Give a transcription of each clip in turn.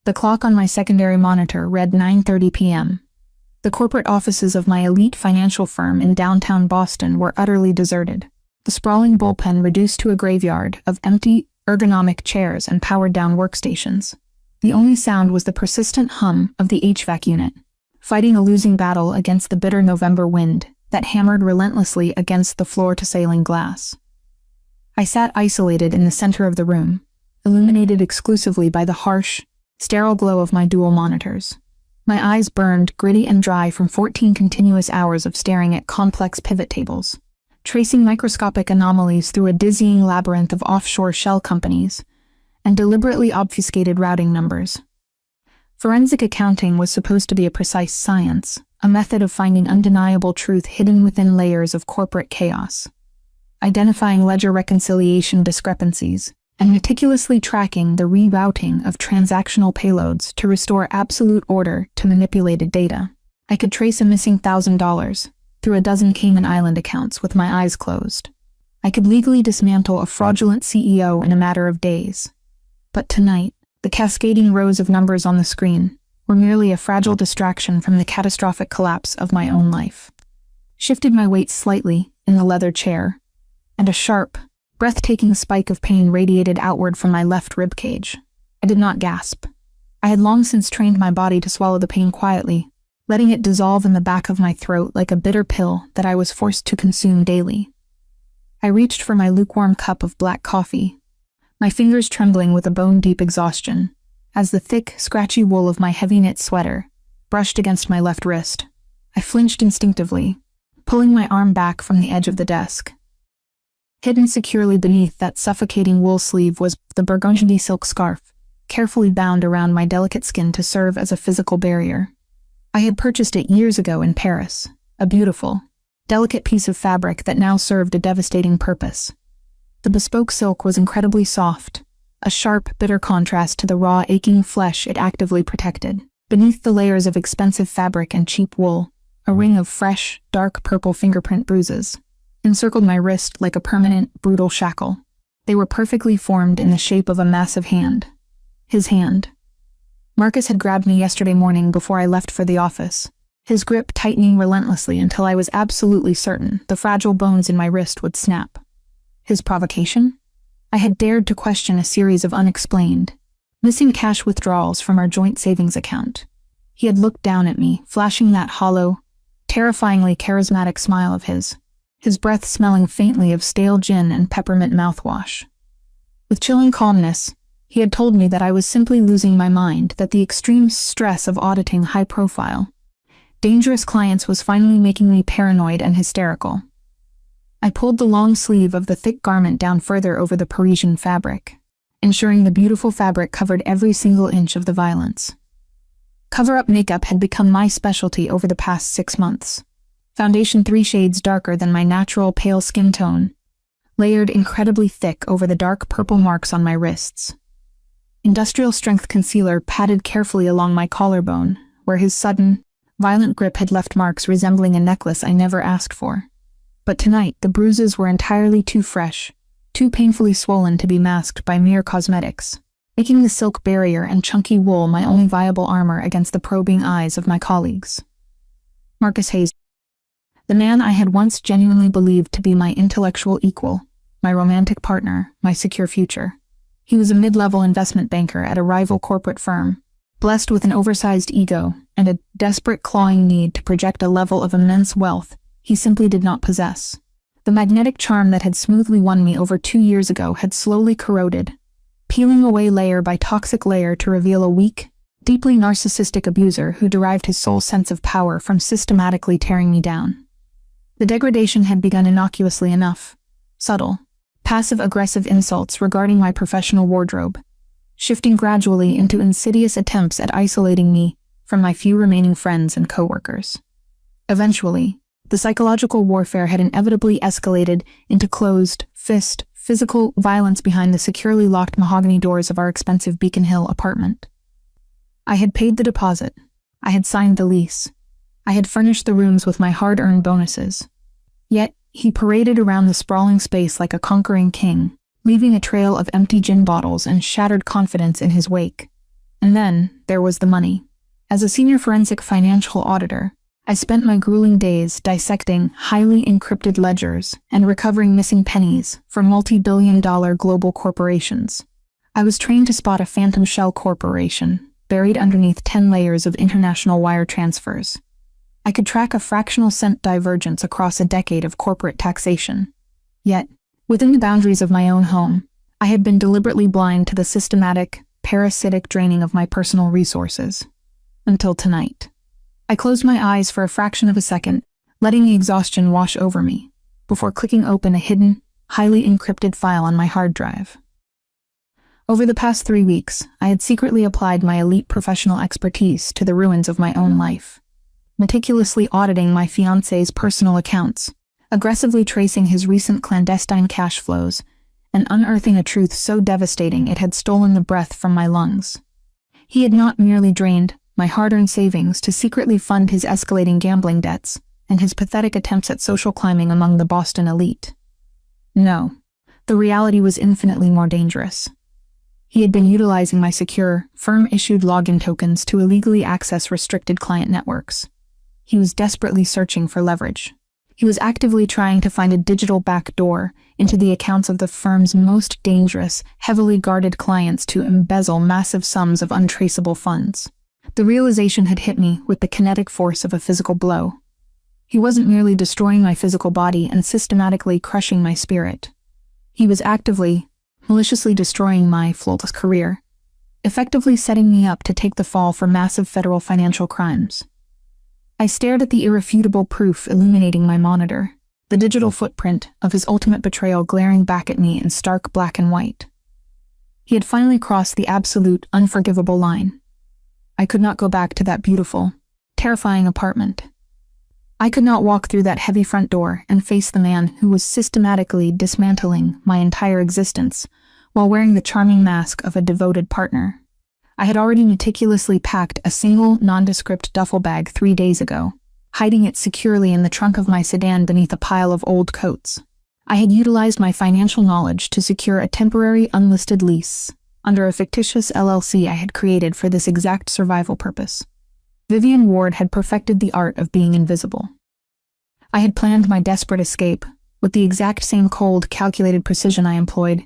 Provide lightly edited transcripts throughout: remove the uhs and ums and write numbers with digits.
The clock on my secondary monitor read 9:30 p.m. The corporate offices of my elite financial firm in downtown Boston were utterly deserted. The sprawling bullpen reduced to a graveyard of empty, ergonomic chairs and powered-down workstations. The only sound was the persistent hum of the HVAC unit, fighting a losing battle against the bitter November wind that hammered relentlessly against the floor-to-ceiling glass. I sat isolated in the center of the room, illuminated exclusively by the harsh, sterile glow of my dual monitors. My eyes burned gritty and dry from 14 continuous hours of staring at complex pivot tables, tracing microscopic anomalies through a dizzying labyrinth of offshore shell companies and deliberately obfuscated routing numbers. Forensic accounting was supposed to be a precise science, a method of finding undeniable truth hidden within layers of corporate chaos, identifying ledger reconciliation discrepancies, and meticulously tracking the rerouting of transactional payloads to restore absolute order to manipulated data. I could trace a missing $1,000 through a dozen Cayman Island accounts with my eyes closed. I could legally dismantle a fraudulent CEO in a matter of days. But tonight, the cascading rows of numbers on the screen were merely a fragile distraction from the catastrophic collapse of my own life. Shifted my weight slightly in the leather chair, and a sharp, breathtaking spike of pain radiated outward from my left rib cage. I did not gasp. I had long since trained my body to swallow the pain quietly, letting it dissolve in the back of my throat like a bitter pill that I was forced to consume daily. I reached for my lukewarm cup of black coffee, my fingers trembling with a bone-deep exhaustion, as the thick, scratchy wool of my heavy-knit sweater brushed against my left wrist. I flinched instinctively, pulling my arm back from the edge of the desk. Hidden securely beneath that suffocating wool sleeve was the burgundy silk scarf, carefully bound around my delicate skin to serve as a physical barrier. I had purchased it years ago in Paris, a beautiful, delicate piece of fabric that now served a devastating purpose. The bespoke silk was incredibly soft, a sharp, bitter contrast to the raw, aching flesh it actively protected. Beneath the layers of expensive fabric and cheap wool, a ring of fresh, dark purple fingerprint bruises encircled my wrist like a permanent, brutal shackle. They were perfectly formed in the shape of a massive hand. His hand. Marcus had grabbed me yesterday morning before I left for the office, his grip tightening relentlessly until I was absolutely certain the fragile bones in my wrist would snap. His provocation? I had dared to question a series of unexplained, missing cash withdrawals from our joint savings account. He had looked down at me, flashing that hollow, terrifyingly charismatic smile of his breath smelling faintly of stale gin and peppermint mouthwash. With chilling calmness, he had told me that I was simply losing my mind, that the extreme stress of auditing high-profile, dangerous clients was finally making me paranoid and hysterical. I pulled the long sleeve of the thick garment down further over the Parisian fabric, ensuring the beautiful fabric covered every single inch of the violence. Cover-up makeup had become my specialty over the past 6 months. Foundation 3 shades darker than my natural pale skin tone, layered incredibly thick over the dark purple marks on my wrists. Industrial-strength concealer patted carefully along my collarbone, where his sudden, violent grip had left marks resembling a necklace I never asked for. But tonight, the bruises were entirely too fresh, too painfully swollen to be masked by mere cosmetics, making the silk barrier and chunky wool my only viable armor against the probing eyes of my colleagues. Marcus Hayes, the man I had once genuinely believed to be my intellectual equal, my romantic partner, my secure future. He was a mid-level investment banker at a rival corporate firm, blessed with an oversized ego and a desperate clawing need to project a level of immense wealth he simply did not possess. The magnetic charm that had smoothly won me over 2 years ago had slowly corroded, peeling away layer by toxic layer to reveal a weak, deeply narcissistic abuser who derived his sole sense of power from systematically tearing me down. The degradation had begun innocuously enough, subtle, passive-aggressive insults regarding my professional wardrobe, shifting gradually into insidious attempts at isolating me from my few remaining friends and coworkers. Eventually, the psychological warfare had inevitably escalated into closed-fist, physical violence behind the securely locked mahogany doors of our expensive Beacon Hill apartment. I had paid the deposit. I had signed the lease. I had furnished the rooms with my hard-earned bonuses. Yet, he paraded around the sprawling space like a conquering king, leaving a trail of empty gin bottles and shattered confidence in his wake. And then, there was the money. As a senior forensic financial auditor, I spent my grueling days dissecting highly encrypted ledgers and recovering missing pennies for multi-billion-dollar global corporations. I was trained to spot a phantom shell corporation buried underneath 10 layers of international wire transfers. I could track a fractional cent divergence across a decade of corporate taxation. Yet, within the boundaries of my own home, I had been deliberately blind to the systematic, parasitic draining of my personal resources. Until tonight. I closed my eyes for a fraction of a second, letting the exhaustion wash over me, before clicking open a hidden, highly encrypted file on my hard drive. Over the past 3 weeks, I had secretly applied my elite professional expertise to the ruins of my own life, meticulously auditing my fiancé's personal accounts, aggressively tracing his recent clandestine cash flows, and unearthing a truth so devastating it had stolen the breath from my lungs. He had not merely drained my hard-earned savings to secretly fund his escalating gambling debts and his pathetic attempts at social climbing among the Boston elite. No, the reality was infinitely more dangerous. He had been utilizing my secure, firm-issued login tokens to illegally access restricted client networks. He was desperately searching for leverage. He was actively trying to find a digital backdoor into the accounts of the firm's most dangerous, heavily guarded clients to embezzle massive sums of untraceable funds. The realization had hit me with the kinetic force of a physical blow. He wasn't merely destroying my physical body and systematically crushing my spirit. He was actively, maliciously destroying my flawless career, effectively setting me up to take the fall for massive federal financial crimes. I stared at the irrefutable proof illuminating my monitor, the digital footprint of his ultimate betrayal glaring back at me in stark black and white. He had finally crossed the absolute, unforgivable line. I could not go back to that beautiful, terrifying apartment. I could not walk through that heavy front door and face the man who was systematically dismantling my entire existence while wearing the charming mask of a devoted partner. I had already meticulously packed a single, nondescript duffel bag 3 days ago, hiding it securely in the trunk of my sedan beneath a pile of old coats. I had utilized my financial knowledge to secure a temporary unlisted lease under a fictitious LLC I had created for this exact survival purpose. Vivian Ward had perfected the art of being invisible. I had planned my desperate escape with the exact same cold, calculated precision I employed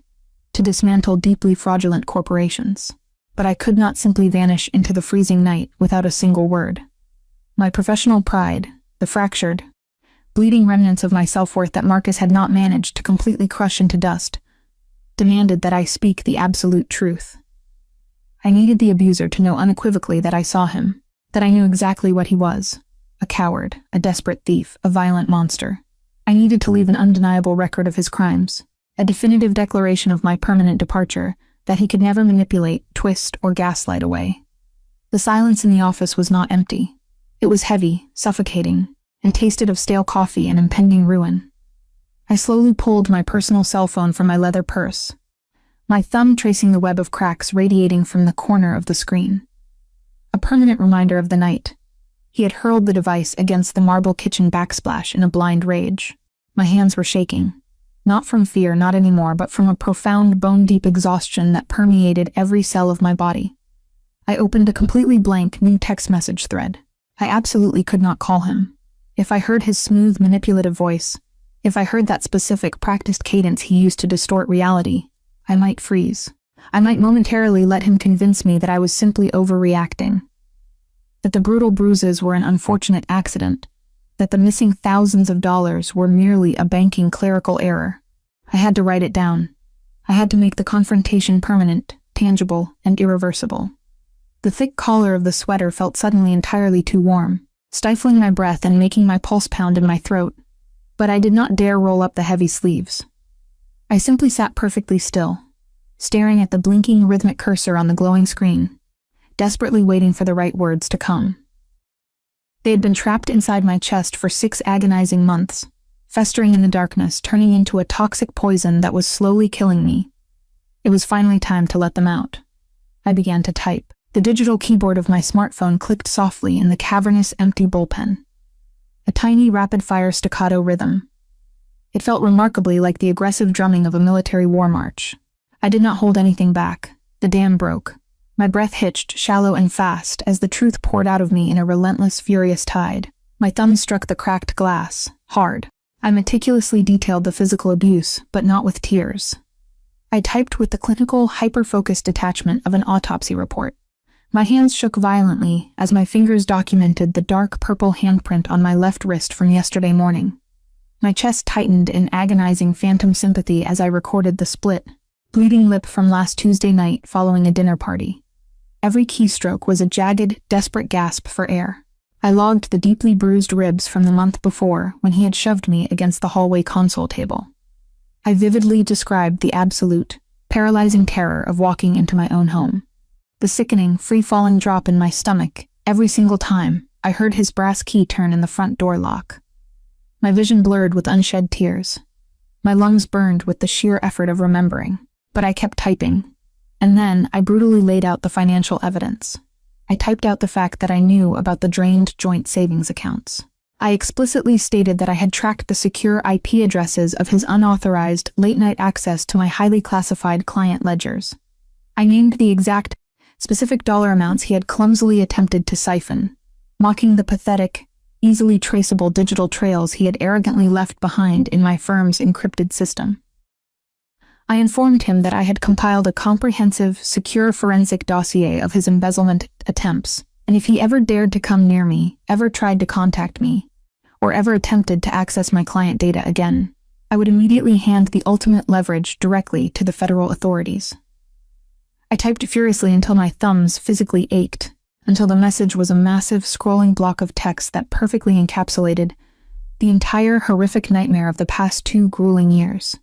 to dismantle deeply fraudulent corporations. But I could not simply vanish into the freezing night without a single word. My professional pride, the fractured, bleeding remnants of my self-worth that Marcus had not managed to completely crush into dust, demanded that I speak the absolute truth. I needed the abuser to know unequivocally that I saw him, that I knew exactly what he was, a coward, a desperate thief, a violent monster. I needed to leave an undeniable record of his crimes, a definitive declaration of my permanent departure that he could never manipulate, twist, or gaslight away. The silence in the office was not empty. It was heavy, suffocating, and tasted of stale coffee and impending ruin. I slowly pulled my personal cell phone from my leather purse, my thumb tracing the web of cracks radiating from the corner of the screen. A permanent reminder of the night. He had hurled the device against the marble kitchen backsplash in a blind rage. My hands were shaking. Not from fear, not anymore, but from a profound, bone-deep exhaustion that permeated every cell of my body. I opened a completely blank new text message thread. I absolutely could not call him. If I heard his smooth, manipulative voice, if I heard that specific, practiced cadence he used to distort reality, I might freeze. I might momentarily let him convince me that I was simply overreacting, that the brutal bruises were an unfortunate accident, that the missing thousands of dollars were merely a banking clerical error. I had to write it down. I had to make the confrontation permanent, tangible, and irreversible. The thick collar of the sweater felt suddenly entirely too warm, stifling my breath and making my pulse pound in my throat. But I did not dare roll up the heavy sleeves. I simply sat perfectly still, staring at the blinking rhythmic cursor on the glowing screen, desperately waiting for the right words to come. They had been trapped inside my chest for 6 agonizing months, festering in the darkness, turning into a toxic poison that was slowly killing me. It was finally time to let them out. I began to type. The digital keyboard of my smartphone clicked softly in the cavernous, empty bullpen. A tiny, rapid-fire staccato rhythm. It felt remarkably like the aggressive drumming of a military war march. I did not hold anything back. The dam broke. My breath hitched, shallow and fast, as the truth poured out of me in a relentless, furious tide. My thumb struck the cracked glass, hard. I meticulously detailed the physical abuse, but not with tears. I typed with the clinical, hyper-focused detachment of an autopsy report. My hands shook violently as my fingers documented the dark purple handprint on my left wrist from yesterday morning. My chest tightened in agonizing phantom sympathy as I recorded the split, bleeding lip from last Tuesday night following a dinner party. Every keystroke was a jagged, desperate gasp for air. I logged the deeply bruised ribs from the month before when he had shoved me against the hallway console table. I vividly described the absolute, paralyzing terror of walking into my own home. The sickening, free-falling drop in my stomach every single time I heard his brass key turn in the front door lock. My vision blurred with unshed tears. My lungs burned with the sheer effort of remembering, but I kept typing. And then I brutally laid out the financial evidence. I typed out the fact that I knew about the drained joint savings accounts. I explicitly stated that I had tracked the secure IP addresses of his unauthorized, late-night access to my highly classified client ledgers. I named the exact, specific dollar amounts he had clumsily attempted to siphon, mocking the pathetic, easily traceable digital trails he had arrogantly left behind in my firm's encrypted system. I informed him that I had compiled a comprehensive, secure forensic dossier of his embezzlement attempts, and if he ever dared to come near me, ever tried to contact me, or ever attempted to access my client data again, I would immediately hand the ultimate leverage directly to the federal authorities. I typed furiously until my thumbs physically ached, until the message was a massive scrolling block of text that perfectly encapsulated the entire horrific nightmare of the past 2 grueling years.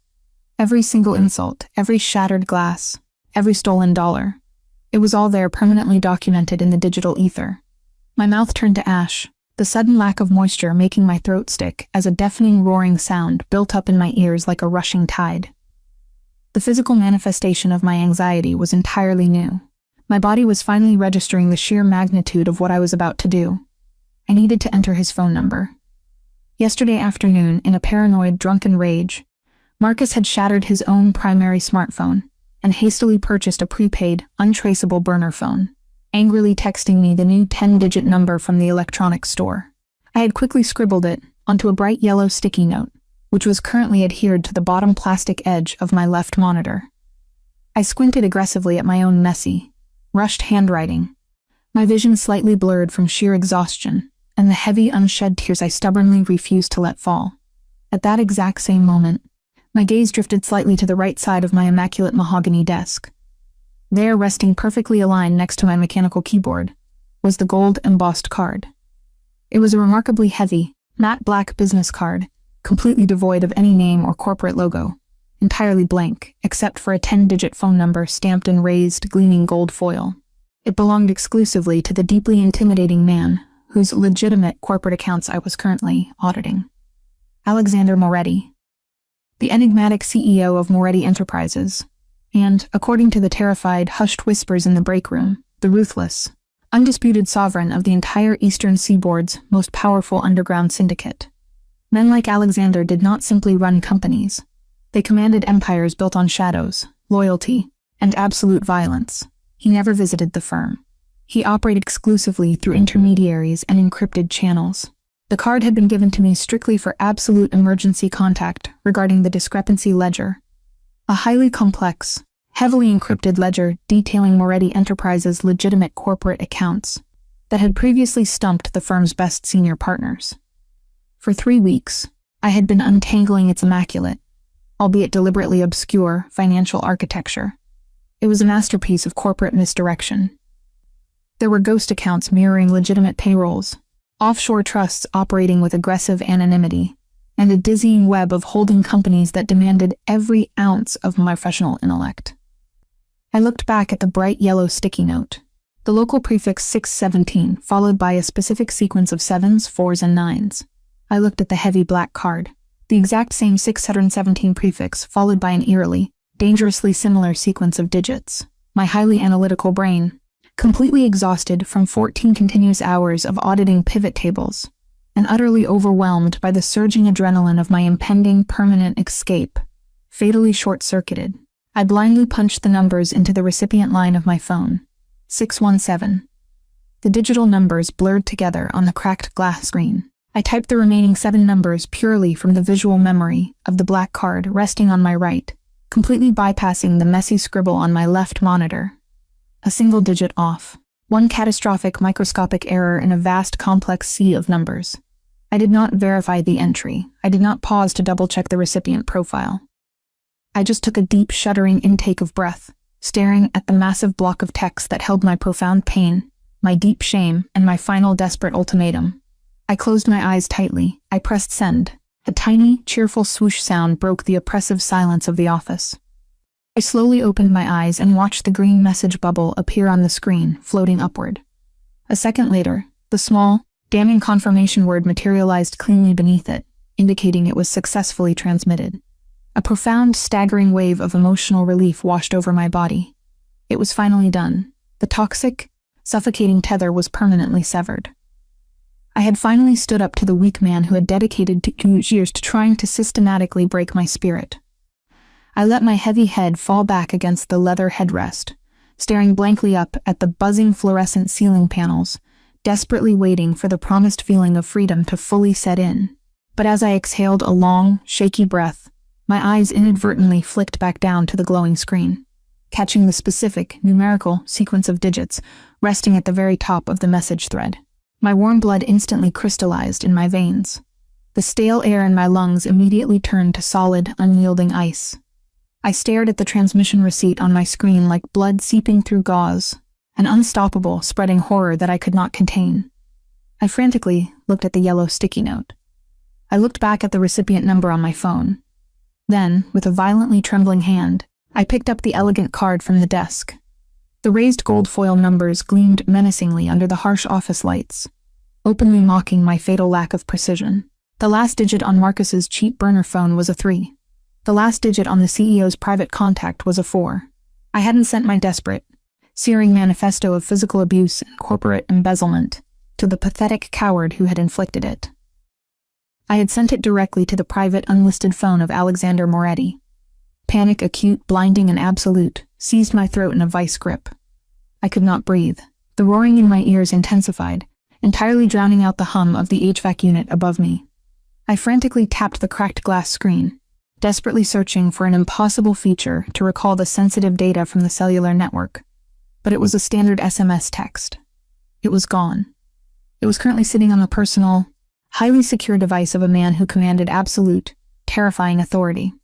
Every single insult, every shattered glass, every stolen dollar. It was all there permanently documented in the digital ether. My mouth turned to ash, the sudden lack of moisture making my throat stick as a deafening roaring sound built up in my ears like a rushing tide. The physical manifestation of my anxiety was entirely new. My body was finally registering the sheer magnitude of what I was about to do. I needed to enter his phone number. Yesterday afternoon, in a paranoid, drunken rage, Marcus had shattered his own primary smartphone and hastily purchased a prepaid, untraceable burner phone, angrily texting me the new 10-digit number from the electronics store. I had quickly scribbled it onto a bright yellow sticky note, which was currently adhered to the bottom plastic edge of my left monitor. I squinted aggressively at my own messy, rushed handwriting, my vision slightly blurred from sheer exhaustion, and the heavy, unshed tears I stubbornly refused to let fall. At that exact same moment, my gaze drifted slightly to the right side of my immaculate mahogany desk. There, resting perfectly aligned next to my mechanical keyboard, was the gold-embossed card. It was a remarkably heavy, matte black business card, completely devoid of any name or corporate logo, entirely blank, except for a 10-digit phone number stamped in raised, gleaming gold foil. It belonged exclusively to the deeply intimidating man whose legitimate corporate accounts I was currently auditing. Alexander Moretti, the enigmatic CEO of Moretti Enterprises, and, according to the terrified, hushed whispers in the break room, the ruthless, undisputed sovereign of the entire Eastern Seaboard's most powerful underground syndicate. Men like Alexander did not simply run companies. They commanded empires built on shadows, loyalty, and absolute violence. He never visited the firm. He operated exclusively through intermediaries and encrypted channels. The card had been given to me strictly for absolute emergency contact regarding the discrepancy ledger, a highly complex, heavily encrypted ledger detailing Moretti Enterprises' legitimate corporate accounts that had previously stumped the firm's best senior partners. For 3 weeks, I had been untangling its immaculate, albeit deliberately obscure, financial architecture. It was a masterpiece of corporate misdirection. There were ghost accounts mirroring legitimate payrolls, offshore trusts operating with aggressive anonymity, and a dizzying web of holding companies that demanded every ounce of my professional intellect. I looked back at the bright yellow sticky note, the local prefix 617 followed by a specific sequence of 7s, 4s, and 9s. I looked at the heavy black card, the exact same 617 prefix followed by an eerily, dangerously similar sequence of digits. My highly analytical brain, completely exhausted from 14 continuous hours of auditing pivot tables, and utterly overwhelmed by the surging adrenaline of my impending permanent escape, fatally short-circuited, I blindly punched the numbers into the recipient line of my phone. 617. The digital numbers blurred together on the cracked glass screen. I typed the remaining 7 numbers purely from the visual memory of the black card resting on my right, completely bypassing the messy scribble on my left monitor. A single digit off. One catastrophic microscopic error in a vast complex sea of numbers. I did not verify the entry. I did not pause to double-check the recipient profile. I just took a deep, shuddering intake of breath, staring at the massive block of text that held my profound pain, my deep shame, and my final desperate ultimatum. I closed my eyes tightly. I pressed send. A tiny, cheerful swoosh sound broke the oppressive silence of the office. I slowly opened my eyes and watched the green message bubble appear on the screen, floating upward. A second later, the small, damning confirmation word materialized cleanly beneath it, indicating it was successfully transmitted. A profound, staggering wave of emotional relief washed over my body. It was finally done. The toxic, suffocating tether was permanently severed. I had finally stood up to the weak man who had dedicated 2 years to trying to systematically break my spirit. I let my heavy head fall back against the leather headrest, staring blankly up at the buzzing fluorescent ceiling panels, desperately waiting for the promised feeling of freedom to fully set in. But as I exhaled a long, shaky breath, my eyes inadvertently flicked back down to the glowing screen, catching the specific, numerical sequence of digits resting at the very top of the message thread. My warm blood instantly crystallized in my veins. The stale air in my lungs immediately turned to solid, unyielding ice. I stared at the transmission receipt on my screen like blood seeping through gauze, an unstoppable, spreading horror that I could not contain. I frantically looked at the yellow sticky note. I looked back at the recipient number on my phone. Then, with a violently trembling hand, I picked up the elegant card from the desk. The raised gold foil numbers gleamed menacingly under the harsh office lights, openly mocking my fatal lack of precision. The last digit on Marcus's cheap burner phone was a 3. The last digit on the CEO's private contact was a 4. I hadn't sent my desperate, searing manifesto of physical abuse and corporate embezzlement to the pathetic coward who had inflicted it. I had sent it directly to the private unlisted phone of Alexander Moretti. Panic, acute, blinding, and absolute, seized my throat in a vice grip. I could not breathe. The roaring in my ears intensified, entirely drowning out the hum of the HVAC unit above me. I frantically tapped the cracked glass screen, desperately searching for an impossible feature to recall the sensitive data from the cellular network. But it was a standard SMS text. It was gone. It was currently sitting on the personal, highly secure device of a man who commanded absolute, terrifying authority.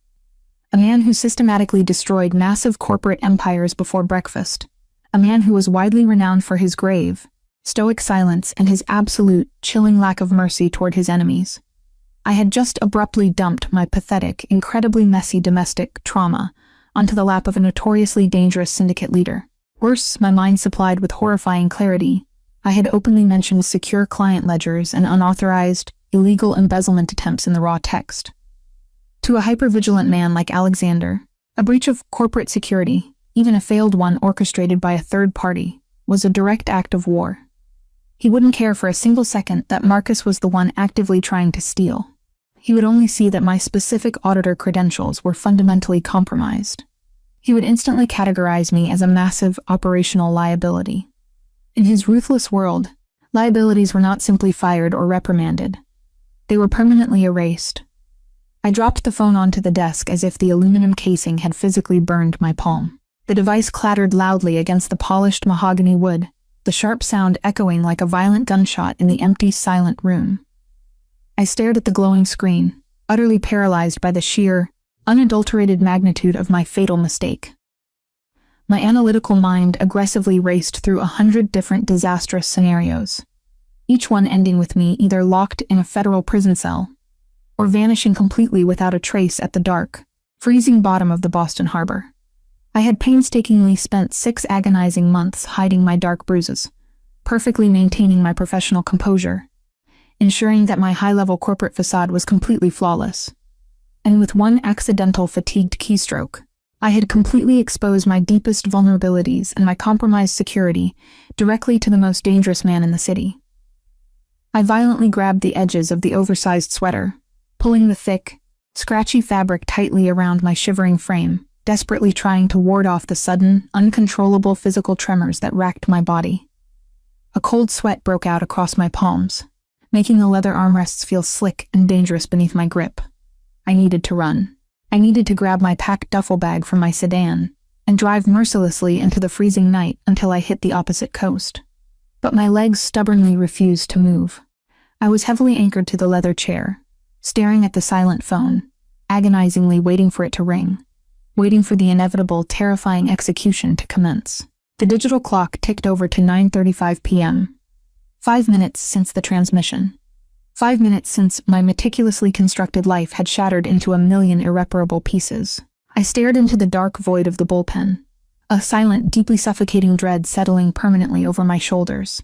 A man who systematically destroyed massive corporate empires before breakfast. A man who was widely renowned for his grave, stoic silence and his absolute, chilling lack of mercy toward his enemies. I had just abruptly dumped my pathetic, incredibly messy domestic trauma onto the lap of a notoriously dangerous syndicate leader. Worse, my mind supplied with horrifying clarity. I had openly mentioned secure client ledgers and unauthorized, illegal embezzlement attempts in the raw text. To a hypervigilant man like Alexander, a breach of corporate security, even a failed one orchestrated by a third party, was a direct act of war. He wouldn't care for a single second that Marcus was the one actively trying to steal. He would only see that my specific auditor credentials were fundamentally compromised. He would instantly categorize me as a massive operational liability. In his ruthless world, liabilities were not simply fired or reprimanded. They were permanently erased. I dropped the phone onto the desk as if the aluminum casing had physically burned my palm. The device clattered loudly against the polished mahogany wood, the sharp sound echoing like a violent gunshot in the empty, silent room. I stared at the glowing screen, utterly paralyzed by the sheer, unadulterated magnitude of my fatal mistake. My analytical mind aggressively raced through 100 different disastrous scenarios, each one ending with me either locked in a federal prison cell or vanishing completely without a trace at the dark, freezing bottom of the Boston Harbor. I had painstakingly spent 6 agonizing months hiding my dark bruises, perfectly maintaining my professional composure, ensuring that my high-level corporate facade was completely flawless. And with one accidental fatigued keystroke, I had completely exposed my deepest vulnerabilities and my compromised security directly to the most dangerous man in the city. I violently grabbed the edges of the oversized sweater, pulling the thick, scratchy fabric tightly around my shivering frame, desperately trying to ward off the sudden, uncontrollable physical tremors that racked my body. A cold sweat broke out across my palms, making the leather armrests feel slick and dangerous beneath my grip. I needed to run. I needed to grab my packed duffel bag from my sedan and drive mercilessly into the freezing night until I hit the opposite coast. But my legs stubbornly refused to move. I was heavily anchored to the leather chair, staring at the silent phone, agonizingly waiting for it to ring, waiting for the inevitable, terrifying execution to commence. The digital clock ticked over to 9:35 p.m. 5 minutes since the transmission. 5 minutes since my meticulously constructed life had shattered into a million irreparable pieces. I stared into the dark void of the bullpen, a silent, deeply suffocating dread settling permanently over my shoulders.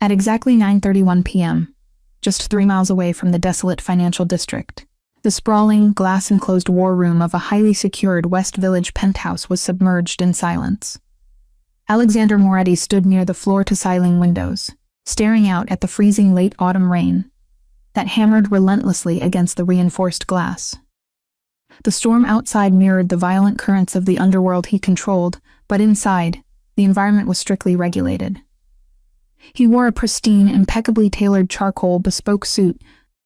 At exactly 9:31 p.m., just 3 miles away from the desolate financial district, the sprawling, glass-enclosed war room of a highly secured West Village penthouse was submerged in silence. Alexander Moretti stood near the floor-to-ceiling windows, staring out at the freezing late autumn rain that hammered relentlessly against the reinforced glass. The storm outside mirrored the violent currents of the underworld he controlled, but inside, the environment was strictly regulated. He wore a pristine, impeccably tailored charcoal bespoke suit,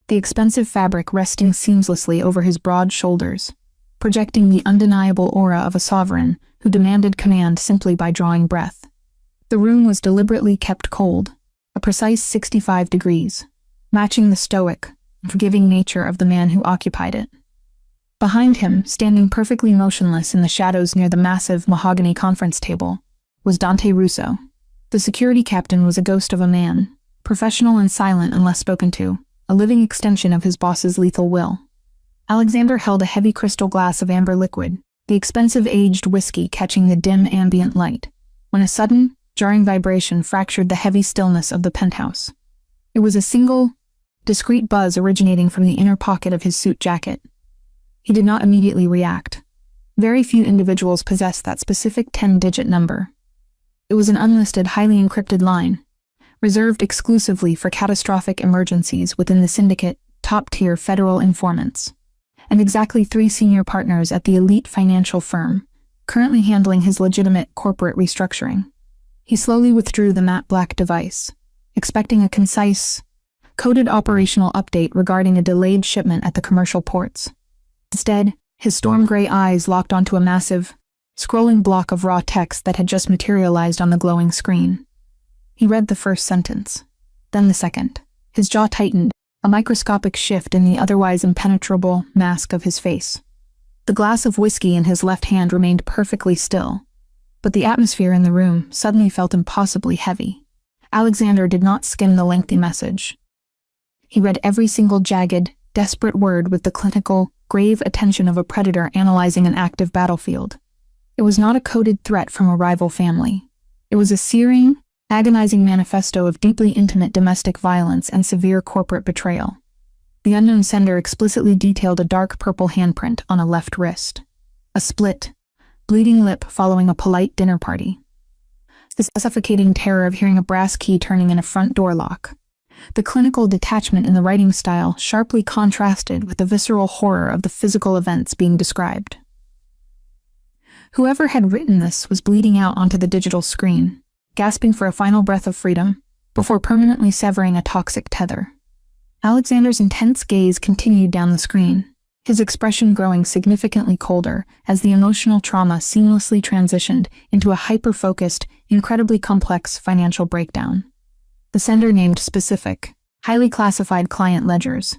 the expensive fabric resting seamlessly over his broad shoulders, projecting the undeniable aura of a sovereign who demanded command simply by drawing breath. The room was deliberately kept cold, a precise 65 degrees, matching the stoic, forgiving nature of the man who occupied it. Behind him, standing perfectly motionless in the shadows near the massive mahogany conference table, was Dante Russo. The security captain was a ghost of a man, professional and silent unless spoken to, a living extension of his boss's lethal will. Alexander held a heavy crystal glass of amber liquid, the expensive aged whiskey catching the dim ambient light, when a sudden, jarring vibration fractured the heavy stillness of the penthouse. It was a single, discreet buzz originating from the inner pocket of his suit jacket. He did not immediately react. Very few individuals possess that specific 10-digit number. It was an unlisted, highly encrypted line, reserved exclusively for catastrophic emergencies within the syndicate, top-tier federal informants, and exactly 3 senior partners at the elite financial firm, currently handling his legitimate corporate restructuring. He slowly withdrew the matte black device, expecting a concise, coded operational update regarding a delayed shipment at the commercial ports. Instead, his storm gray eyes locked onto a massive, scrolling block of raw text that had just materialized on the glowing screen. He read the first sentence, then the second. His jaw tightened, a microscopic shift in the otherwise impenetrable mask of his face. The glass of whiskey in his left hand remained perfectly still, but the atmosphere in the room suddenly felt impossibly heavy. Alexander did not skim the lengthy message. He read every single jagged, desperate word with the clinical, grave attention of a predator analyzing an active battlefield. It was not a coded threat from a rival family. It was a searing, agonizing manifesto of deeply intimate domestic violence and severe corporate betrayal. The unknown sender explicitly detailed a dark purple handprint on a left wrist, a split, bleeding lip following a polite dinner party, the suffocating terror of hearing a brass key turning in a front door lock. The clinical detachment in the writing style sharply contrasted with the visceral horror of the physical events being described. Whoever had written this was bleeding out onto the digital screen, gasping for a final breath of freedom, before permanently severing a toxic tether. Alexander's intense gaze continued down the screen, his expression growing significantly colder as the emotional trauma seamlessly transitioned into a hyper-focused, incredibly complex financial breakdown. The sender named specific, highly classified client ledgers.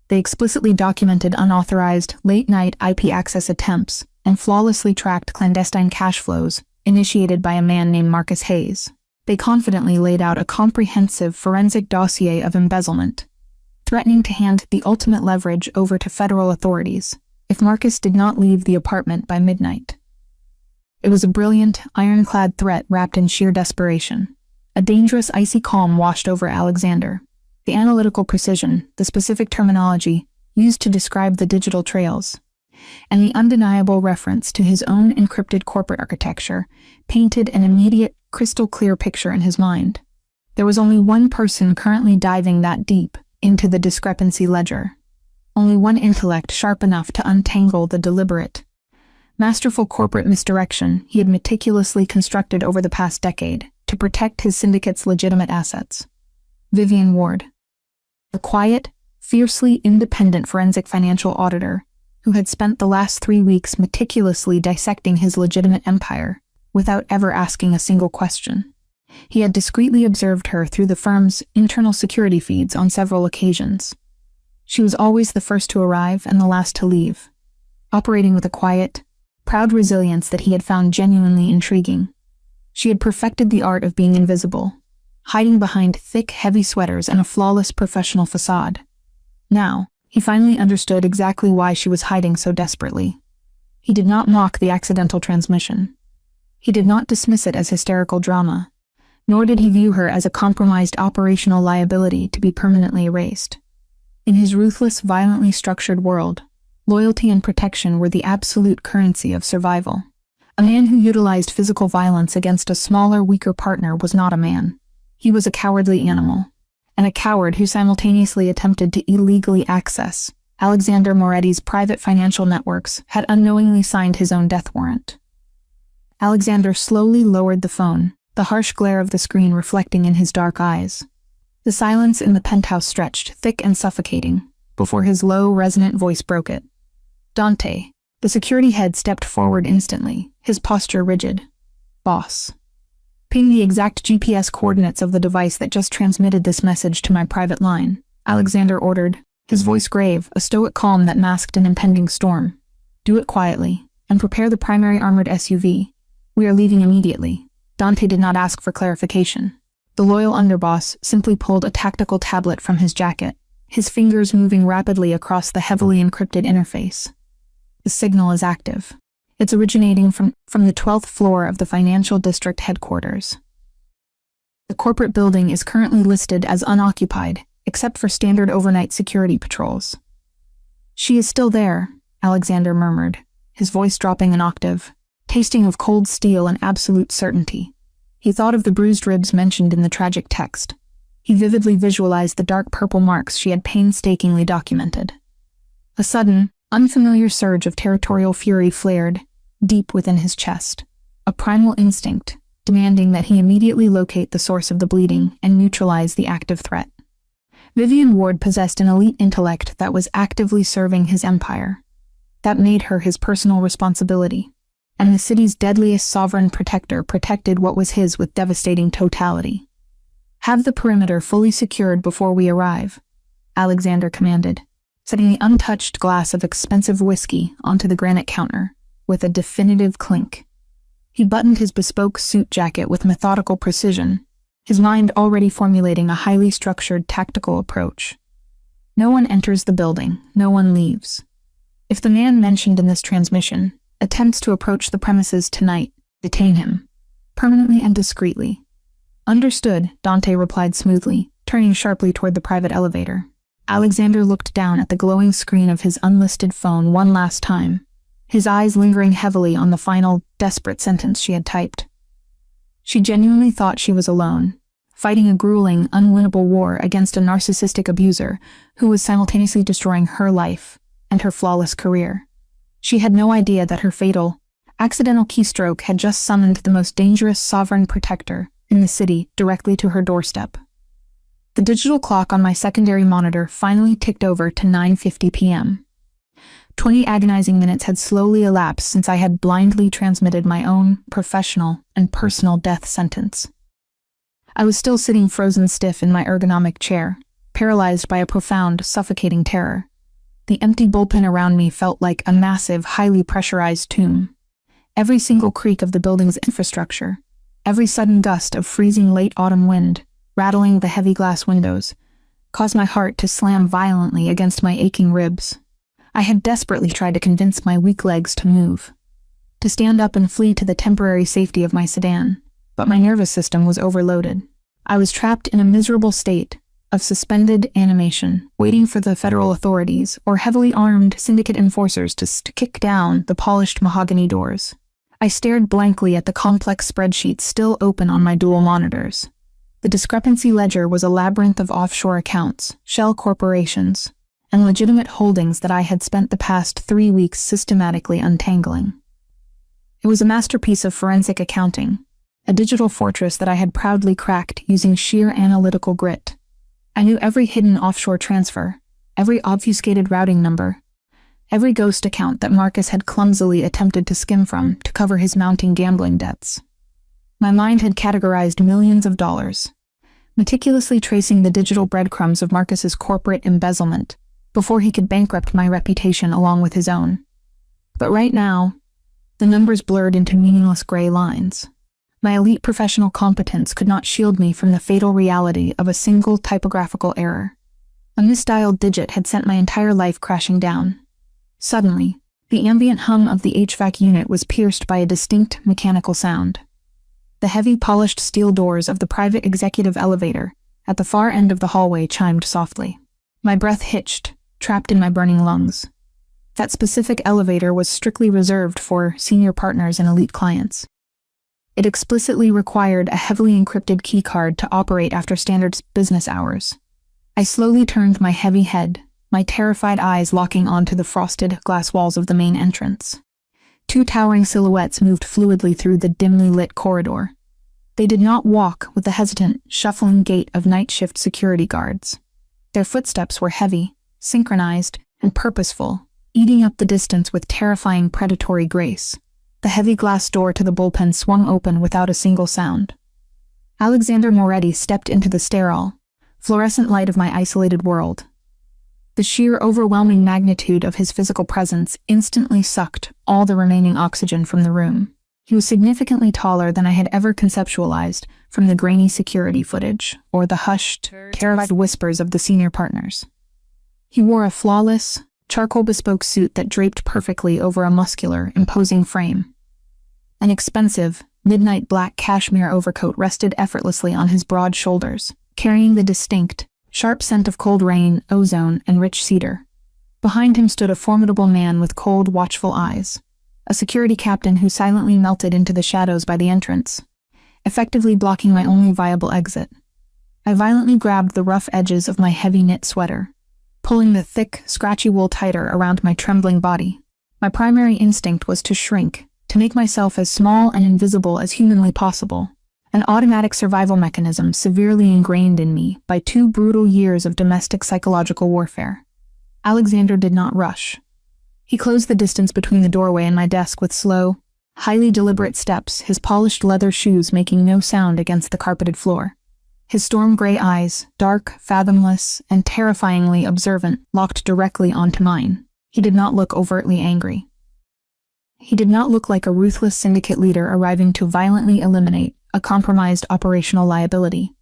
They explicitly documented unauthorized, late-night IP access attempts and flawlessly tracked clandestine cash flows initiated by a man named Marcus Hayes. They confidently laid out a comprehensive forensic dossier of embezzlement, threatening to hand the ultimate leverage over to federal authorities if Marcus did not leave the apartment by midnight. It was a brilliant, ironclad threat wrapped in sheer desperation. A dangerous, icy calm washed over Alexander. The analytical precision, the specific terminology used to describe the digital trails, and the undeniable reference to his own encrypted corporate architecture painted an immediate, crystal-clear picture in his mind. There was only one person currently diving that deep into the discrepancy ledger. Only one intellect sharp enough to untangle the deliberate, Masterful corporate misdirection he had meticulously constructed over the past decade to protect his syndicate's legitimate assets. Vivian Ward, a quiet, fiercely independent forensic financial auditor who had spent the last 3 weeks meticulously dissecting his legitimate empire without ever asking a single question. He had discreetly observed her through the firm's internal security feeds on several occasions. She was always the first to arrive and the last to leave, operating with a quiet, proud resilience that he had found genuinely intriguing. She had perfected the art of being invisible, hiding behind thick, heavy sweaters and a flawless professional facade. Now, he finally understood exactly why she was hiding so desperately. He did not mock the accidental transmission. He did not dismiss it as hysterical drama, nor did he view her as a compromised operational liability to be permanently erased. In his ruthless, violently structured world, loyalty and protection were the absolute currency of survival. A man who utilized physical violence against a smaller, weaker partner was not a man. He was a cowardly animal, and a coward who simultaneously attempted to illegally access Alexander Moretti's private financial networks had unknowingly signed his own death warrant. Alexander slowly lowered the phone, the harsh glare of the screen reflecting in his dark eyes. The silence in the penthouse stretched, thick and suffocating, before his low, resonant voice broke it. Dante, the security head, stepped forward instantly, his posture rigid. Boss. Ping the exact GPS coordinates of the device that just transmitted this message to my private line, Alexander ordered, his voice grave, a stoic calm that masked an impending storm. Do it quietly, and prepare the primary armored SUV. We are leaving immediately. Dante did not ask for clarification. The loyal underboss simply pulled a tactical tablet from his jacket, his fingers moving rapidly across the heavily encrypted interface. The signal is active. It's originating from the 12th floor of the financial district headquarters. The corporate building is currently listed as unoccupied, except for standard overnight security patrols. She is still there, Alexander murmured, his voice dropping an octave, tasting of cold steel and absolute certainty. He thought of the bruised ribs mentioned in the tragic text. He vividly visualized the dark purple marks she had painstakingly documented. A sudden, unfamiliar surge of territorial fury flared deep within his chest, a primal instinct demanding that he immediately locate the source of the bleeding and neutralize the active threat. Vivian Ward possessed an elite intellect that was actively serving his empire. That made her his personal responsibility, and the city's deadliest sovereign protector protected what was his with devastating totality. Have the perimeter fully secured before we arrive, Alexander commanded, setting the untouched glass of expensive whiskey onto the granite counter with a definitive clink. He buttoned his bespoke suit jacket with methodical precision, his mind already formulating a highly structured tactical approach. No one enters the building, no one leaves. If the man mentioned in this transmission attempts to approach the premises tonight, detain him, permanently and discreetly. Understood, Dante replied smoothly, turning sharply toward the private elevator. Alexander looked down at the glowing screen of his unlisted phone one last time, his eyes lingering heavily on the final, desperate sentence she had typed. She genuinely thought she was alone, fighting a grueling, unwinnable war against a narcissistic abuser who was simultaneously destroying her life and her flawless career. She had no idea that her fatal, accidental keystroke had just summoned the most dangerous sovereign protector in the city directly to her doorstep. The digital clock on my secondary monitor finally ticked over to 9:50 p.m. 20 agonizing minutes had slowly elapsed since I had blindly transmitted my own professional and personal death sentence. I was still sitting frozen stiff in my ergonomic chair, paralyzed by a profound, suffocating terror. The empty bullpen around me felt like a massive, highly pressurized tomb. Every single creak of the building's infrastructure, every sudden gust of freezing late autumn wind, rattling the heavy glass windows, caused my heart to slam violently against my aching ribs. I had desperately tried to convince my weak legs to move, to stand up and flee to the temporary safety of my sedan, but my nervous system was overloaded. I was trapped in a miserable state of suspended animation, waiting for the federal authorities or heavily armed syndicate enforcers to kick down the polished mahogany doors. I stared blankly at the complex spreadsheets still open on my dual monitors. The discrepancy ledger was a labyrinth of offshore accounts, shell corporations, and legitimate holdings that I had spent the past 3 weeks systematically untangling. It was a masterpiece of forensic accounting, a digital fortress that I had proudly cracked using sheer analytical grit. I knew every hidden offshore transfer, every obfuscated routing number, every ghost account that Marcus had clumsily attempted to skim from to cover his mounting gambling debts. My mind had categorized millions of dollars, meticulously tracing the digital breadcrumbs of Marcus's corporate embezzlement before he could bankrupt my reputation along with his own. But right now, the numbers blurred into meaningless gray lines. My elite professional competence could not shield me from the fatal reality of a single typographical error. A misdialed digit had sent my entire life crashing down. Suddenly, the ambient hum of the HVAC unit was pierced by a distinct mechanical sound. The heavy polished steel doors of the private executive elevator at the far end of the hallway chimed softly. My breath hitched, trapped in my burning lungs. That specific elevator was strictly reserved for senior partners and elite clients. It explicitly required a heavily encrypted keycard to operate after standard business hours. I slowly turned my heavy head, my terrified eyes locking onto the frosted glass walls of the main entrance. Two towering silhouettes moved fluidly through the dimly lit corridor. They did not walk with the hesitant, shuffling gait of night shift security guards. Their footsteps were heavy, synchronized, and purposeful, eating up the distance with terrifying predatory grace. The heavy glass door to the bullpen swung open without a single sound. Alexander Moretti stepped into the sterile, fluorescent light of my isolated world. The sheer overwhelming magnitude of his physical presence instantly sucked all the remaining oxygen from the room. He was significantly taller than I had ever conceptualized from the grainy security footage or the hushed, terrified whispers of the senior partners. He wore a flawless, charcoal bespoke suit that draped perfectly over a muscular, imposing frame. An expensive, midnight black cashmere overcoat rested effortlessly on his broad shoulders, carrying the distinct, sharp scent of cold rain, ozone, and rich cedar. Behind him stood a formidable man with cold, watchful eyes, a security captain who silently melted into the shadows by the entrance, effectively blocking my only viable exit. I violently grabbed the rough edges of my heavy knit sweater, pulling the thick, scratchy wool tighter around my trembling body. My primary instinct was to shrink, to make myself as small and invisible as humanly possible, an automatic survival mechanism severely ingrained in me by 2 brutal years of domestic psychological warfare. Alexander did not rush. He closed the distance between the doorway and my desk with slow, highly deliberate steps, his polished leather shoes making no sound against the carpeted floor. His storm gray eyes, dark, fathomless, and terrifyingly observant, locked directly onto mine. He did not look overtly angry. He did not look like a ruthless syndicate leader arriving to violently eliminate a compromised operational liability.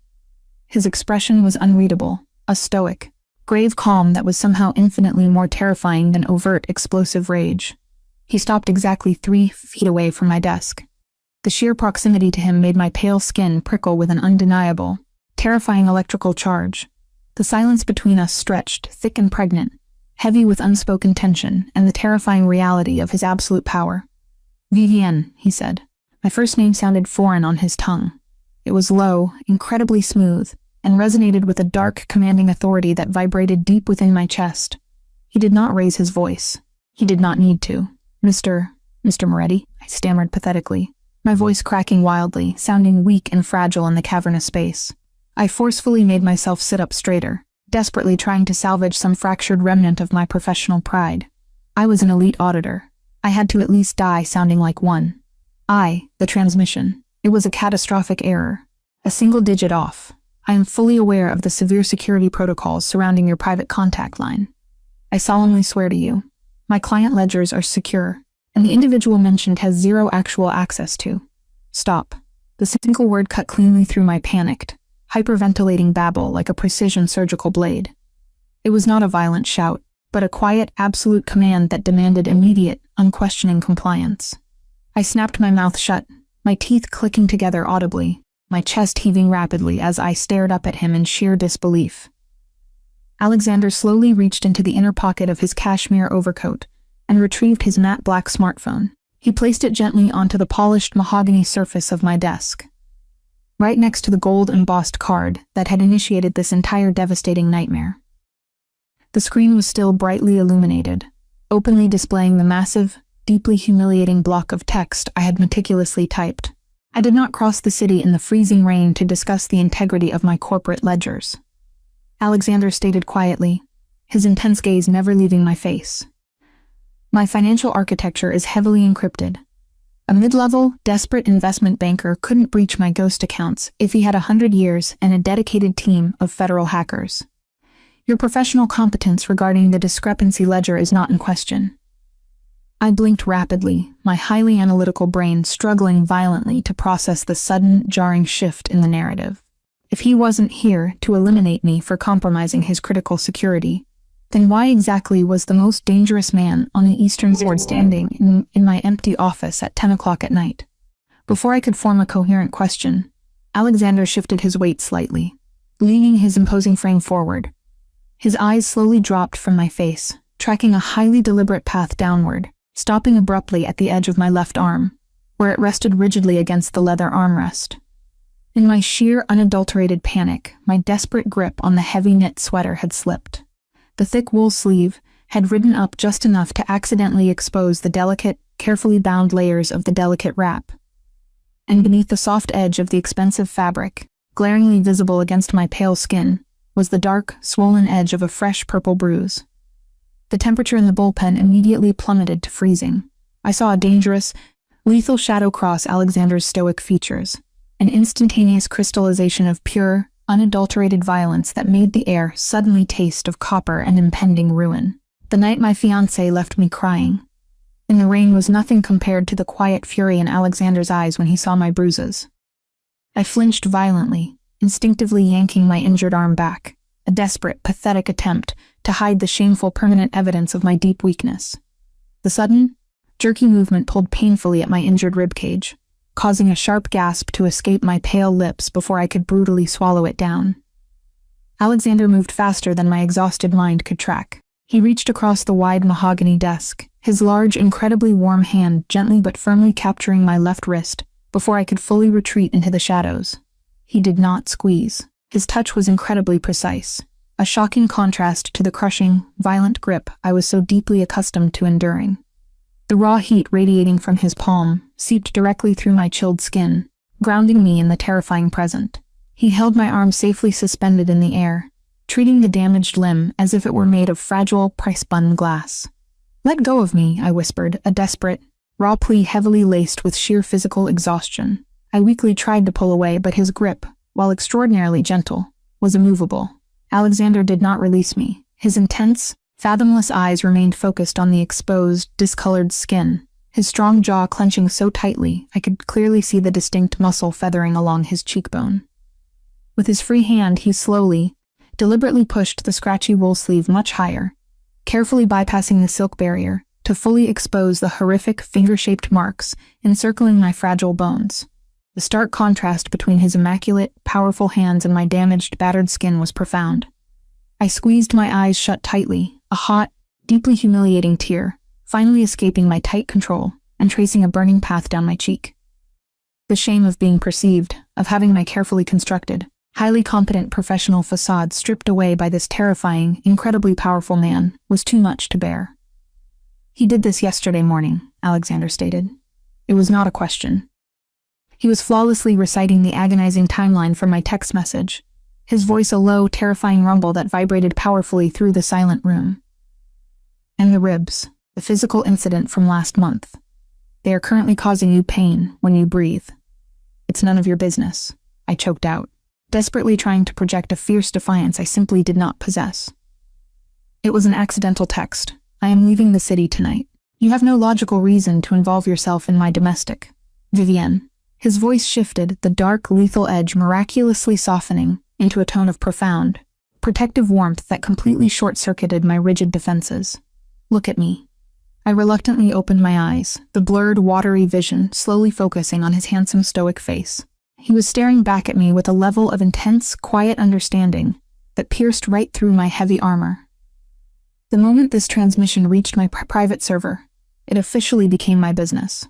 His expression was unreadable, a stoic, grave calm that was somehow infinitely more terrifying than overt explosive rage. He stopped exactly 3 feet away from my desk. The sheer proximity to him made my pale skin prickle with an undeniable, terrifying electrical charge. The silence between us stretched, thick and pregnant, heavy with unspoken tension and the terrifying reality of his absolute power. "Vivienne," he said. My first name sounded foreign on his tongue. It was low, incredibly smooth, and resonated with a dark, commanding authority that vibrated deep within my chest. He did not raise his voice. He did not need to. Mr. Moretti," I stammered pathetically, my voice cracking wildly, sounding weak and fragile in the cavernous space. I forcefully made myself sit up straighter, desperately trying to salvage some fractured remnant of my professional pride. I was an elite auditor. I had to at least die sounding like one. The transmission. It was a catastrophic error. A single digit off. I am fully aware of the severe security protocols surrounding your private contact line. I solemnly swear to you, my client ledgers are secure, and the individual mentioned has 0 actual access to. Stop. The single word cut cleanly through my panicked, hyperventilating babble like a precision surgical blade. It was not a violent shout, but a quiet, absolute command that demanded immediate, unquestioning compliance. I snapped my mouth shut, my teeth clicking together audibly, my chest heaving rapidly as I stared up at him in sheer disbelief. Alexander slowly reached into the inner pocket of his cashmere overcoat and retrieved his matte black smartphone. He placed it gently onto the polished mahogany surface of my desk, right next to the gold-embossed card that had initiated this entire devastating nightmare. The screen was still brightly illuminated, openly displaying the massive, deeply humiliating block of text I had meticulously typed. I did not cross the city in the freezing rain to discuss the integrity of my corporate ledgers. Alexander stated quietly, his intense gaze never leaving my face. My financial architecture is heavily encrypted. A mid-level, desperate investment banker couldn't breach my ghost accounts if he had 100 years and a dedicated team of federal hackers. Your professional competence regarding the discrepancy ledger is not in question. I blinked rapidly, my highly analytical brain struggling violently to process the sudden, jarring shift in the narrative. If he wasn't here to eliminate me for compromising his critical security, then why exactly was the most dangerous man on the Eastern Seaboard standing in my empty office at 10 o'clock at night? Before I could form a coherent question, Alexander shifted his weight slightly, leaning his imposing frame forward. His eyes slowly dropped from my face, tracking a highly deliberate path downward, stopping abruptly at the edge of my left arm, where it rested rigidly against the leather armrest. In my sheer, unadulterated panic, my desperate grip on the heavy knit sweater had slipped. The thick wool sleeve had ridden up just enough to accidentally expose the delicate, carefully bound layers of the delicate wrap. And beneath the soft edge of the expensive fabric, glaringly visible against my pale skin, was the dark, swollen edge of a fresh purple bruise. The temperature in the bullpen immediately plummeted to freezing. I saw a dangerous, lethal shadow cross Alexander's stoic features, an instantaneous crystallization of pure, unadulterated violence that made the air suddenly taste of copper and impending ruin. The night my fiancé left me crying. In the rain was nothing compared to the quiet fury in Alexander's eyes when he saw my bruises. I flinched violently, instinctively yanking my injured arm back, a desperate, pathetic attempt to hide the shameful permanent evidence of my deep weakness. The sudden, jerky movement pulled painfully at my injured ribcage, causing a sharp gasp to escape my pale lips before I could brutally swallow it down. Alexander moved faster than my exhausted mind could track. He reached across the wide mahogany desk, his large, incredibly warm hand gently but firmly capturing my left wrist before I could fully retreat into the shadows. He did not squeeze. His touch was incredibly precise, a shocking contrast to the crushing, violent grip I was so deeply accustomed to enduring. The raw heat radiating from his palm seeped directly through my chilled skin, grounding me in the terrifying present. He held my arm safely suspended in the air, treating the damaged limb as if it were made of fragile, price-spun glass. "Let go of me," I whispered, a desperate, raw plea heavily laced with sheer physical exhaustion. I weakly tried to pull away, but his grip, while extraordinarily gentle, was immovable. Alexander did not release me. His intense, fathomless eyes remained focused on the exposed, discolored skin, his strong jaw clenching so tightly I could clearly see the distinct muscle feathering along his cheekbone. With his free hand, he slowly, deliberately pushed the scratchy wool sleeve much higher, carefully bypassing the silk barrier to fully expose the horrific finger-shaped marks encircling my fragile bones. The stark contrast between his immaculate, powerful hands and my damaged, battered skin was profound. I squeezed my eyes shut tightly, a hot, deeply humiliating tear finally escaping my tight control and tracing a burning path down my cheek. The shame of being perceived, of having my carefully constructed, highly competent professional facade stripped away by this terrifying, incredibly powerful man was too much to bear. "He did this yesterday morning," Alexander stated. It was not a question. He was flawlessly reciting the agonizing timeline from my text message, his voice a low, terrifying rumble that vibrated powerfully through the silent room. "And the ribs, the physical incident from last month. They are currently causing you pain when you breathe. It's none of your business," I choked out, desperately trying to project a fierce defiance I simply did not possess. "It was an accidental text. I am leaving the city tonight. You have no logical reason to involve yourself in my domestic. Vivienne." His voice shifted, the dark, lethal edge miraculously softening into a tone of profound, protective warmth that completely short-circuited my rigid defenses. "Look at me." I reluctantly opened my eyes, the blurred, watery vision slowly focusing on his handsome, stoic face. He was staring back at me with a level of intense, quiet understanding that pierced right through my heavy armor. The moment this transmission reached my private server, it officially became my business.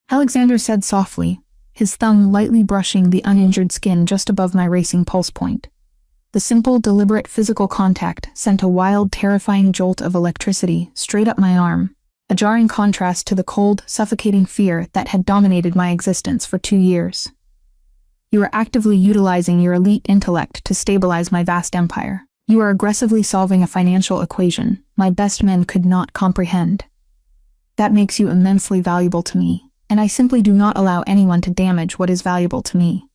Alexander said softly, his thumb lightly brushing the uninjured skin just above my racing pulse point. The simple, deliberate physical contact sent a wild, terrifying jolt of electricity straight up my arm, a jarring contrast to the cold, suffocating fear that had dominated my existence for 2 years. You are actively utilizing your elite intellect to stabilize my vast empire. You are aggressively solving a financial equation my best men could not comprehend. That makes you immensely valuable to me, and I simply do not allow anyone to damage what is valuable to me.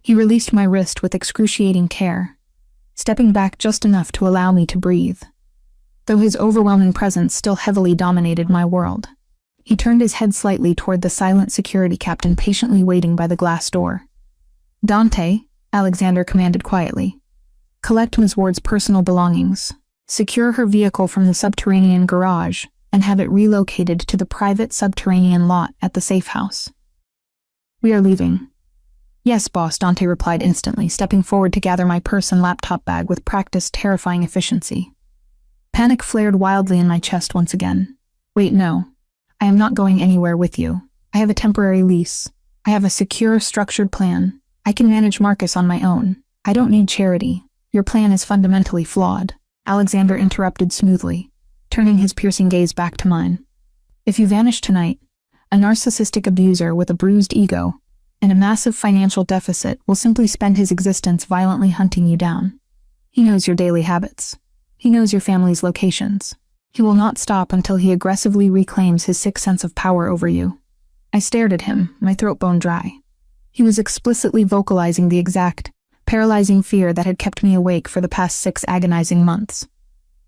He released my wrist with excruciating care, stepping back just enough to allow me to breathe, though his overwhelming presence still heavily dominated my world. He turned his head slightly toward the silent security captain patiently waiting by the glass door. "Dante," Alexander commanded quietly. "Collect Ms. Ward's personal belongings. Secure her vehicle from the subterranean garage and have it relocated to the private subterranean lot at the safe house." "We are leaving." "Yes, boss," Dante replied instantly, stepping forward to gather my purse and laptop bag with practiced, terrifying efficiency. Panic flared wildly in my chest once again. "Wait, no. I am not going anywhere with you. I have a temporary lease. I have a secure, structured plan. I can manage Marcus on my own. I don't need charity. Your plan is fundamentally flawed," Alexander interrupted smoothly, turning his piercing gaze back to mine. "If you vanish tonight, a narcissistic abuser with a bruised ego and a massive financial deficit will simply spend his existence violently hunting you down. He knows your daily habits. He knows your family's locations. He will not stop until he aggressively reclaims his sixth sense of power over you." I stared at him, my throat bone dry. He was explicitly vocalizing the exact, paralyzing fear that had kept me awake for the past 6 agonizing months.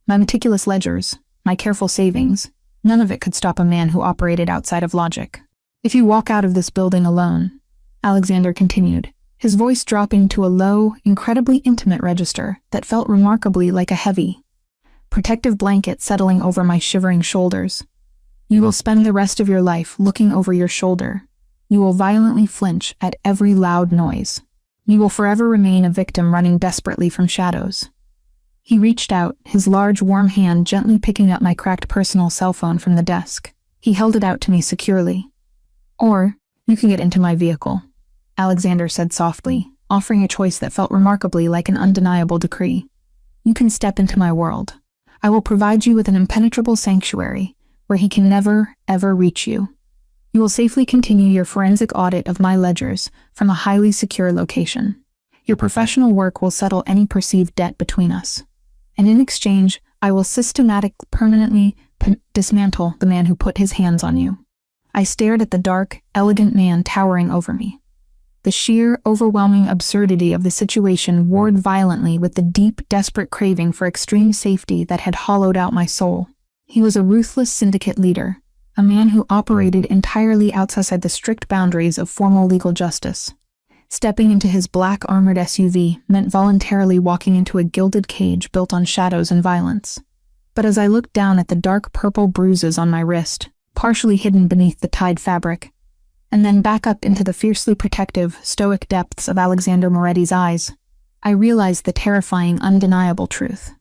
My meticulous ledgers, my careful savings, none of it could stop a man who operated outside of logic. "If you walk out of this building alone," Alexander continued, his voice dropping to a low, incredibly intimate register that felt remarkably like a heavy, protective blanket settling over my shivering shoulders, "you will spend the rest of your life looking over your shoulder. You will violently flinch at every loud noise. You will forever remain a victim running desperately from shadows." He reached out, his large, warm hand gently picking up my cracked personal cell phone from the desk. He held it out to me securely. "Or, you can get into my vehicle," Alexander said softly, offering a choice that felt remarkably like an undeniable decree. "You can step into my world. I will provide you with an impenetrable sanctuary where he can never, ever reach you. You will safely continue your forensic audit of my ledgers from a highly secure location. Your professional work will settle any perceived debt between us. And in exchange, I will permanently dismantle the man who put his hands on you." I stared at the dark, elegant man towering over me. The sheer, overwhelming absurdity of the situation warred violently with the deep, desperate craving for extreme safety that had hollowed out my soul. He was a ruthless syndicate leader, a man who operated entirely outside the strict boundaries of formal legal justice. Stepping into his black armored SUV meant voluntarily walking into a gilded cage built on shadows and violence. But as I looked down at the dark purple bruises on my wrist, partially hidden beneath the tied fabric, and then back up into the fiercely protective, stoic depths of Alexander Moretti's eyes, I realized the terrifying, undeniable truth.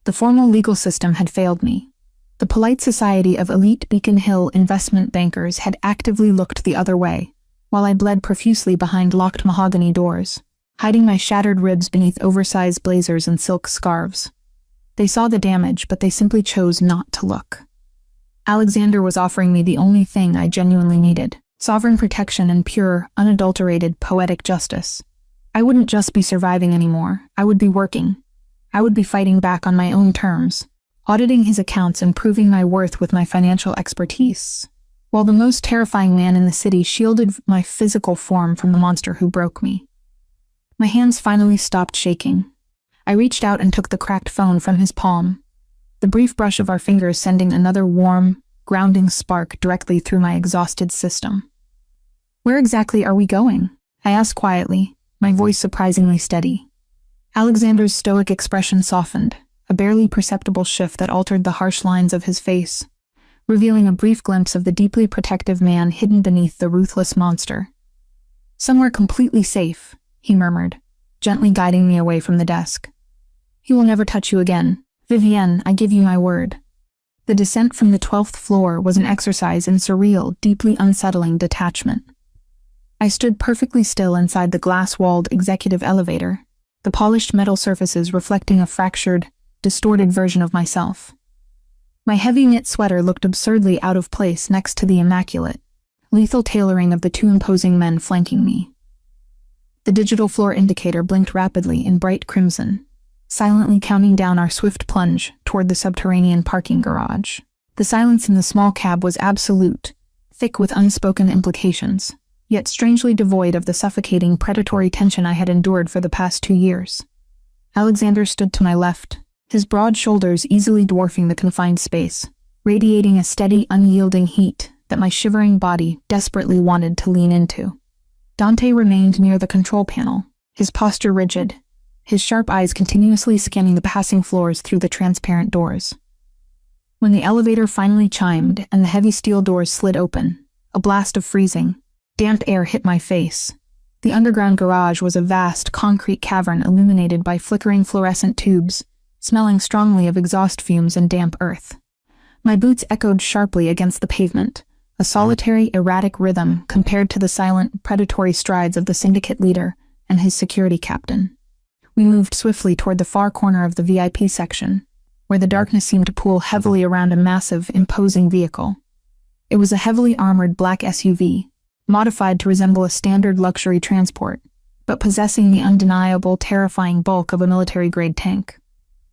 The formal legal system had failed me. The polite society of elite Beacon Hill investment bankers had actively looked the other way, while I bled profusely behind locked mahogany doors, hiding my shattered ribs beneath oversized blazers and silk scarves. They saw the damage, but they simply chose not to look. Alexander was offering me the only thing I genuinely needed: sovereign protection and pure, unadulterated, poetic justice. I wouldn't just be surviving anymore. I would be working. I would be fighting back on my own terms, auditing his accounts and proving my worth with my financial expertise, while the most terrifying man in the city shielded my physical form from the monster who broke me. My hands finally stopped shaking. I reached out and took the cracked phone from his palm, the brief brush of our fingers sending another warm, grounding spark directly through my exhausted system. "Where exactly are we going?" I asked quietly, my voice surprisingly steady. Alexander's stoic expression softened, a barely perceptible shift that altered the harsh lines of his face, revealing a brief glimpse of the deeply protective man hidden beneath the ruthless monster. "Somewhere completely safe," he murmured, gently guiding me away from the desk. "He will never touch you again. Vivienne, I give you my word." The descent from the 12th floor was an exercise in surreal, deeply unsettling detachment. I stood perfectly still inside the glass-walled executive elevator, the polished metal surfaces reflecting a fractured, distorted version of myself. My heavy knit sweater looked absurdly out of place next to the immaculate, lethal tailoring of the two imposing men flanking me. The digital floor indicator blinked rapidly in bright crimson, silently counting down our swift plunge toward the subterranean parking garage. The silence in the small cab was absolute, thick with unspoken implications, yet strangely devoid of the suffocating predatory tension I had endured for the past 2 years. Alexander stood to my left, his broad shoulders easily dwarfing the confined space, radiating a steady, unyielding heat that my shivering body desperately wanted to lean into. Dante remained near the control panel, his posture rigid, his sharp eyes continuously scanning the passing floors through the transparent doors. When the elevator finally chimed and the heavy steel doors slid open, a blast of freezing, damp air hit my face. The underground garage was a vast, concrete cavern illuminated by flickering fluorescent tubes, smelling strongly of exhaust fumes and damp earth. My boots echoed sharply against the pavement, a solitary, erratic rhythm compared to the silent, predatory strides of the syndicate leader and his security captain. We moved swiftly toward the far corner of the VIP section, where the darkness seemed to pool heavily around a massive, imposing vehicle. It was a heavily armored black SUV, modified to resemble a standard luxury transport, but possessing the undeniable, terrifying bulk of a military-grade tank.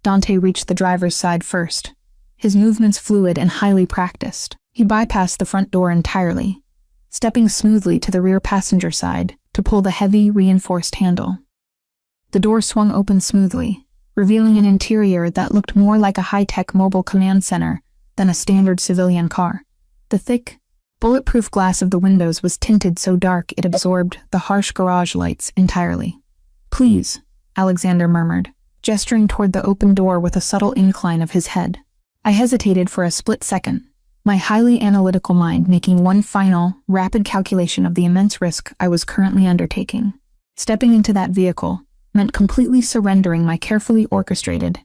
Dante reached the driver's side first, his movements fluid and highly practiced. He bypassed the front door entirely, stepping smoothly to the rear passenger side to pull the heavy, reinforced handle. The door swung open smoothly, revealing an interior that looked more like a high-tech mobile command center than a standard civilian car. The thick, bulletproof glass of the windows was tinted so dark it absorbed the harsh garage lights entirely. "Please," Alexander murmured, gesturing toward the open door with a subtle incline of his head. I hesitated for a split second, my highly analytical mind making one final, rapid calculation of the immense risk I was currently undertaking. Stepping into that vehicle meant completely surrendering my carefully orchestrated,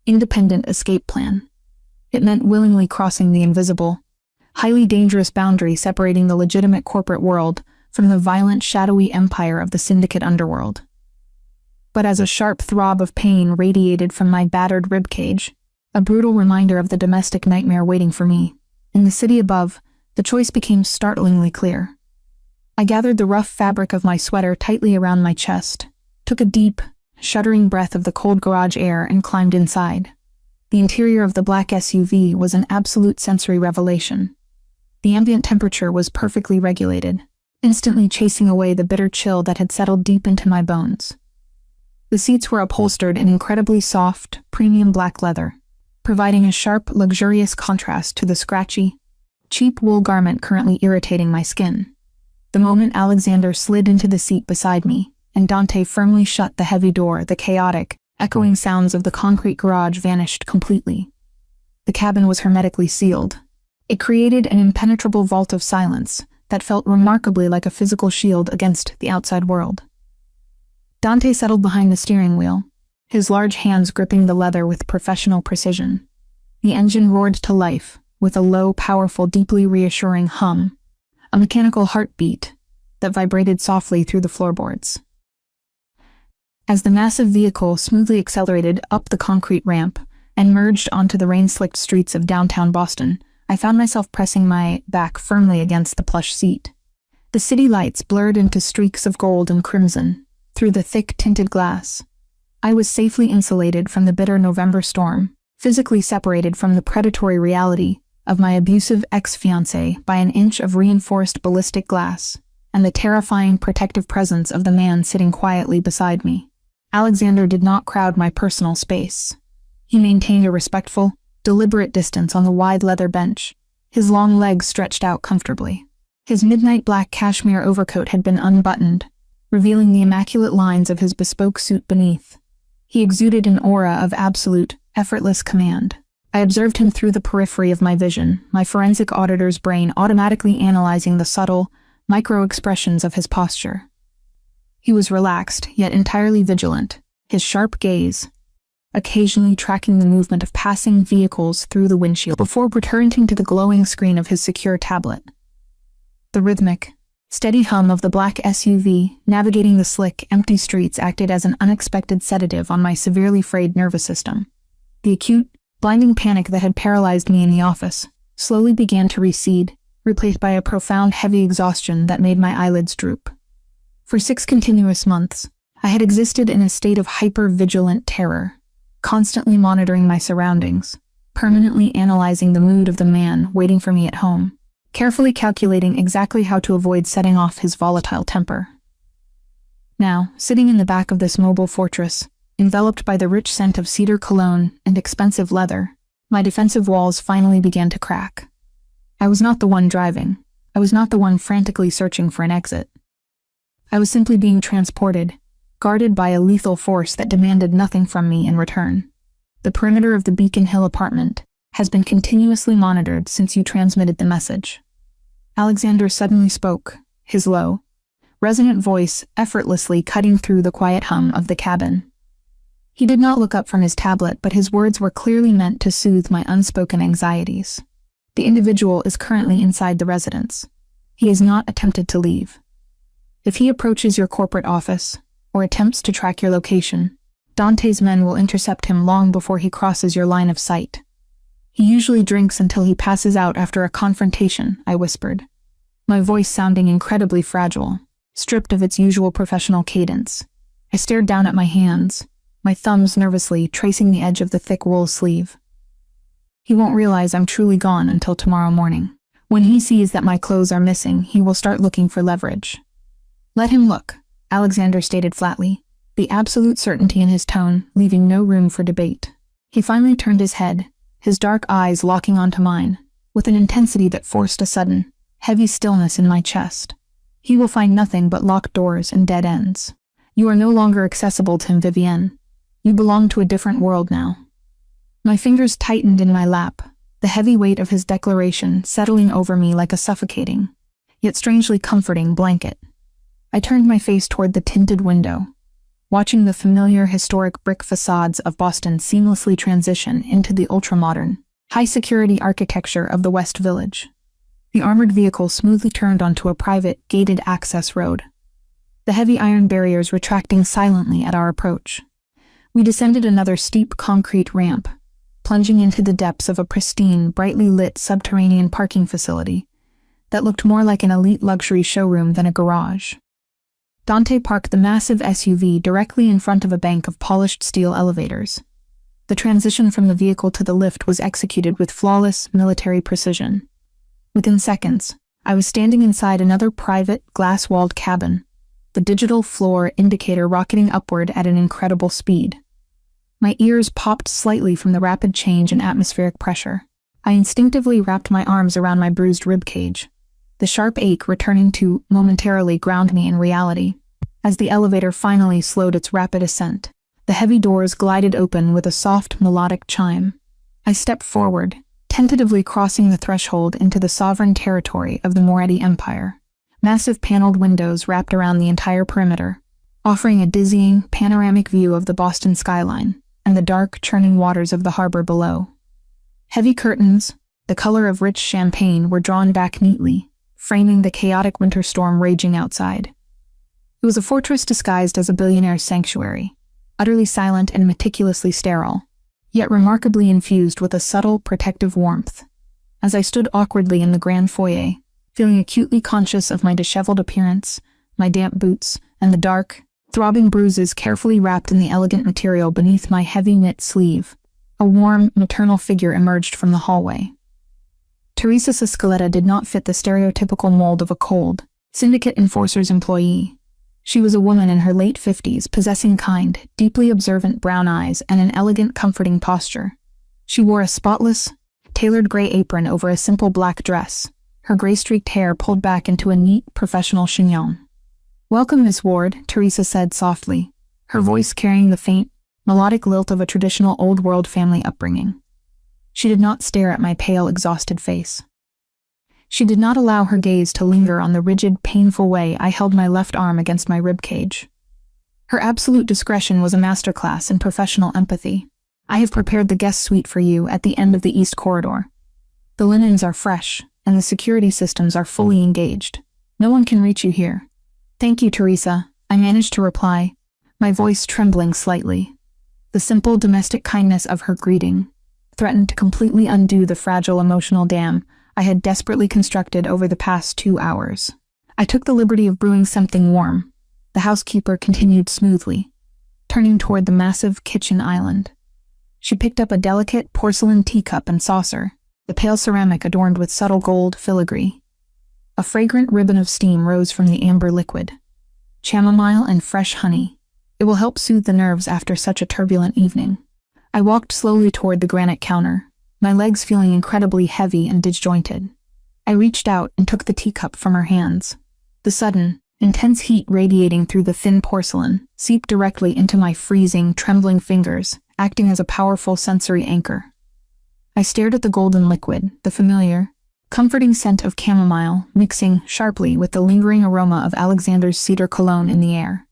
independent escape plan. It meant willingly crossing the invisible, highly dangerous boundary separating the legitimate corporate world from the violent, shadowy empire of the syndicate underworld. But as a sharp throb of pain radiated from my battered ribcage, a brutal reminder of the domestic nightmare waiting for me, in the city above, the choice became startlingly clear. I gathered the rough fabric of my sweater tightly around my chest, took a deep, shuddering breath of the cold garage air and climbed inside. The interior of the black SUV was an absolute sensory revelation. The ambient temperature was perfectly regulated, instantly chasing away the bitter chill that had settled deep into my bones. The seats were upholstered in incredibly soft, premium black leather, providing a sharp, luxurious contrast to the scratchy, cheap wool garment currently irritating my skin. The moment Alexander slid into the seat beside me, and Dante firmly shut the heavy door, the chaotic, echoing sounds of the concrete garage vanished completely. The cabin was hermetically sealed. It created an impenetrable vault of silence that felt remarkably like a physical shield against the outside world. Dante settled behind the steering wheel, his large hands gripping the leather with professional precision. The engine roared to life, with a low, powerful, deeply reassuring hum, a mechanical heartbeat that vibrated softly through the floorboards. As the massive vehicle smoothly accelerated up the concrete ramp and merged onto the rain-slicked streets of downtown Boston, I found myself pressing my back firmly against the plush seat. The city lights blurred into streaks of gold and crimson through the thick tinted glass. I was safely insulated from the bitter November storm, physically separated from the predatory reality of my abusive ex-fiancé by an inch of reinforced ballistic glass, and the terrifying protective presence of the man sitting quietly beside me. Alexander did not crowd my personal space. He maintained a respectful, deliberate distance on the wide leather bench, his long legs stretched out comfortably. His midnight black cashmere overcoat had been unbuttoned, revealing the immaculate lines of his bespoke suit beneath. He exuded an aura of absolute, effortless command. I observed him through the periphery of my vision, my forensic auditor's brain automatically analyzing the subtle, micro-expressions of his posture. He was relaxed, yet entirely vigilant, his sharp gaze occasionally tracking the movement of passing vehicles through the windshield before returning to the glowing screen of his secure tablet. The rhythmic, steady hum of the black SUV navigating the slick, empty streets acted as an unexpected sedative on my severely frayed nervous system. The acute, Blinding panic that had paralyzed me in the office slowly began to recede, replaced by a profound, heavy exhaustion that made my eyelids droop. For 6 continuous months, I had existed in a state of hyper-vigilant terror, constantly monitoring my surroundings, permanently analyzing the mood of the man waiting for me at home, carefully calculating exactly how to avoid setting off his volatile temper. Now, sitting in the back of this mobile fortress, enveloped by the rich scent of cedar cologne and expensive leather, my defensive walls finally began to crack. I was not the one driving. I was not the one frantically searching for an exit. I was simply being transported, guarded by a lethal force that demanded nothing from me in return. The perimeter of the Beacon Hill apartment has been continuously monitored since you transmitted the message. Alexander suddenly spoke, his low, resonant voice effortlessly cutting through the quiet hum of the cabin. He did not look up from his tablet, but his words were clearly meant to soothe my unspoken anxieties. The individual is currently inside the residence. He has not attempted to leave. If he approaches your corporate office, or attempts to track your location, Dante's men will intercept him long before he crosses your line of sight. He usually drinks until he passes out after a confrontation, I whispered, my voice sounding incredibly fragile, stripped of its usual professional cadence. I stared down at my hands, my thumbs nervously tracing the edge of the thick wool sleeve. He won't realize I'm truly gone until tomorrow morning. When he sees that my clothes are missing, he will start looking for leverage. Let him look, Alexander stated flatly, the absolute certainty in his tone, leaving no room for debate. He finally turned his head, his dark eyes locking onto mine, with an intensity that forced a sudden, heavy stillness in my chest. He will find nothing but locked doors and dead ends. You are no longer accessible to him, Vivienne. You belong to a different world now. My fingers tightened in my lap, the heavy weight of his declaration settling over me like a suffocating, yet strangely comforting blanket. I turned my face toward the tinted window, watching the familiar historic brick facades of Boston seamlessly transition into the ultra-modern, high-security architecture of the West Village. The armored vehicle smoothly turned onto a private, gated access road, the heavy iron barriers retracting silently at our approach. We descended another steep concrete ramp, plunging into the depths of a pristine, brightly lit subterranean parking facility that looked more like an elite luxury showroom than a garage. Dante parked the massive SUV directly in front of a bank of polished steel elevators. The transition from the vehicle to the lift was executed with flawless military precision. Within seconds, I was standing inside another private, glass-walled cabin, the digital floor indicator rocketing upward at an incredible speed. My ears popped slightly from the rapid change in atmospheric pressure. I instinctively wrapped my arms around my bruised ribcage, the sharp ache returning to momentarily ground me in reality. As the elevator finally slowed its rapid ascent, the heavy doors glided open with a soft, melodic chime. I stepped forward, tentatively crossing the threshold into the sovereign territory of the Moretti Empire. Massive paneled windows wrapped around the entire perimeter, offering a dizzying, panoramic view of the Boston skyline and the dark, churning waters of the harbor below. Heavy curtains, the color of rich champagne, were drawn back neatly, framing the chaotic winter storm raging outside. It was a fortress disguised as a billionaire's sanctuary, utterly silent and meticulously sterile, yet remarkably infused with a subtle, protective warmth. As I stood awkwardly in the grand foyer, feeling acutely conscious of my disheveled appearance, my damp boots, and the dark, throbbing bruises carefully wrapped in the elegant material beneath my heavy knit sleeve, a warm, maternal figure emerged from the hallway. Teresa Scaletta did not fit the stereotypical mold of a cold, syndicate enforcer's employee. She was a woman in her late 50s, possessing kind, deeply observant brown eyes and an elegant, comforting posture. She wore a spotless, tailored gray apron over a simple black dress, her gray-streaked hair pulled back into a neat, professional chignon. "Welcome, Miss Ward," Teresa said softly, her voice carrying the faint, melodic lilt of a traditional old-world family upbringing. She did not stare at my pale, exhausted face. She did not allow her gaze to linger on the rigid, painful way I held my left arm against my ribcage. Her absolute discretion was a masterclass in professional empathy. "I have prepared the guest suite for you at the end of the East Corridor. The linens are fresh, and the security systems are fully engaged. No one can reach you here." "Thank you, Teresa," I managed to reply, my voice trembling slightly. The simple domestic kindness of her greeting, threatened to completely undo the fragile emotional dam I had desperately constructed over the past 2 hours. I took the liberty of brewing something warm. The housekeeper continued smoothly, turning toward the massive kitchen island. She picked up a delicate porcelain teacup and saucer, the pale ceramic adorned with subtle gold filigree. A fragrant ribbon of steam rose from the amber liquid. Chamomile and fresh honey. It will help soothe the nerves after such a turbulent evening. I walked slowly toward the granite counter, my legs feeling incredibly heavy and disjointed. I reached out and took the teacup from her hands. The sudden, intense heat radiating through the thin porcelain seeped directly into my freezing, trembling fingers, acting as a powerful sensory anchor. I stared at the golden liquid, the familiar, comforting scent of chamomile mixing sharply with the lingering aroma of Alexander's cedar cologne in the air.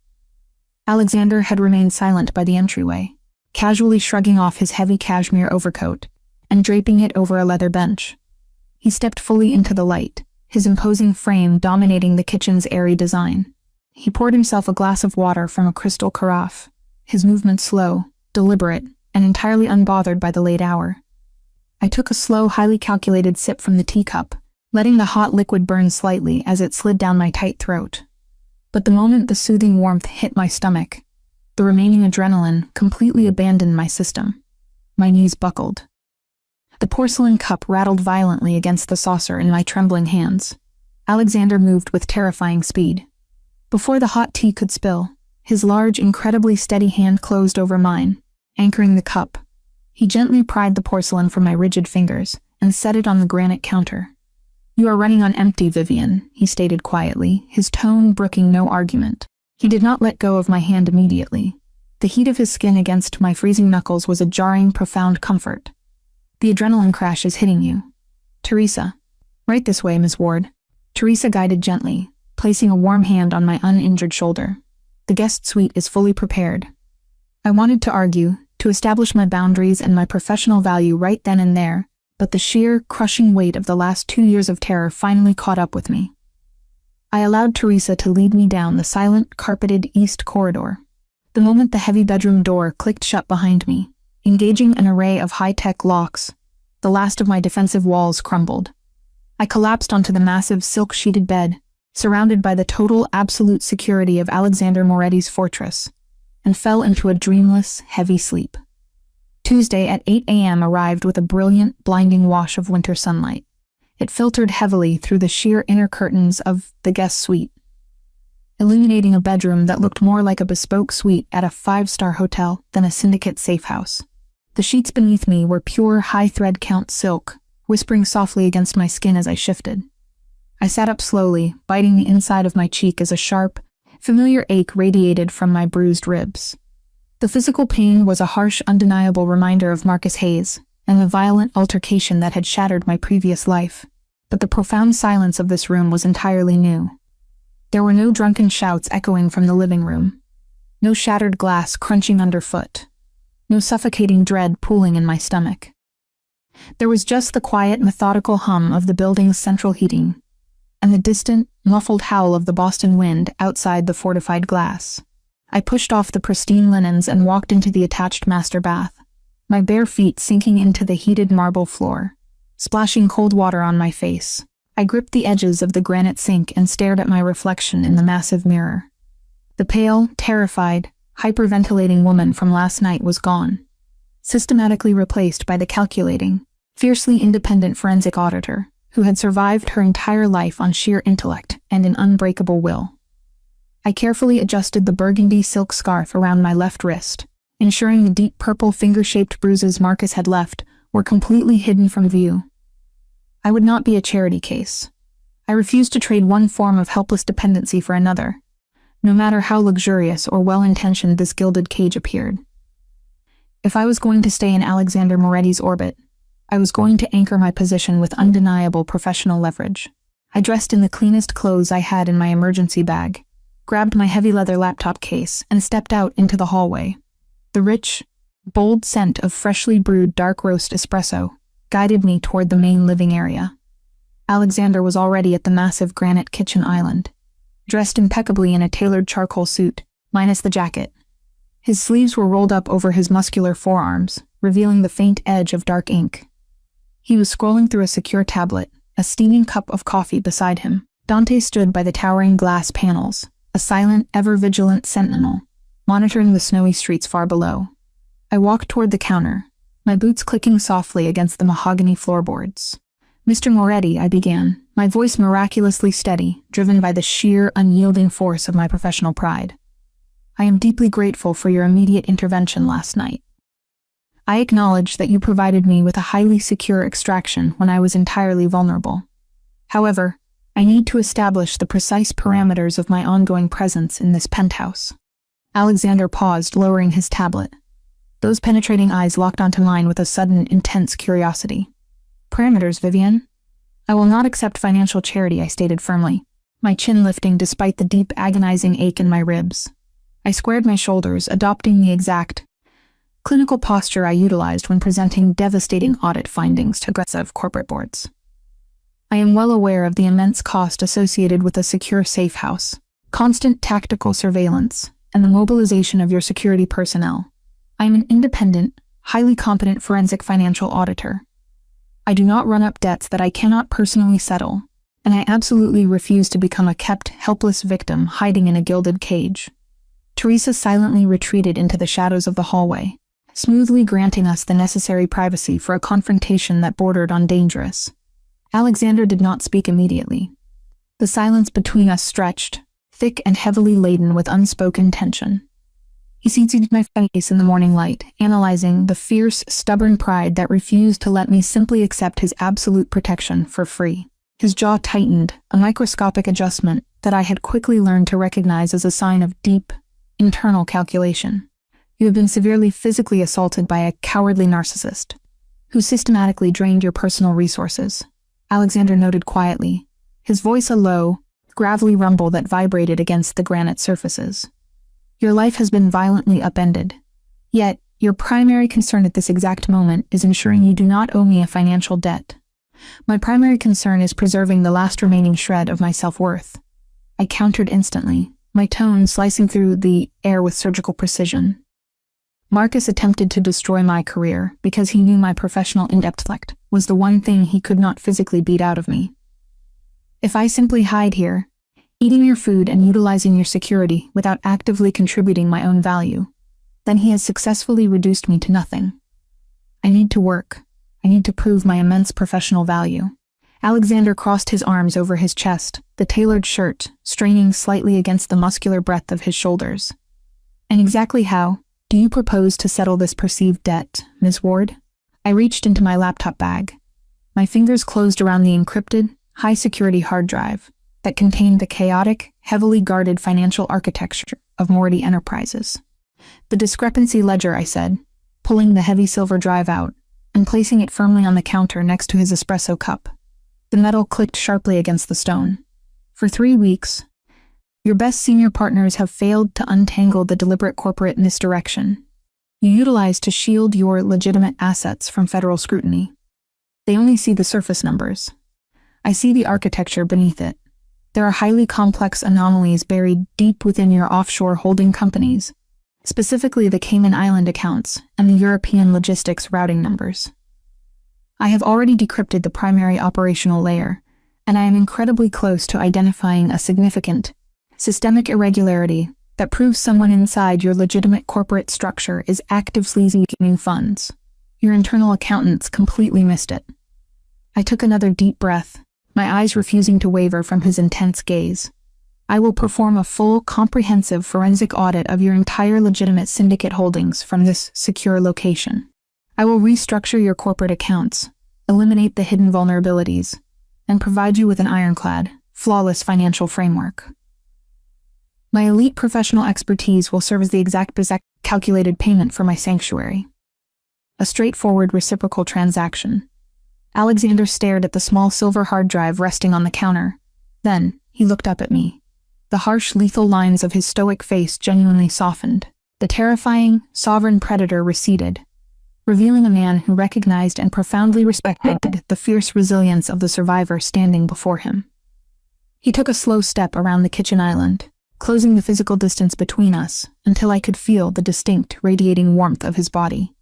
Alexander had remained silent by the entryway, casually shrugging off his heavy cashmere overcoat and draping it over a leather bench. He stepped fully into the light, his imposing frame dominating the kitchen's airy design. He poured himself a glass of water from a crystal carafe, his movements slow, deliberate, and entirely unbothered by the late hour. I took a slow, highly calculated sip from the teacup, letting the hot liquid burn slightly as it slid down my tight throat. But the moment the soothing warmth hit my stomach, the remaining adrenaline completely abandoned my system. My knees buckled. The porcelain cup rattled violently against the saucer in my trembling hands. Alexander moved with terrifying speed. Before the hot tea could spill, his large, incredibly steady hand closed over mine, anchoring the cup. He gently pried the porcelain from my rigid fingers and set it on the granite counter. "You are running on empty, Vivian," he stated quietly, his tone brooking no argument. He did not let go of my hand immediately. The heat of his skin against my freezing knuckles was a jarring, profound comfort. "The adrenaline crash is hitting you. Teresa." "Right this way, Miss Ward." Teresa guided gently, placing a warm hand on my uninjured shoulder. "The guest suite is fully prepared." I wanted to argue, to establish my boundaries and my professional value right then and there, but the sheer, crushing weight of the last 2 years of terror finally caught up with me. I allowed Teresa to lead me down the silent, carpeted east corridor. The moment the heavy bedroom door clicked shut behind me, engaging an array of high-tech locks, the last of my defensive walls crumbled. I collapsed onto the massive silk-sheeted bed, surrounded by the total, absolute security of Alexander Moretti's fortress, and fell into a dreamless, heavy sleep. Tuesday at 8 a.m. arrived with a brilliant, blinding wash of winter sunlight. It filtered heavily through the sheer inner curtains of the guest suite, illuminating a bedroom that looked more like a bespoke suite at a 5-star hotel than a syndicate safe house. The sheets beneath me were pure high-thread count silk, whispering softly against my skin as I shifted. I sat up slowly, biting the inside of my cheek as a sharp, familiar ache radiated from my bruised ribs. The physical pain was a harsh, undeniable reminder of Marcus Hayes and the violent altercation that had shattered my previous life. But the profound silence of this room was entirely new. There were no drunken shouts echoing from the living room, no shattered glass crunching underfoot, no suffocating dread pooling in my stomach. There was just the quiet, methodical hum of the building's central heating, and the distant, muffled howl of the Boston wind outside the fortified glass. I pushed off the pristine linens and walked into the attached master bath, my bare feet sinking into the heated marble floor, splashing cold water on my face. I gripped the edges of the granite sink and stared at my reflection in the massive mirror. The pale, terrified, hyperventilating woman from last night was gone, systematically replaced by the calculating, fiercely independent forensic auditor who had survived her entire life on sheer intellect and an unbreakable will. I carefully adjusted the burgundy silk scarf around my left wrist, ensuring the deep purple finger-shaped bruises Marcus had left were completely hidden from view. I would not be a charity case. I refused to trade one form of helpless dependency for another, no matter how luxurious or well-intentioned this gilded cage appeared. If I was going to stay in Alexander Moretti's orbit, I was going to anchor my position with undeniable professional leverage. I dressed in the cleanest clothes I had in my emergency bag, grabbed my heavy leather laptop case, and stepped out into the hallway. The rich, bold scent of freshly brewed dark roast espresso guided me toward the main living area. Alexander was already at the massive granite kitchen island, dressed impeccably in a tailored charcoal suit, minus the jacket. His sleeves were rolled up over his muscular forearms, revealing the faint edge of dark ink. He was scrolling through a secure tablet, a steaming cup of coffee beside him. Dante stood by the towering glass panels, a silent, ever-vigilant sentinel, monitoring the snowy streets far below. I walked toward the counter, my boots clicking softly against the mahogany floorboards. "Mr. Moretti," I began, my voice miraculously steady, driven by the sheer, unyielding force of my professional pride. "I am deeply grateful for your immediate intervention last night. I acknowledge that you provided me with a highly secure extraction when I was entirely vulnerable. However, I need to establish the precise parameters of my ongoing presence in this penthouse." Alexander paused, lowering his tablet. Those penetrating eyes locked onto mine with a sudden, intense curiosity. "Parameters, Vivian? I will not accept financial charity," I stated firmly, my chin lifting despite the deep, agonizing ache in my ribs. I squared my shoulders, adopting the exact clinical posture I utilized when presenting devastating audit findings to aggressive corporate boards. "I am well aware of the immense cost associated with a secure safe house, constant tactical surveillance, and the mobilization of your security personnel. I am an independent, highly competent forensic financial auditor. I do not run up debts that I cannot personally settle, and I absolutely refuse to become a kept, helpless victim hiding in a gilded cage." Teresa silently retreated into the shadows of the hallway, smoothly granting us the necessary privacy for a confrontation that bordered on dangerous. Alexander did not speak immediately. The silence between us stretched, thick and heavily laden with unspoken tension. He seated my face in the morning light, analyzing the fierce, stubborn pride that refused to let me simply accept his absolute protection for free. His jaw tightened, a microscopic adjustment that I had quickly learned to recognize as a sign of deep, internal calculation. "You have been severely physically assaulted by a cowardly narcissist, who systematically drained your personal resources," Alexander noted quietly, his voice a low, gravelly rumble that vibrated against the granite surfaces. "Your life has been violently upended. Yet, your primary concern at this exact moment is ensuring you do not owe me a financial debt. My primary concern is preserving the last remaining shred of my self-worth." I countered instantly, my tone slicing through the air with surgical precision. "Marcus attempted to destroy my career because he knew my professional intellect was the one thing he could not physically beat out of me. If I simply hide here, eating your food and utilizing your security without actively contributing my own value, then he has successfully reduced me to nothing. I need to work. I need to prove my immense professional value." Alexander crossed his arms over his chest, the tailored shirt straining slightly against the muscular breadth of his shoulders. "And exactly how do you propose to settle this perceived debt, Ms. Ward?" I reached into my laptop bag. My fingers closed around the encrypted, high-security hard drive that contained the chaotic, heavily guarded financial architecture of Moretti Enterprises. "The discrepancy ledger," I said, pulling the heavy silver drive out and placing it firmly on the counter next to his espresso cup. The metal clicked sharply against the stone. "For 3 weeks, your best senior partners have failed to untangle the deliberate corporate misdirection you utilized to shield your legitimate assets from federal scrutiny. They only see the surface numbers. I see the architecture beneath it. There are highly complex anomalies buried deep within your offshore holding companies, specifically the Cayman Island accounts and the European logistics routing numbers. I have already decrypted the primary operational layer, and I am incredibly close to identifying a significant, systemic irregularity that proves someone inside your legitimate corporate structure is actively seeking funds. Your internal accountants completely missed it." I took another deep breath, my eyes refusing to waver from his intense gaze. "I will perform a full, comprehensive forensic audit of your entire legitimate syndicate holdings from this secure location. I will restructure your corporate accounts, eliminate the hidden vulnerabilities, and provide you with an ironclad, flawless financial framework. My elite professional expertise will serve as the exact calculated payment for my sanctuary. A straightforward reciprocal transaction." Alexander stared at the small silver hard drive resting on the counter. Then, he looked up at me. The harsh, lethal lines of his stoic face genuinely softened. The terrifying, sovereign predator receded, revealing a man who recognized and profoundly respected the fierce resilience of the survivor standing before him. He took a slow step around the kitchen island, closing the physical distance between us until I could feel the distinct, radiating warmth of his body.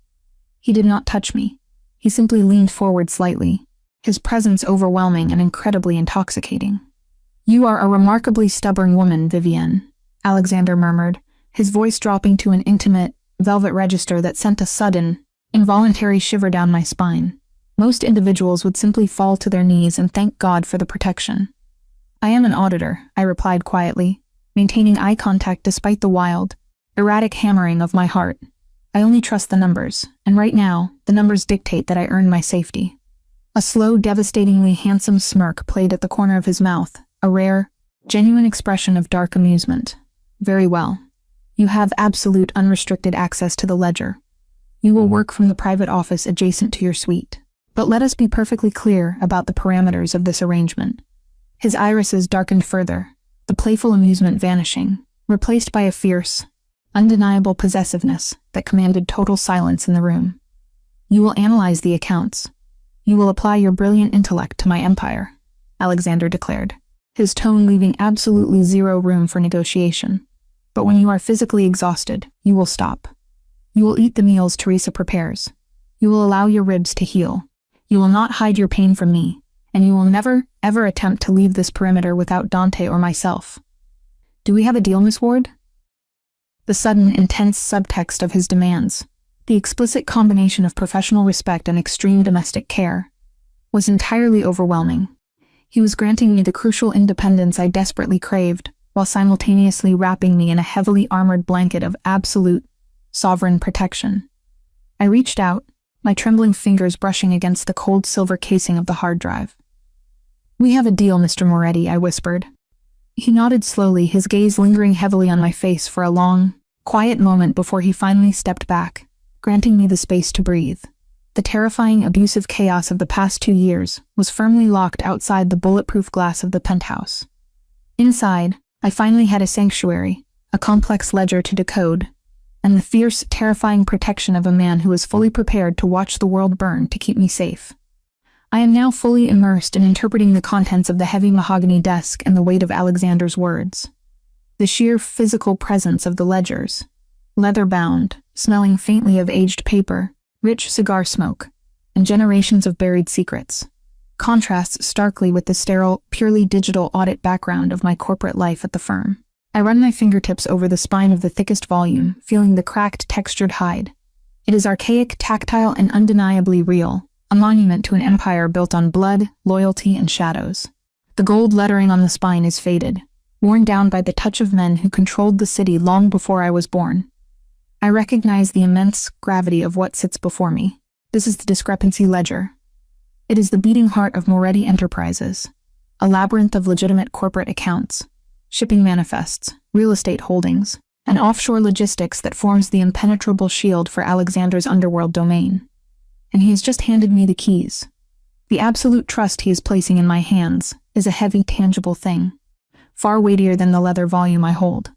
He did not touch me. He simply leaned forward slightly, his presence overwhelming and incredibly intoxicating. "You are a remarkably stubborn woman, Vivienne," Alexander murmured, his voice dropping to an intimate, velvet register that sent a sudden, involuntary shiver down my spine. Most individuals would simply fall to their knees and thank God for the protection. "I am an auditor," I replied quietly, maintaining eye contact despite the wild, erratic hammering of my heart. "I only trust the numbers, and right now, the numbers dictate that I earn my safety." A slow, devastatingly handsome smirk played at the corner of his mouth, a rare, genuine expression of dark amusement. "Very well. You have absolute unrestricted access to the ledger. You will work from the private office adjacent to your suite. But let us be perfectly clear about the parameters of this arrangement." His irises darkened further, the playful amusement vanishing, replaced by a fierce, undeniable possessiveness that commanded total silence in the room. "You will analyze the accounts. You will apply your brilliant intellect to my empire," Alexander declared, his tone leaving absolutely zero room for negotiation. "But when you are physically exhausted, you will stop. You will eat the meals Teresa prepares. You will allow your ribs to heal. You will not hide your pain from me, and you will never, ever attempt to leave this perimeter without Dante or myself. Do we have a deal, Miss Ward?" The sudden, intense subtext of his demands, the explicit combination of professional respect and extreme domestic care, was entirely overwhelming. He was granting me the crucial independence I desperately craved, while simultaneously wrapping me in a heavily armored blanket of absolute, sovereign protection. I reached out, my trembling fingers brushing against the cold silver casing of the hard drive. "We have a deal, Mr. Moretti," I whispered. He nodded slowly, his gaze lingering heavily on my face for a long, quiet moment before he finally stepped back, granting me the space to breathe. The terrifying, abusive chaos of the past 2 years was firmly locked outside the bulletproof glass of the penthouse. Inside, I finally had a sanctuary, a complex ledger to decode, and the fierce, terrifying protection of a man who was fully prepared to watch the world burn to keep me safe. I am now fully immersed in interpreting the contents of the heavy mahogany desk and the weight of Alexander's words. The sheer physical presence of the ledgers, leather-bound, smelling faintly of aged paper, rich cigar smoke, and generations of buried secrets, contrasts starkly with the sterile, purely digital audit background of my corporate life at the firm. I run my fingertips over the spine of the thickest volume, feeling the cracked, textured hide. It is archaic, tactile, and undeniably real, a monument to an empire built on blood, loyalty, and shadows. The gold lettering on the spine is faded, worn down by the touch of men who controlled the city long before I was born. I recognize the immense gravity of what sits before me. This is the discrepancy ledger. It is the beating heart of Moretti Enterprises, a labyrinth of legitimate corporate accounts, shipping manifests, real estate holdings, and offshore logistics that forms the impenetrable shield for Alexander's underworld domain. And he has just handed me the keys. The absolute trust he is placing in my hands is a heavy, tangible thing, far weightier than the leather volume I hold.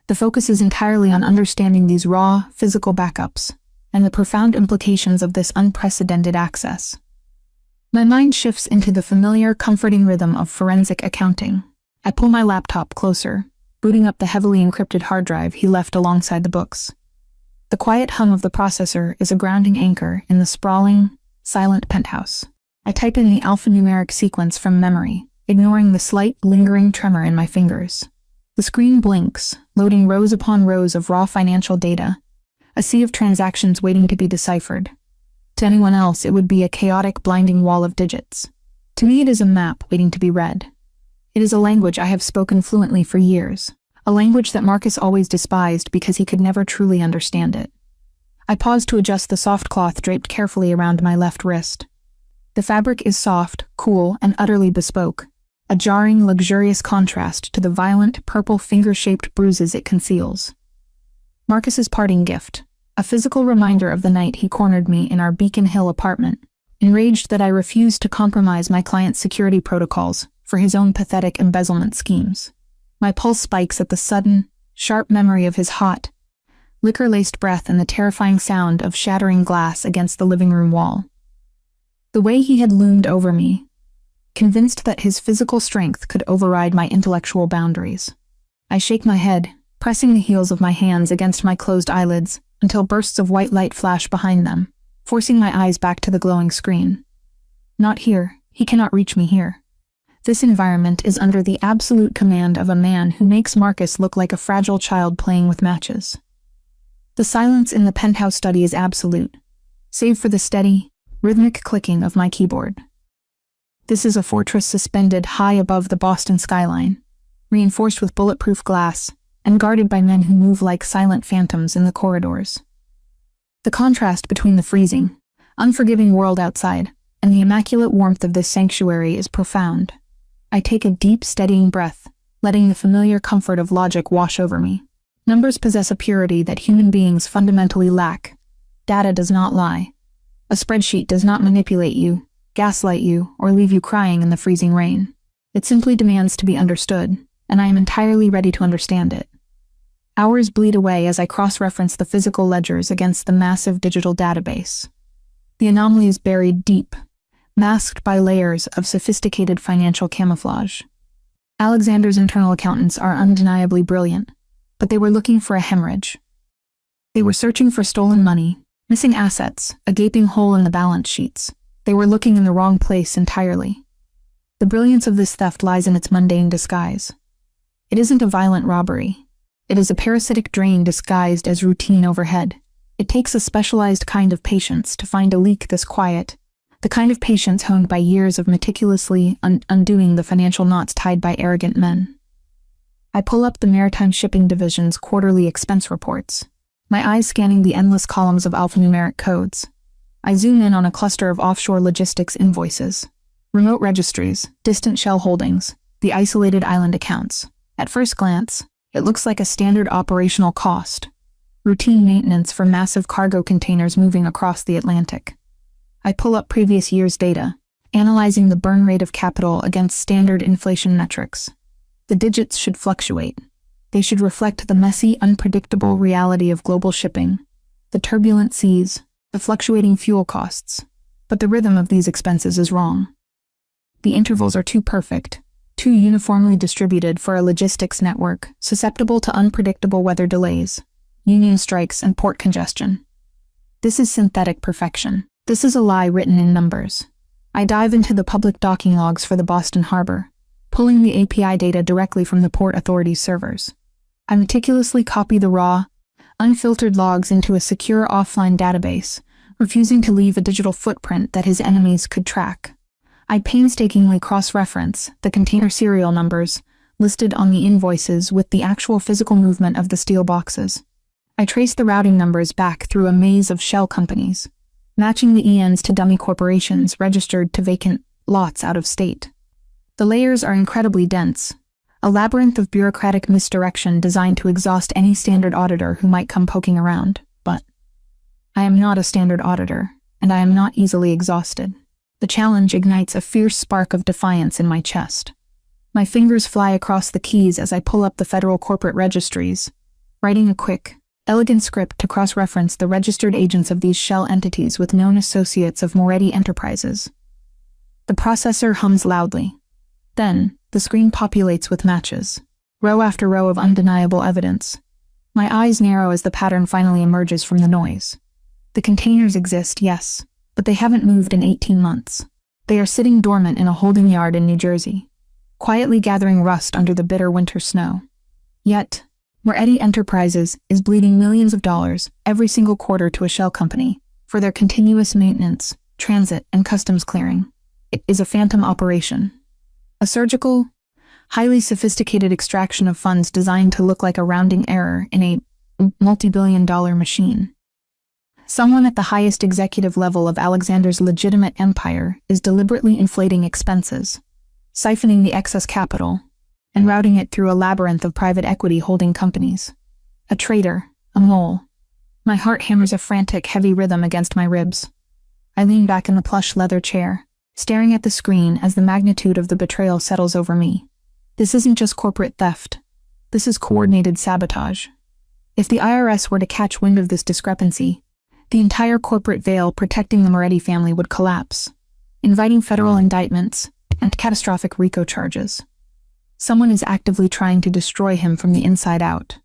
The focus is entirely on understanding these raw, physical backups, and the profound implications of this unprecedented access. My mind shifts into the familiar, comforting rhythm of forensic accounting. I pull my laptop closer, booting up the heavily encrypted hard drive he left alongside the books. The quiet hum of the processor is a grounding anchor in the sprawling, silent penthouse. I type in the alphanumeric sequence from memory, ignoring the slight, lingering tremor in my fingers. The screen blinks, loading rows upon rows of raw financial data, a sea of transactions waiting to be deciphered. To anyone else, it would be a chaotic, blinding wall of digits. To me, it is a map waiting to be read. It is a language I have spoken fluently for years, a language that Marcus always despised because he could never truly understand it. I pause to adjust the soft cloth draped carefully around my left wrist. The fabric is soft, cool, and utterly bespoke, a jarring, luxurious contrast to the violent, purple finger-shaped bruises it conceals. Marcus's parting gift, a physical reminder of the night he cornered me in our Beacon Hill apartment, enraged that I refused to compromise my client's security protocols for his own pathetic embezzlement schemes. My pulse spikes at the sudden, sharp memory of his hot, liquor-laced breath and the terrifying sound of shattering glass against the living room wall. The way he had loomed over me, convinced that his physical strength could override my intellectual boundaries. I shake my head, pressing the heels of my hands against my closed eyelids, until bursts of white light flash behind them, forcing my eyes back to the glowing screen. Not here. He cannot reach me here. This environment is under the absolute command of a man who makes Marcus look like a fragile child playing with matches. The silence in the penthouse study is absolute, save for the steady, rhythmic clicking of my keyboard. This is a fortress suspended high above the Boston skyline, reinforced with bulletproof glass, and guarded by men who move like silent phantoms in the corridors. The contrast between the freezing, unforgiving world outside and the immaculate warmth of this sanctuary is profound. I take a deep, steadying breath, letting the familiar comfort of logic wash over me. Numbers possess a purity that human beings fundamentally lack. Data does not lie. A spreadsheet does not manipulate you, gaslight you, or leave you crying in the freezing rain. It simply demands to be understood, and I am entirely ready to understand it. Hours bleed away as I cross-reference the physical ledgers against the massive digital database. The anomaly is buried deep, masked by layers of sophisticated financial camouflage. Alexander's internal accountants are undeniably brilliant, but they were looking for a hemorrhage. They were searching for stolen money, missing assets, a gaping hole in the balance sheets. They were looking in the wrong place entirely. The brilliance of this theft lies in its mundane disguise. It isn't a violent robbery. It is a parasitic drain disguised as routine overhead. It takes a specialized kind of patience to find a leak this quiet, the kind of patience honed by years of meticulously undoing the financial knots tied by arrogant men. I pull up the Maritime Shipping Division's quarterly expense reports, my eyes scanning the endless columns of alphanumeric codes. I zoom in on a cluster of offshore logistics invoices, remote registries, distant shell holdings, the isolated island accounts. At first glance, it looks like a standard operational cost, routine maintenance for massive cargo containers moving across the Atlantic. I pull up previous year's data, analyzing the burn rate of capital against standard inflation metrics. The digits should fluctuate. They should reflect the messy, unpredictable reality of global shipping, the turbulent seas, the fluctuating fuel costs. But the rhythm of these expenses is wrong. The intervals are too perfect, too uniformly distributed for a logistics network susceptible to unpredictable weather delays, union strikes, and port congestion. This is synthetic perfection. This is a lie written in numbers. I dive into the public docking logs for the Boston Harbor, pulling the API data directly from the Port Authority's servers. I meticulously copy the raw, unfiltered logs into a secure offline database, refusing to leave a digital footprint that his enemies could track. I painstakingly cross-reference the container serial numbers listed on the invoices with the actual physical movement of the steel boxes. I trace the routing numbers back through a maze of shell companies, matching the ENs to dummy corporations registered to vacant lots out of state. The layers are incredibly dense, a labyrinth of bureaucratic misdirection designed to exhaust any standard auditor who might come poking around. But I am not a standard auditor, and I am not easily exhausted. The challenge ignites a fierce spark of defiance in my chest. My fingers fly across the keys as I pull up the federal corporate registries, writing a quick, elegant script to cross-reference the registered agents of these shell entities with known associates of Moretti Enterprises. The processor hums loudly. Then, the screen populates with matches, row after row of undeniable evidence. My eyes narrow as the pattern finally emerges from the noise. The containers exist, yes, but they haven't moved in 18 months. They are sitting dormant in a holding yard in New Jersey, quietly gathering rust under the bitter winter snow. Yet, Moretti Enterprises is bleeding millions of dollars every single quarter to a shell company for their continuous maintenance, transit, and customs clearing. It is a phantom operation. A surgical, highly sophisticated extraction of funds designed to look like a rounding error in a multi-billion-dollar machine. Someone at the highest executive level of Alexander's legitimate empire is deliberately inflating expenses, siphoning the excess capital, and routing it through a labyrinth of private equity holding companies. A traitor, a mole. My heart hammers a frantic, heavy rhythm against my ribs. I lean back in the plush leather chair, staring at the screen as the magnitude of the betrayal settles over me. This isn't just corporate theft. This is coordinated sabotage. If the IRS were to catch wind of this discrepancy, the entire corporate veil protecting the Moretti family would collapse, inviting federal indictments and catastrophic RICO charges. Someone is actively trying to destroy him from the inside out.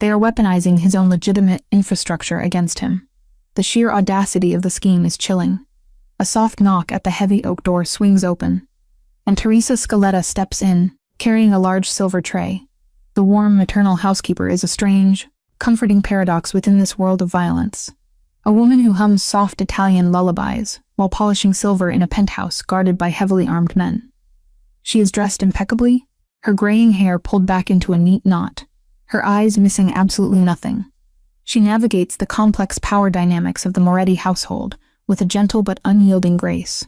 They are weaponizing his own legitimate infrastructure against him. The sheer audacity of the scheme is chilling. A soft knock at the heavy oak door swings open, and Teresa Scaletta steps in, carrying a large silver tray. The warm maternal housekeeper is a strange, comforting paradox within this world of violence. A woman who hums soft Italian lullabies while polishing silver in a penthouse guarded by heavily armed men. She is dressed impeccably, her graying hair pulled back into a neat knot, her eyes missing absolutely nothing. She navigates the complex power dynamics of the Moretti household with a gentle but unyielding grace.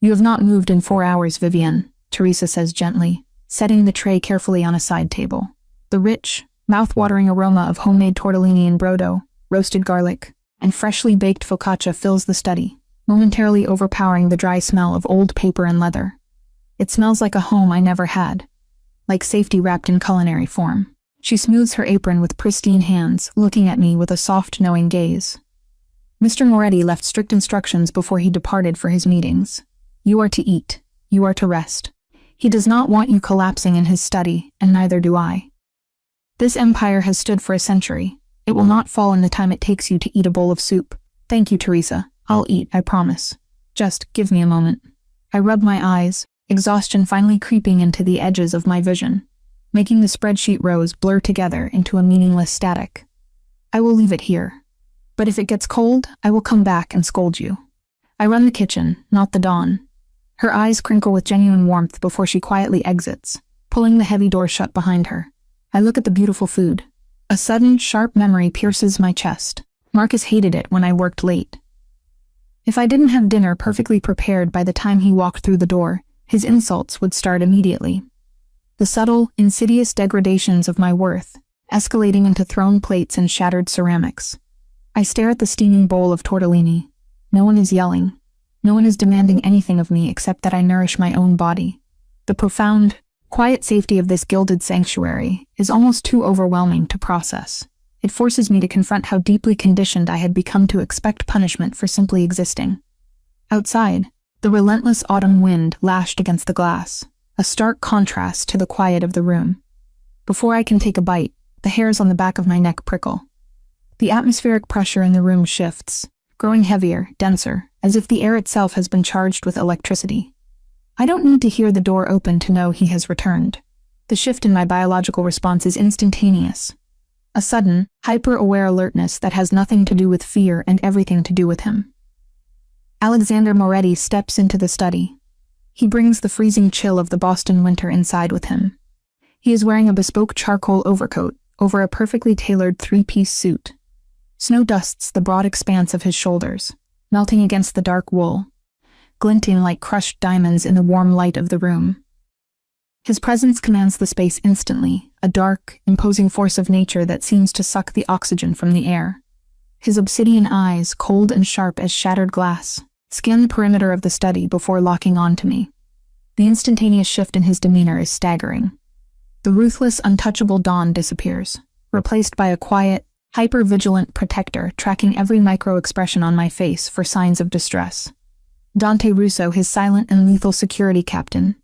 "You have not moved in 4 hours, Vivienne," Teresa says gently, setting the tray carefully on a side table. The rich, mouth-watering aroma of homemade tortellini in brodo, roasted garlic, and freshly baked focaccia fills the study, momentarily overpowering the dry smell of old paper and leather. It smells like a home I never had, like safety wrapped in culinary form. She smooths her apron with pristine hands, looking at me with a soft, knowing gaze. Mr. Moretti left strict instructions before he departed for his meetings. You are to eat. You are to rest. He does not want you collapsing in his study, and neither do I. This empire has stood for a century. It will not fall in the time it takes you to eat a bowl of soup. Thank you, Teresa. I'll eat, I promise. Just give me a moment. I rub my eyes, exhaustion finally creeping into the edges of my vision, making the spreadsheet rows blur together into a meaningless static. I will leave it here. But if it gets cold, I will come back and scold you. I run the kitchen, not the dawn. Her eyes crinkle with genuine warmth before she quietly exits, pulling the heavy door shut behind her. I look at the beautiful food. A sudden, sharp memory pierces my chest. Marcus hated it when I worked late. If I didn't have dinner perfectly prepared by the time he walked through the door, his insults would start immediately. The subtle, insidious degradations of my worth, escalating into thrown plates and shattered ceramics. I stare at the steaming bowl of tortellini. No one is yelling. No one is demanding anything of me except that I nourish my own body. The profound, quiet safety of this gilded sanctuary is almost too overwhelming to process. It forces me to confront how deeply conditioned I had become to expect punishment for simply existing. Outside, the relentless autumn wind lashed against the glass, a stark contrast to the quiet of the room. Before I can take a bite, the hairs on the back of my neck prickle. The atmospheric pressure in the room shifts, growing heavier, denser, as if the air itself has been charged with electricity. I don't need to hear the door open to know he has returned. The shift in my biological response is instantaneous. A sudden, hyper-aware alertness that has nothing to do with fear and everything to do with him. Alexander Moretti steps into the study. He brings the freezing chill of the Boston winter inside with him. He is wearing a bespoke charcoal overcoat over a perfectly tailored three-piece suit. Snow dusts the broad expanse of his shoulders, melting against the dark wool, glinting like crushed diamonds in the warm light of the room. His presence commands the space instantly, a dark, imposing force of nature that seems to suck the oxygen from the air. His obsidian eyes, cold and sharp as shattered glass, scan the perimeter of the study before locking onto me. The instantaneous shift in his demeanor is staggering. The ruthless, untouchable Don disappears, replaced by a quiet, hyper-vigilant protector tracking every micro-expression on my face for signs of distress. Dante Russo, his silent and lethal security captain,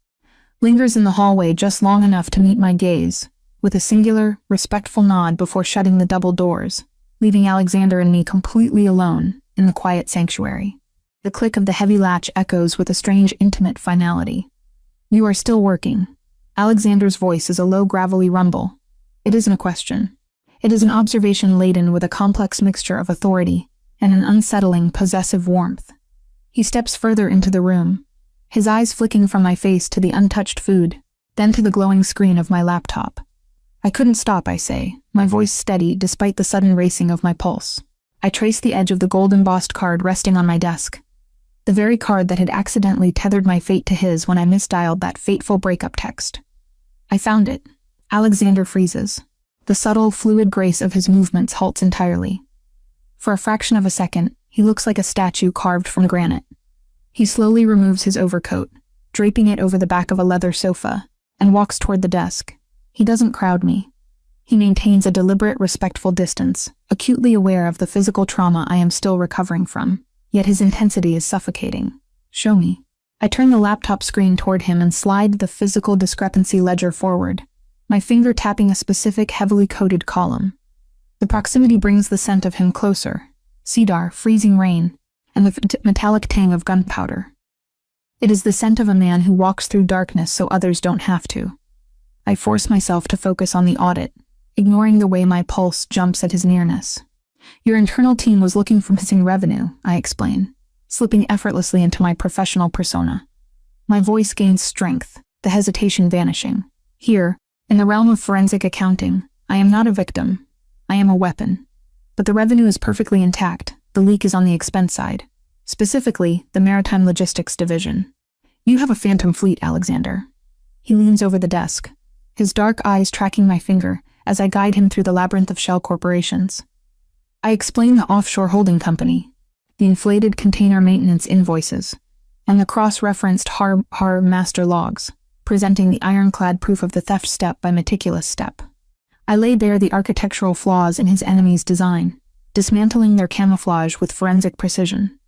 lingers in the hallway just long enough to meet my gaze, with a singular, respectful nod before shutting the double doors, leaving Alexander and me completely alone in the quiet sanctuary. The click of the heavy latch echoes with a strange, intimate finality. You are still working. Alexander's voice is a low, gravelly rumble. It isn't a question. It is an observation laden with a complex mixture of authority and an unsettling, possessive warmth. He steps further into the room, his eyes flicking from my face to the untouched food, then to the glowing screen of my laptop. I couldn't stop, I say, my voice steady despite the sudden racing of my pulse. I trace the edge of the gold-embossed card resting on my desk, the very card that had accidentally tethered my fate to his when I misdialed that fateful breakup text. I found it. Alexander freezes. The subtle, fluid grace of his movements halts entirely. For a fraction of a second, he looks like a statue carved from granite. He slowly removes his overcoat, draping it over the back of a leather sofa, and walks toward the desk. He doesn't crowd me. He maintains a deliberate, respectful distance, acutely aware of the physical trauma I am still recovering from. Yet his intensity is suffocating. Show me. I turn the laptop screen toward him and slide the physical discrepancy ledger forward, my finger tapping a specific heavily coded column. The proximity brings the scent of him closer: cedar, freezing rain, and the metallic tang of gunpowder. It is the scent of a man who walks through darkness so others don't have to. I force myself to focus on the audit, ignoring the way my pulse jumps at his nearness. Your internal team was looking for missing revenue, I explain, slipping effortlessly into my professional persona. My voice gains strength, the hesitation vanishing. Here, in the realm of forensic accounting, I am not a victim. I am a weapon. But the revenue is perfectly intact. The leak is on the expense side. Specifically, the Maritime Logistics Division. You have a phantom fleet, Alexander. He leans over the desk, his dark eyes tracking my finger as I guide him through the labyrinth of shell corporations. I explain the offshore holding company, the inflated container maintenance invoices, and the cross-referenced har master logs, presenting the ironclad proof of the theft step by meticulous step. I lay bare the architectural flaws in his enemy's design, dismantling their camouflage with forensic precision.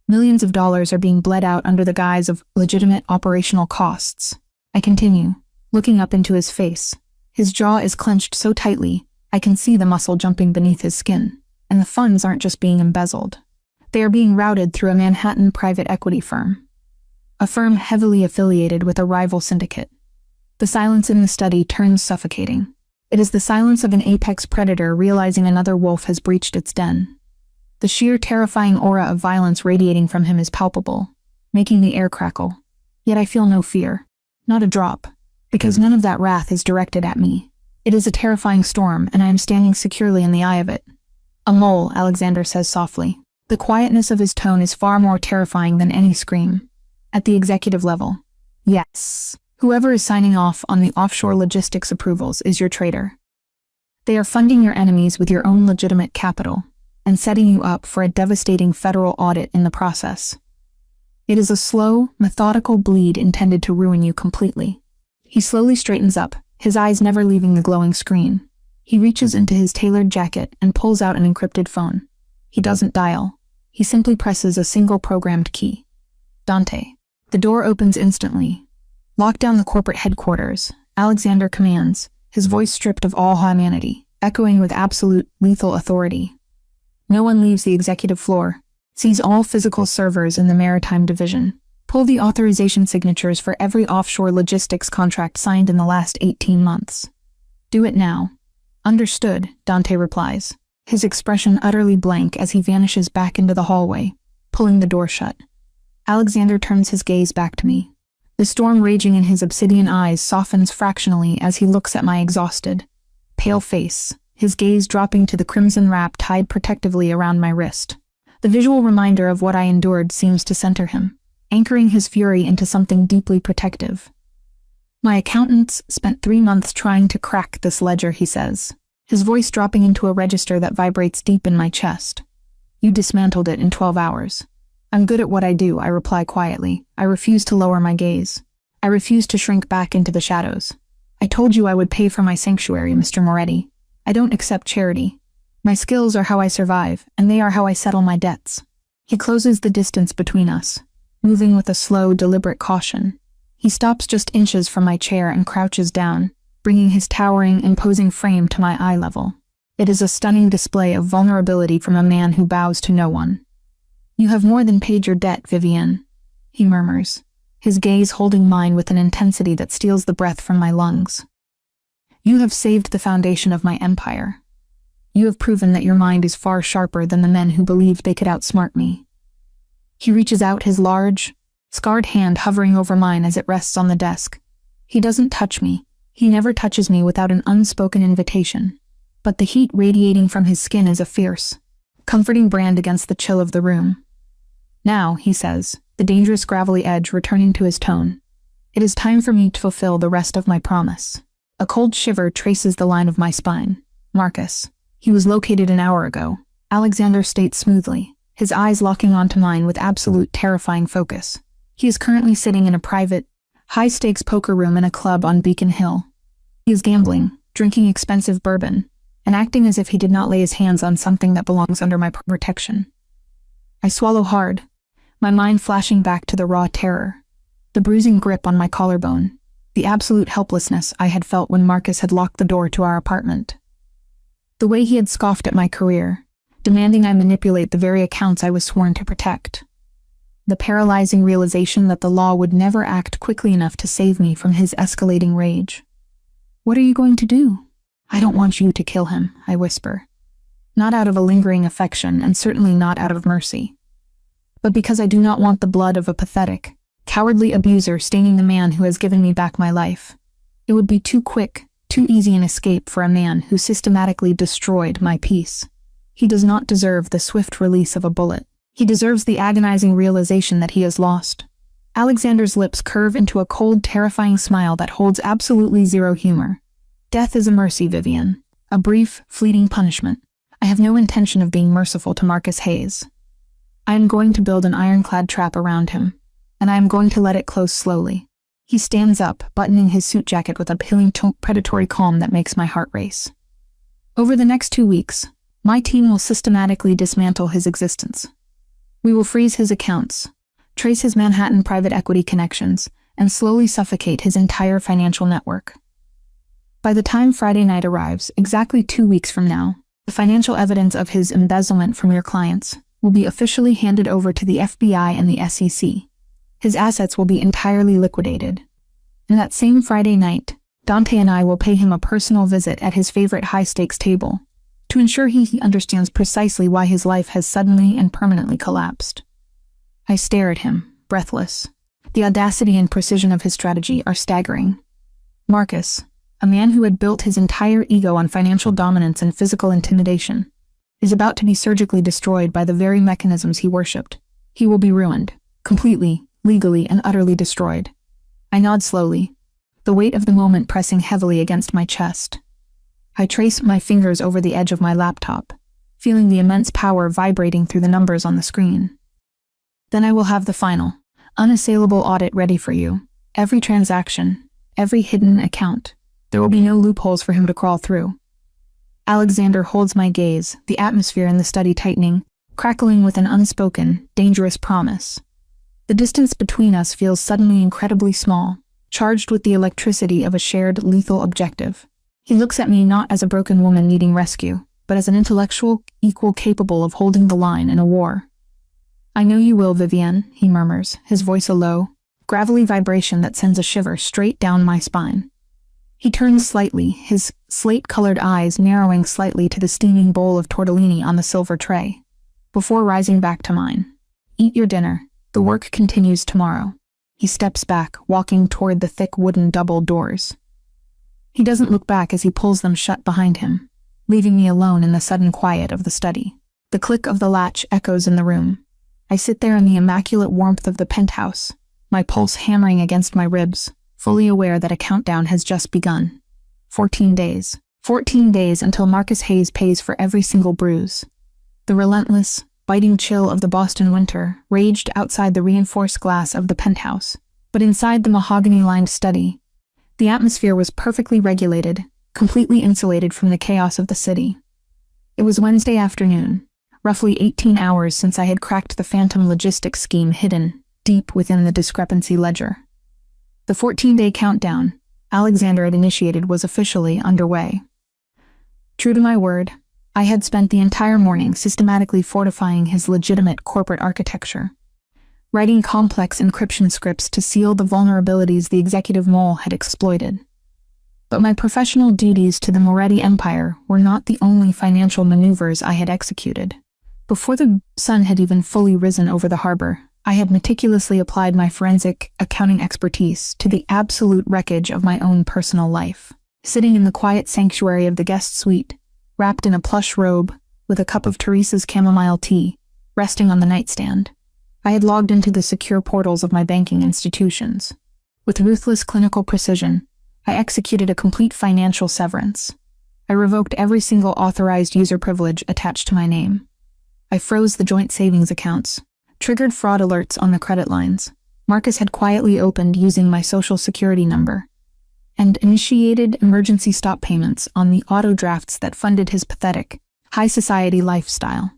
Millions of dollars are being bled out under the guise of legitimate operational costs. I continue, looking up into his face. His jaw is clenched so tightly, I can see the muscle jumping beneath his skin, and the funds aren't just being embezzled. They are being routed through a Manhattan private equity firm. A firm heavily affiliated with a rival syndicate. The silence in the study turns suffocating. It is the silence of an apex predator realizing another wolf has breached its den. The sheer terrifying aura of violence radiating from him is palpable, making the air crackle. Yet I feel no fear. Not a drop. Because none of that wrath is directed at me. It is a terrifying storm, and I am standing securely in the eye of it. A mole, Alexander says softly. The quietness of his tone is far more terrifying than any scream. At the executive level. Yes. Whoever is signing off on the offshore logistics approvals is your traitor. They are funding your enemies with your own legitimate capital, and setting you up for a devastating federal audit in the process. It is a slow, methodical bleed intended to ruin you completely. He slowly straightens up, his eyes never leaving the glowing screen. He reaches into his tailored jacket and pulls out an encrypted phone. He doesn't dial. He simply presses a single programmed key. Dante. The door opens instantly. Lock down the corporate headquarters, Alexander commands, his voice stripped of all humanity, echoing with absolute, lethal authority. No one leaves the executive floor. Seize all physical servers in the Maritime Division. Pull the authorization signatures for every offshore logistics contract signed in the last 18 months. Do it now. Understood, Dante replies, his expression utterly blank as he vanishes back into the hallway, pulling the door shut. Alexander turns his gaze back to me. The storm raging in his obsidian eyes softens fractionally as he looks at my exhausted, pale face, his gaze dropping to the crimson wrap tied protectively around my wrist. The visual reminder of what I endured seems to center him, anchoring his fury into something deeply protective. My accountants spent 3 months trying to crack this ledger, he says, his voice dropping into a register that vibrates deep in my chest. You dismantled it in 12 hours. I'm good at what I do, I reply quietly. I refuse to lower my gaze. I refuse to shrink back into the shadows. I told you I would pay for my sanctuary, Mr. Moretti. I don't accept charity. My skills are how I survive, and they are how I settle my debts. He closes the distance between us, moving with a slow, deliberate caution. He stops just inches from my chair and crouches down, bringing his towering, imposing frame to my eye level. It is a stunning display of vulnerability from a man who bows to no one. You have more than paid your debt, Vivienne, he murmurs, his gaze holding mine with an intensity that steals the breath from my lungs. You have saved the foundation of my empire. You have proven that your mind is far sharper than the men who believed they could outsmart me. He reaches out his large, scarred hand hovering over mine as it rests on the desk. He doesn't touch me. He never touches me without an unspoken invitation. But the heat radiating from his skin is a fierce, comforting brand against the chill of the room. Now, he says, the dangerous gravelly edge returning to his tone. It is time for me to fulfill the rest of my promise. A cold shiver traces the line of my spine. Marcus. He was located an hour ago, Alexander states smoothly, his eyes locking onto mine with absolute terrifying focus. He is currently sitting in a private, high-stakes poker room in a club on Beacon Hill. He is gambling, drinking expensive bourbon, and acting as if he did not lay his hands on something that belongs under my protection. I swallow hard, my mind flashing back to the raw terror, the bruising grip on my collarbone, the absolute helplessness I had felt when Marcus had locked the door to our apartment. The way he had scoffed at my career, demanding I manipulate the very accounts I was sworn to protect. The paralyzing realization that the law would never act quickly enough to save me from his escalating rage. "What are you going to do?" "I don't want you to kill him," I whisper. Not out of a lingering affection, and certainly not out of mercy, but because I do not want the blood of a pathetic, cowardly abuser staining the man who has given me back my life. It would be too quick, too easy an escape for a man who systematically destroyed my peace. He does not deserve the swift release of a bullet. He deserves the agonizing realization that he is lost. Alexander's lips curve into a cold, terrifying smile that holds absolutely zero humor. "Death is a mercy, Vivian. A brief, fleeting punishment. I have no intention of being merciful to Marcus Hayes. I am going to build an ironclad trap around him, and I am going to let it close slowly." He stands up, buttoning his suit jacket with a pilling, predatory calm that makes my heart race. Over the next 2 weeks, my team will systematically dismantle his existence. We will freeze his accounts, trace his Manhattan private equity connections, and slowly suffocate his entire financial network. By the time Friday night arrives, exactly 2 weeks from now, the financial evidence of his embezzlement from your clients will be officially handed over to the FBI and the SEC. His assets will be entirely liquidated. And that same Friday night, Dante and I will pay him a personal visit at his favorite high-stakes table, to ensure he understands precisely why his life has suddenly and permanently collapsed. I stare at him, breathless. The audacity and precision of his strategy are staggering. Marcus, a man who had built his entire ego on financial dominance and physical intimidation, is about to be surgically destroyed by the very mechanisms he worshipped. He will be ruined, completely, legally, and utterly destroyed. I nod slowly, the weight of the moment pressing heavily against my chest. I trace my fingers over the edge of my laptop, feeling the immense power vibrating through the numbers on the screen. Then I will have the final, unassailable audit ready for you. Every transaction, every hidden account. There will be no loopholes for him to crawl through. Alexander holds my gaze, the atmosphere in the study tightening, crackling with an unspoken, dangerous promise. The distance between us feels suddenly incredibly small, charged with the electricity of a shared lethal objective. He looks at me not as a broken woman needing rescue, but as an intellectual equal capable of holding the line in a war. "I know you will, Vivienne," he murmurs, his voice a low, gravelly vibration that sends a shiver straight down my spine. He turns slightly, his slate-colored eyes narrowing slightly to the steaming bowl of tortellini on the silver tray, before rising back to mine. "Eat your dinner. The work continues tomorrow." He steps back, walking toward the thick wooden double doors. He doesn't look back as he pulls them shut behind him, leaving me alone in the sudden quiet of the study. The click of the latch echoes in the room. I sit there in the immaculate warmth of the penthouse, my pulse hammering against my ribs, fully aware that a countdown has just begun. 14 days. 14 days until Marcus Hayes pays for every single bruise. The relentless, biting chill of the Boston winter raged outside the reinforced glass of the penthouse, but inside the mahogany-lined study, the atmosphere was perfectly regulated, completely insulated from the chaos of the city. It was Wednesday afternoon, roughly 18 hours since I had cracked the phantom logistics scheme hidden deep within the discrepancy ledger. The 14-day countdown Alexander had initiated was officially underway. True to my word, I had spent the entire morning systematically fortifying his legitimate corporate architecture, writing complex encryption scripts to seal the vulnerabilities the executive mole had exploited. But my professional duties to the Moretti Empire were not the only financial maneuvers I had executed. Before the sun had even fully risen over the harbor, I had meticulously applied my forensic accounting expertise to the absolute wreckage of my own personal life. Sitting in the quiet sanctuary of the guest suite, wrapped in a plush robe, with a cup of Teresa's chamomile tea, resting on the nightstand, I had logged into the secure portals of my banking institutions. With ruthless clinical precision, I executed a complete financial severance. I revoked every single authorized user privilege attached to my name. I froze the joint savings accounts, triggered fraud alerts on the credit lines Marcus had quietly opened using my social security number, and initiated emergency stop payments on the auto drafts that funded his pathetic, high society lifestyle.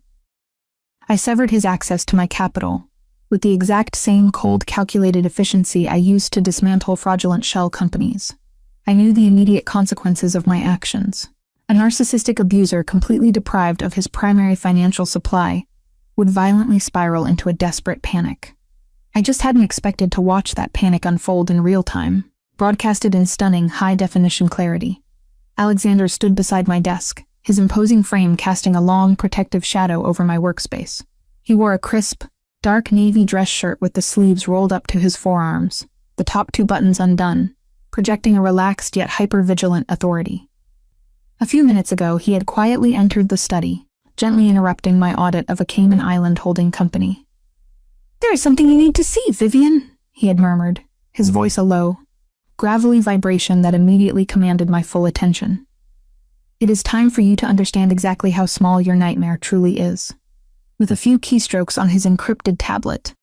I severed his access to my capital with the exact same cold, calculated efficiency I used to dismantle fraudulent shell companies. I knew the immediate consequences of my actions. A narcissistic abuser completely deprived of his primary financial supply would violently spiral into a desperate panic. I just hadn't expected to watch that panic unfold in real time, broadcasted in stunning, high-definition clarity. Alexander stood beside my desk, his imposing frame casting a long, protective shadow over my workspace. He wore a crisp, dark navy dress shirt with the sleeves rolled up to his forearms, the top 2 buttons undone, projecting a relaxed yet hyper-vigilant authority. A few minutes ago, he had quietly entered the study, gently interrupting my audit of a Cayman Island holding company. "There is something you need to see, Vivian," he had murmured, his voice a low, gravelly vibration that immediately commanded my full attention. "It is time for you to understand exactly how small your nightmare truly is." With a few keystrokes on his encrypted tablet,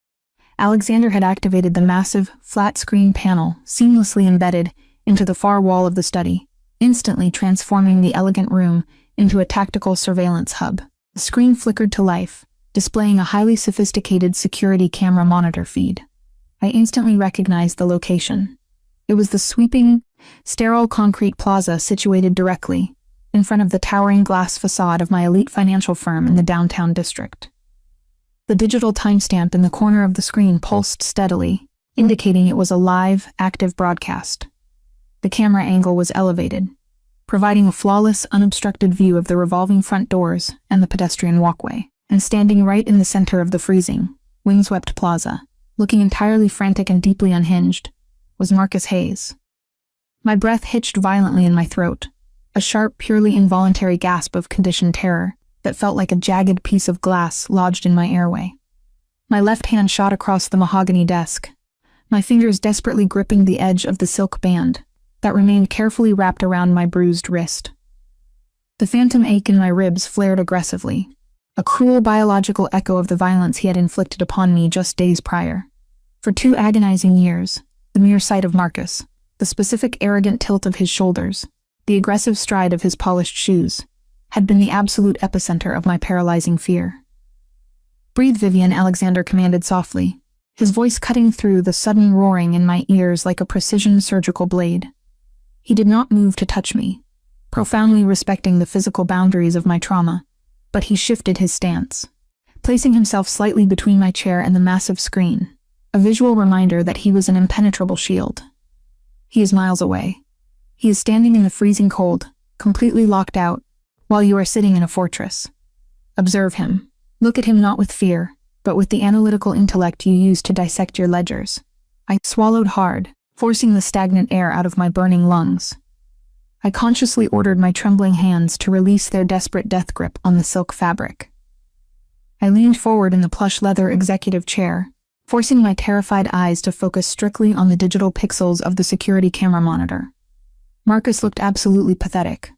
Alexander had activated the massive, flat-screen panel seamlessly embedded into the far wall of the study, instantly transforming the elegant room into a tactical surveillance hub. The screen flickered to life, displaying a highly sophisticated security camera monitor feed. I instantly recognized the location. It was the sweeping, sterile concrete plaza situated directly in front of the towering glass facade of my elite financial firm in the downtown district. The digital timestamp in the corner of the screen pulsed steadily, indicating it was a live, active broadcast. The camera angle was elevated, providing a flawless, unobstructed view of the revolving front doors and the pedestrian walkway. And standing right in the center of the freezing, windswept plaza, looking entirely frantic and deeply unhinged, was Marcus Hayes. My breath hitched violently in my throat, a sharp, purely involuntary gasp of conditioned terror that felt like a jagged piece of glass lodged in my airway. My left hand shot across the mahogany desk, my fingers desperately gripping the edge of the silk band that remained carefully wrapped around my bruised wrist. The phantom ache in my ribs flared aggressively, a cruel biological echo of the violence he had inflicted upon me just days prior. For 2 agonizing years, the mere sight of Marcus, the specific arrogant tilt of his shoulders, the aggressive stride of his polished shoes, had been the absolute epicenter of my paralyzing fear. "Breathe, Vivian," Alexander commanded softly, his voice cutting through the sudden roaring in my ears like a precision surgical blade. He did not move to touch me, profoundly respecting the physical boundaries of my trauma, but he shifted his stance, placing himself slightly between my chair and the massive screen, a visual reminder that he was an impenetrable shield. He is miles away. He is standing in the freezing cold, completely locked out, while you are sitting in a fortress. Observe him. Look at him not with fear, but with the analytical intellect you use to dissect your ledgers. I swallowed hard, forcing the stagnant air out of my burning lungs. I consciously ordered my trembling hands to release their desperate death grip on the silk fabric. I leaned forward in the plush leather executive chair, forcing my terrified eyes to focus strictly on the digital pixels of the security camera monitor. Marcus looked absolutely pathetic.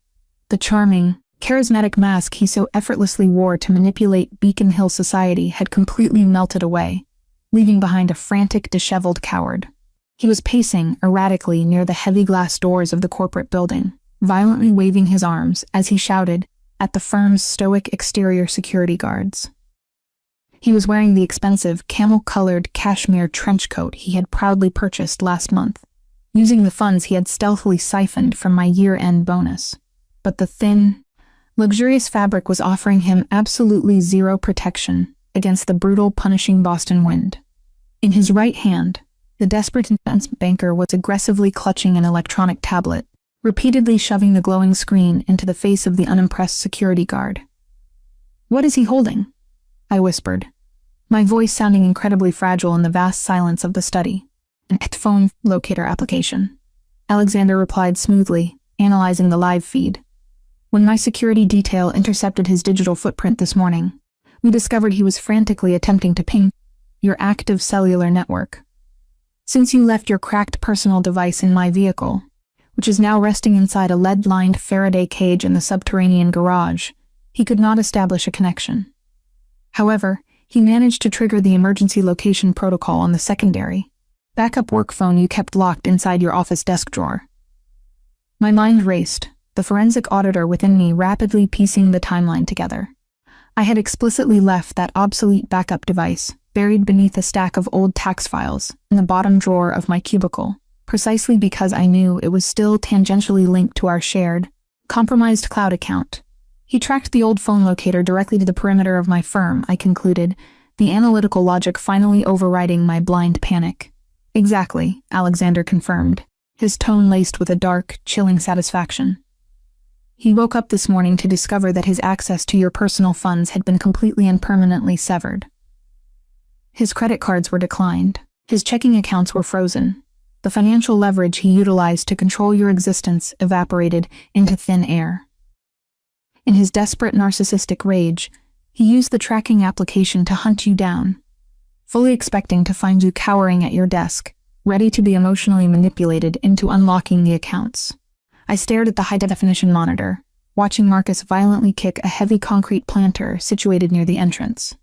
The charming, charismatic mask he so effortlessly wore to manipulate Beacon Hill society had completely melted away, leaving behind a frantic, disheveled coward. He was pacing erratically near the heavy glass doors of the corporate building, violently waving his arms as he shouted at the firm's stoic exterior security guards. He was wearing the expensive, camel-colored cashmere trench coat he had proudly purchased last month, using the funds he had stealthily siphoned from my year-end bonus. But the thin, luxurious fabric was offering him absolutely zero protection against the brutal, punishing Boston wind. In his right hand, the desperate investment banker was aggressively clutching an electronic tablet, repeatedly shoving the glowing screen into the face of the unimpressed security guard. "What is he holding?" I whispered, my voice sounding incredibly fragile in the vast silence of the study. "An phone locator application," Alexander replied smoothly, analyzing the live feed. "When my security detail intercepted his digital footprint this morning, we discovered he was frantically attempting to ping your active cellular network. Since you left your cracked personal device in my vehicle, which is now resting inside a lead-lined Faraday cage in the subterranean garage, he could not establish a connection. However, he managed to trigger the emergency location protocol on the secondary, backup work phone you kept locked inside your office desk drawer." My mind raced, the forensic auditor within me rapidly piecing the timeline together. I had explicitly left that obsolete backup device buried beneath a stack of old tax files in the bottom drawer of my cubicle, precisely because I knew it was still tangentially linked to our shared, Compromised cloud account. He tracked the old phone locator directly to the perimeter of my firm, I concluded, the analytical logic finally overriding my blind panic. Exactly, Alexander confirmed, his tone laced with a dark, chilling satisfaction. He woke up this morning to discover that his access to your personal funds had been completely and permanently severed. His credit cards were declined. His checking accounts were frozen. The financial leverage he utilized to control your existence evaporated into thin air. In his desperate narcissistic rage, he used the tracking application to hunt you down, fully expecting to find you cowering at your desk, ready to be emotionally manipulated into unlocking the accounts. I stared at the high-definition monitor, watching Marcus violently kick a heavy concrete planter situated near the entrance.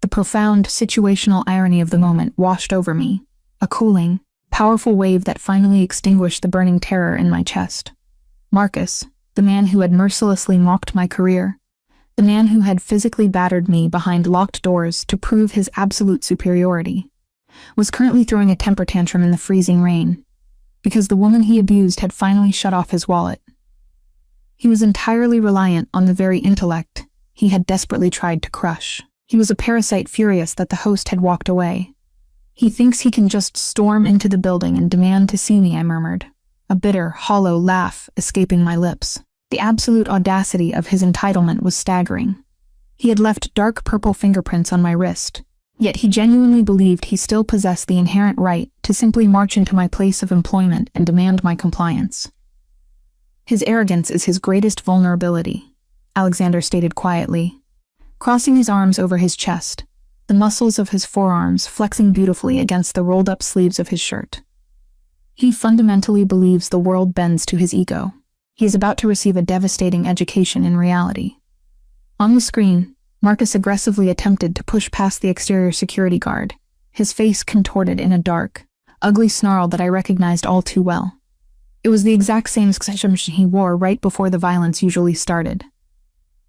The profound situational irony of the moment washed over me, a cooling, powerful wave that finally extinguished the burning terror in my chest. Marcus, the man who had mercilessly mocked my career, the man who had physically battered me behind locked doors to prove his absolute superiority, was currently throwing a temper tantrum in the freezing rain, because the woman he abused had finally shut off his wallet. He was entirely reliant on the very intellect he had desperately tried to crush. He was a parasite furious that the host had walked away. He thinks he can just storm into the building and demand to see me, I murmured, a bitter, hollow laugh escaping my lips. The absolute audacity of his entitlement was staggering. He had left dark purple fingerprints on my wrist, yet he genuinely believed he still possessed the inherent right to simply march into my place of employment and demand my compliance. His arrogance is his greatest vulnerability, Alexander stated quietly, crossing his arms over his chest, the muscles of his forearms flexing beautifully against the rolled-up sleeves of his shirt. He fundamentally believes the world bends to his ego. He is about to receive a devastating education in reality. On the screen, Marcus aggressively attempted to push past the exterior security guard, his face contorted in a dark, ugly snarl that I recognized all too well. It was the exact same expression he wore right before the violence usually started.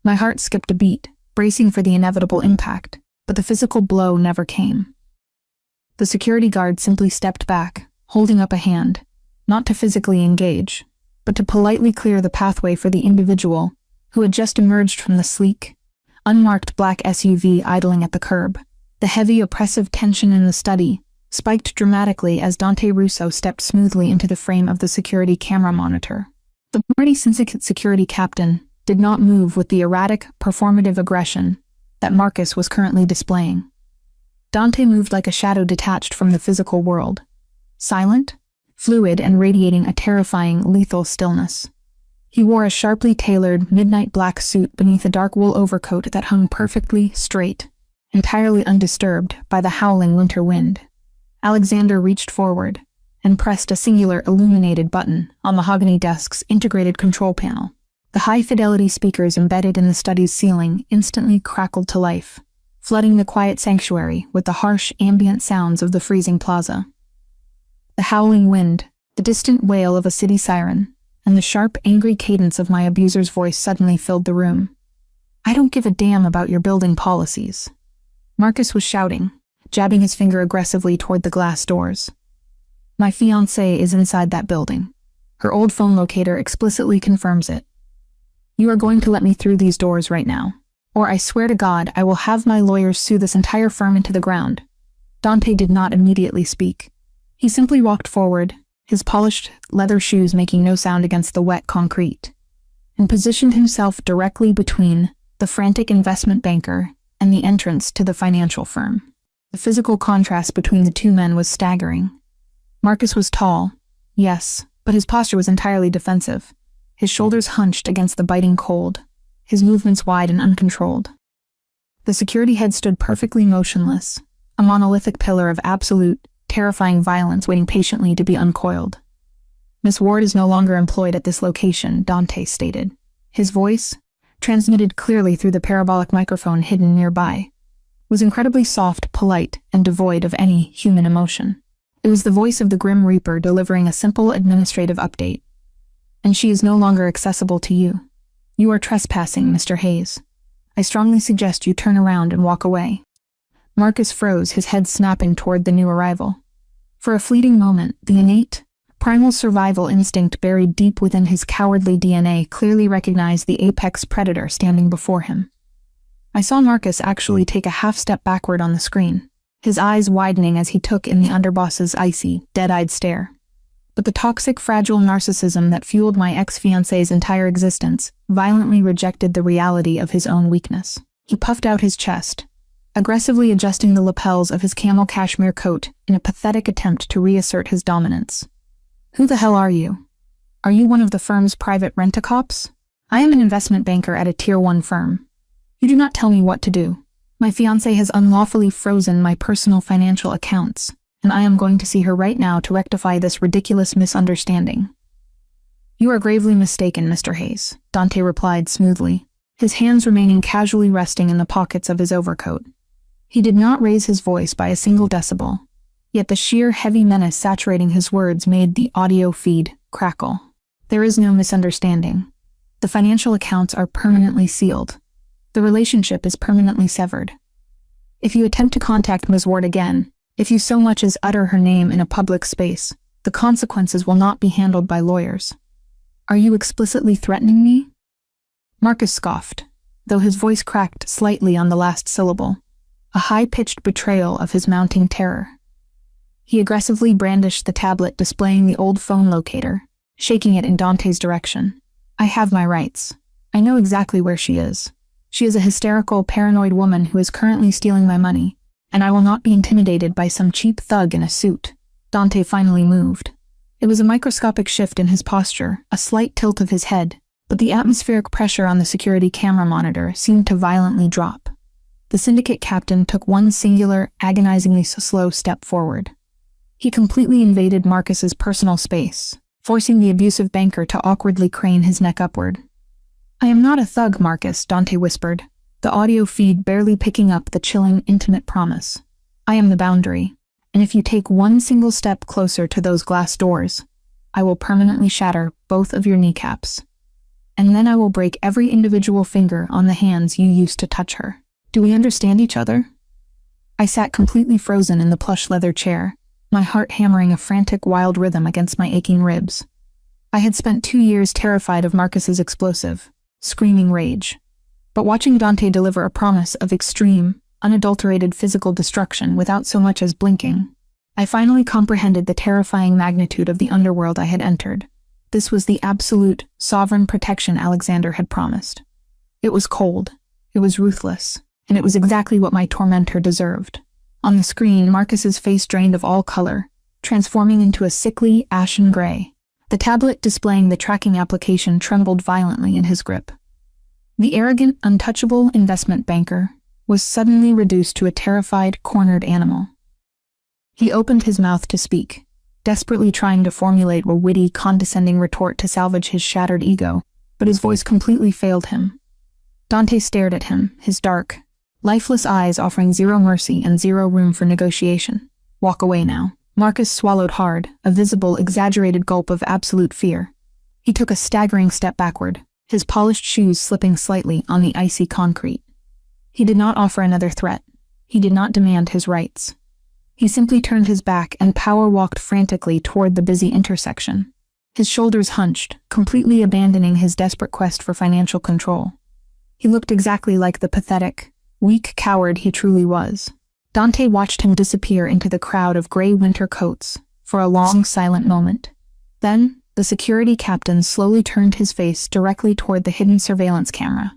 My heart skipped a beat, bracing for the inevitable impact, but the physical blow never came. The security guard simply stepped back, holding up a hand, not to physically engage, but to politely clear the pathway for the individual who had just emerged from the sleek, unmarked black SUV idling at the curb. The heavy, oppressive tension in the study spiked dramatically as Dante Russo stepped smoothly into the frame of the security camera monitor. The party syndicate security captain did not move with the erratic, performative aggression that Marcus was currently displaying. Dante moved like a shadow detached from the physical world, silent, fluid, and radiating a terrifying, lethal stillness. He wore a sharply tailored, midnight black suit beneath a dark wool overcoat that hung perfectly straight, entirely undisturbed by the howling winter wind. Alexander reached forward and pressed a singular illuminated button on the mahogany desk's integrated control panel. The high-fidelity speakers embedded in the study's ceiling instantly crackled to life, flooding the quiet sanctuary with the harsh, ambient sounds of the freezing plaza. The howling wind, the distant wail of a city siren, and the sharp, angry cadence of my abuser's voice suddenly filled the room. "I don't give a damn about your building policies," Marcus was shouting, jabbing his finger aggressively toward the glass doors. "My fiancée is inside that building. Her old phone locator explicitly confirms it. You are going to let me through these doors right now, or I swear to God I will have my lawyers sue this entire firm into the ground." Dante did not immediately speak. He simply walked forward, his polished leather shoes making no sound against the wet concrete, and positioned himself directly between the frantic investment banker and the entrance to the financial firm. The physical contrast between the two men was staggering. Marcus was tall, yes, but his posture was entirely defensive, his shoulders hunched against the biting cold, his movements wide and uncontrolled. The security head stood perfectly motionless, a monolithic pillar of absolute, terrifying violence waiting patiently to be uncoiled. "Miss Ward is no longer employed at this location," Dante stated. His voice, transmitted clearly through the parabolic microphone hidden nearby, was incredibly soft, polite, and devoid of any human emotion. It was the voice of the Grim Reaper delivering a simple administrative update. "And she is no longer accessible to you. You are trespassing, Mr. Hayes. I strongly suggest you turn around and walk away." Marcus froze, his head snapping toward the new arrival. For a fleeting moment, the innate, Primal survival instinct buried deep within his cowardly DNA clearly recognized the apex predator standing before him. I saw Marcus actually take a half step backward on the screen, his eyes widening as he took in the underboss's icy, dead-eyed stare. But the toxic, fragile narcissism that fueled my ex-fiancé's entire existence violently rejected the reality of his own weakness. He puffed out his chest, aggressively adjusting the lapels of his camel cashmere coat in a pathetic attempt to reassert his dominance. "Who the hell are you? Are you one of the firm's private rent-a-cops? I am an investment banker at a Tier 1 firm. You do not tell me what to do. My fiancé has unlawfully frozen my personal financial accounts, and I am going to see her right now to rectify this ridiculous misunderstanding." "You are gravely mistaken, Mr. Hayes," Dante replied smoothly, his hands remaining casually resting in the pockets of his overcoat. He did not raise his voice by a single decibel, yet the sheer heavy menace saturating his words made the audio feed crackle. "There is no misunderstanding. The financial accounts are permanently sealed. The relationship is permanently severed. If you attempt to contact Ms. Ward again, if you so much as utter her name in a public space, the consequences will not be handled by lawyers." "Are you explicitly threatening me?" Marcus scoffed, though his voice cracked slightly on the last syllable, a high-pitched betrayal of his mounting terror. He aggressively brandished the tablet displaying the old phone locator, shaking it in Dante's direction. "I have my rights. I know exactly where she is. She is a hysterical, paranoid woman who is currently stealing my money, and I will not be intimidated by some cheap thug in a suit." Dante finally moved. It was a microscopic shift in his posture, a slight tilt of his head, but the atmospheric pressure on the security camera monitor seemed to violently drop. The syndicate captain took one singular, agonizingly slow step forward. He completely invaded Marcus's personal space, forcing the abusive banker to awkwardly crane his neck upward. "I am not a thug, Marcus," Dante whispered, the audio feed barely picking up the chilling, intimate promise. "I am the boundary, and if you take one single step closer to those glass doors, I will permanently shatter both of your kneecaps. And then I will break every individual finger on the hands you used to touch her. Do we understand each other?" I sat completely frozen in the plush leather chair, my heart hammering a frantic, wild rhythm against my aching ribs. I had spent 2 years terrified of Marcus's explosive, screaming rage. But watching Dante deliver a promise of extreme, unadulterated physical destruction without so much as blinking, I finally comprehended the terrifying magnitude of the underworld I had entered. This was the absolute, sovereign protection Alexander had promised. It was cold, it was ruthless, and it was exactly what my tormentor deserved. On the screen, Marcus's face drained of all color, transforming into a sickly, ashen gray. The tablet displaying the tracking application trembled violently in his grip. The arrogant, untouchable investment banker was suddenly reduced to a terrified, cornered animal. He opened his mouth to speak, desperately trying to formulate a witty, condescending retort to salvage his shattered ego, but his voice completely failed him. Dante stared at him, his dark, lifeless eyes offering zero mercy and zero room for negotiation. "Walk away now." Marcus swallowed hard, a visible, exaggerated gulp of absolute fear. He took a staggering step backward, his polished shoes slipping slightly on the icy concrete. He did not offer another threat. He did not demand his rights. He simply turned his back and power-walked frantically toward the busy intersection. His shoulders hunched, completely abandoning his desperate quest for financial control. He looked exactly like the pathetic, weak coward he truly was. Dante watched him disappear into the crowd of gray winter coats for a long, silent moment. Then, the security captain slowly turned his face directly toward the hidden surveillance camera.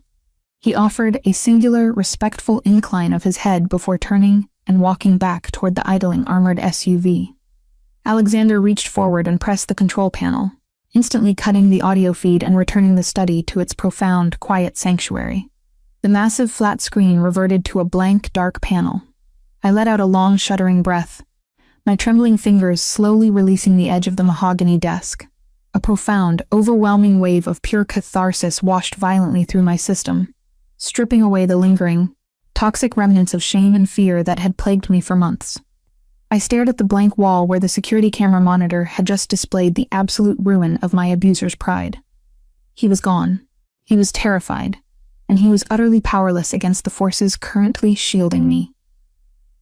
He offered a singular, respectful incline of his head before turning and walking back toward the idling armored SUV. Alexander reached forward and pressed the control panel, instantly cutting the audio feed and returning the study to its profound, quiet sanctuary. The massive flat screen reverted to a blank, dark panel. I let out a long, shuddering breath, my trembling fingers slowly releasing the edge of the mahogany desk. A profound, overwhelming wave of pure catharsis washed violently through my system, stripping away the lingering, toxic remnants of shame and fear that had plagued me for months. I stared at the blank wall where the security camera monitor had just displayed the absolute ruin of my abuser's pride. He was gone. He was terrified, and he was utterly powerless against the forces currently shielding me.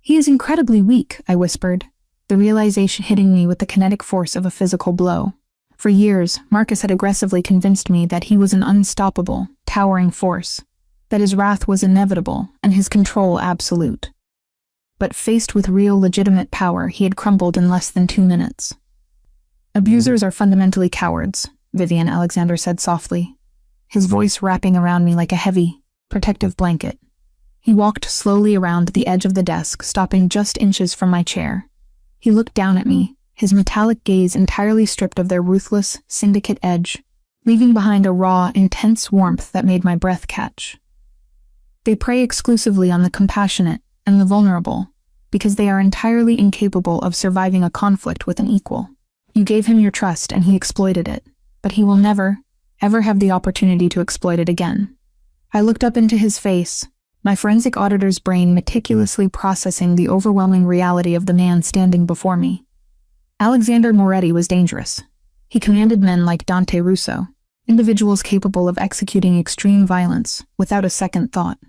"He is incredibly weak," I whispered, the realization hitting me with the kinetic force of a physical blow. For years, Marcus had aggressively convinced me that he was an unstoppable, towering force, that his wrath was inevitable and his control absolute. But faced with real legitimate power, he had crumbled in less than 2 minutes. "Abusers are fundamentally cowards," Vivian Alexander said softly, his voice wrapping around me like a heavy, protective blanket. He walked slowly around the edge of the desk, stopping just inches from my chair. He looked down at me, his metallic gaze entirely stripped of their ruthless, syndicate edge, leaving behind a raw, intense warmth that made my breath catch. "They prey exclusively on the compassionate and the vulnerable, because they are entirely incapable of surviving a conflict with an equal. You gave him your trust and he exploited it, but he will never, ever have the opportunity to exploit it again." I looked up into his face, my forensic auditor's brain meticulously processing the overwhelming reality of the man standing before me. Alexander Moretti was dangerous. He commanded men like Dante Russo, individuals capable of executing extreme violence without a second thought.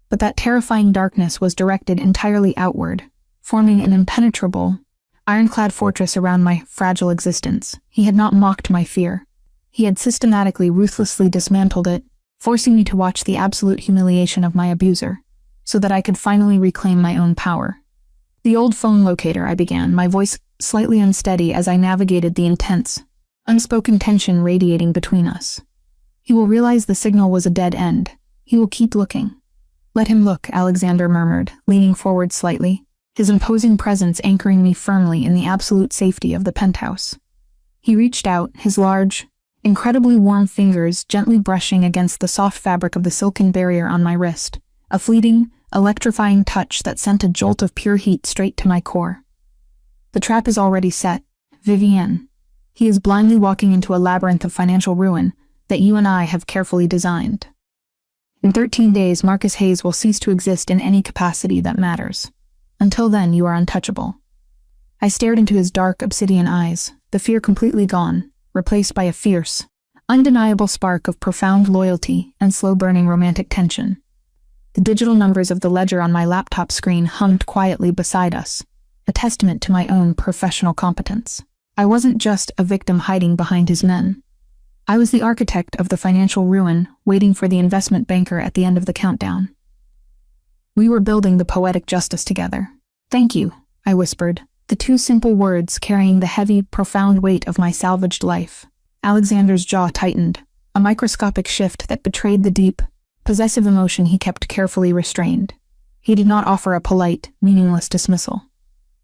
But that terrifying darkness was directed entirely outward, forming an impenetrable, ironclad fortress around my fragile existence. He had not mocked my fear. He had systematically, ruthlessly dismantled it, forcing me to watch the absolute humiliation of my abuser, so that I could finally reclaim my own power. "The old phone locator," I began, my voice slightly unsteady as I navigated the intense, unspoken tension radiating between us. "He will realize the signal was a dead end. He will keep looking." "Let him look," Alexander murmured, leaning forward slightly, his imposing presence anchoring me firmly in the absolute safety of the penthouse. He reached out, his large, incredibly warm fingers gently brushing against the soft fabric of the silken barrier on my wrist, a fleeting, electrifying touch that sent a jolt of pure heat straight to my core. "The trap is already set, Vivienne. He is blindly walking into a labyrinth of financial ruin that you and I have carefully designed. In 13 days, Marcus Hayes will cease to exist in any capacity that matters. Until then, you are untouchable." I stared into his dark, obsidian eyes, the fear completely gone, replaced by a fierce, undeniable spark of profound loyalty and slow-burning romantic tension. The digital numbers of the ledger on my laptop screen hummed quietly beside us, a testament to my own professional competence. I wasn't just a victim hiding behind his men. I was the architect of the financial ruin, waiting for the investment banker at the end of the countdown. We were building the poetic justice together. "Thank you," I whispered, the 2 simple words carrying the heavy, profound weight of my salvaged life. Alexander's jaw tightened, a microscopic shift that betrayed the deep, possessive emotion he kept carefully restrained. He did not offer a polite, meaningless dismissal.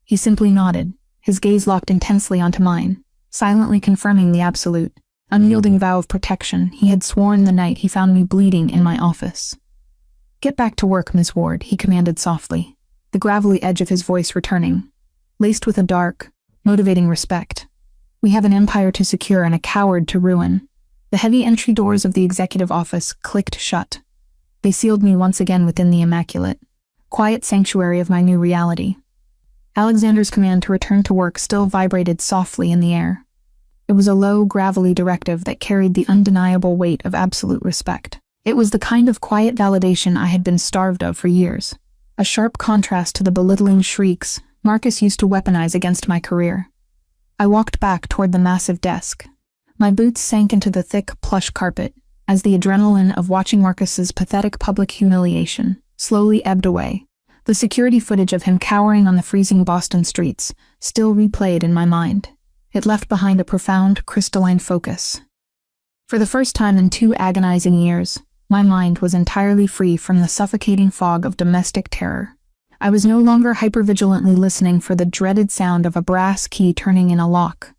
He simply nodded, his gaze locked intensely onto mine, silently confirming the absolute, unyielding vow of protection he had sworn the night he found me bleeding in my office. "Get back to work, Miss Ward," he commanded softly, the gravelly edge of his voice returning, laced with a dark, motivating respect. "We have an empire to secure and a coward to ruin." The heavy entry doors of the executive office clicked shut. They sealed me once again within the immaculate, quiet sanctuary of my new reality. Alexander's command to return to work still vibrated softly in the air. It was a low, gravelly directive that carried the undeniable weight of absolute respect. It was the kind of quiet validation I had been starved of for years, a sharp contrast to the belittling shrieks Marcus used to weaponize against my career. I walked back toward the massive desk. My boots sank into the thick, plush carpet as the adrenaline of watching Marcus's pathetic public humiliation slowly ebbed away. The security footage of him cowering on the freezing Boston streets still replayed in my mind. It left behind a profound, crystalline focus. For the first time in 2 agonizing years, my mind was entirely free from the suffocating fog of domestic terror. I was no longer hypervigilantly listening for the dreaded sound of a brass key turning in a lock.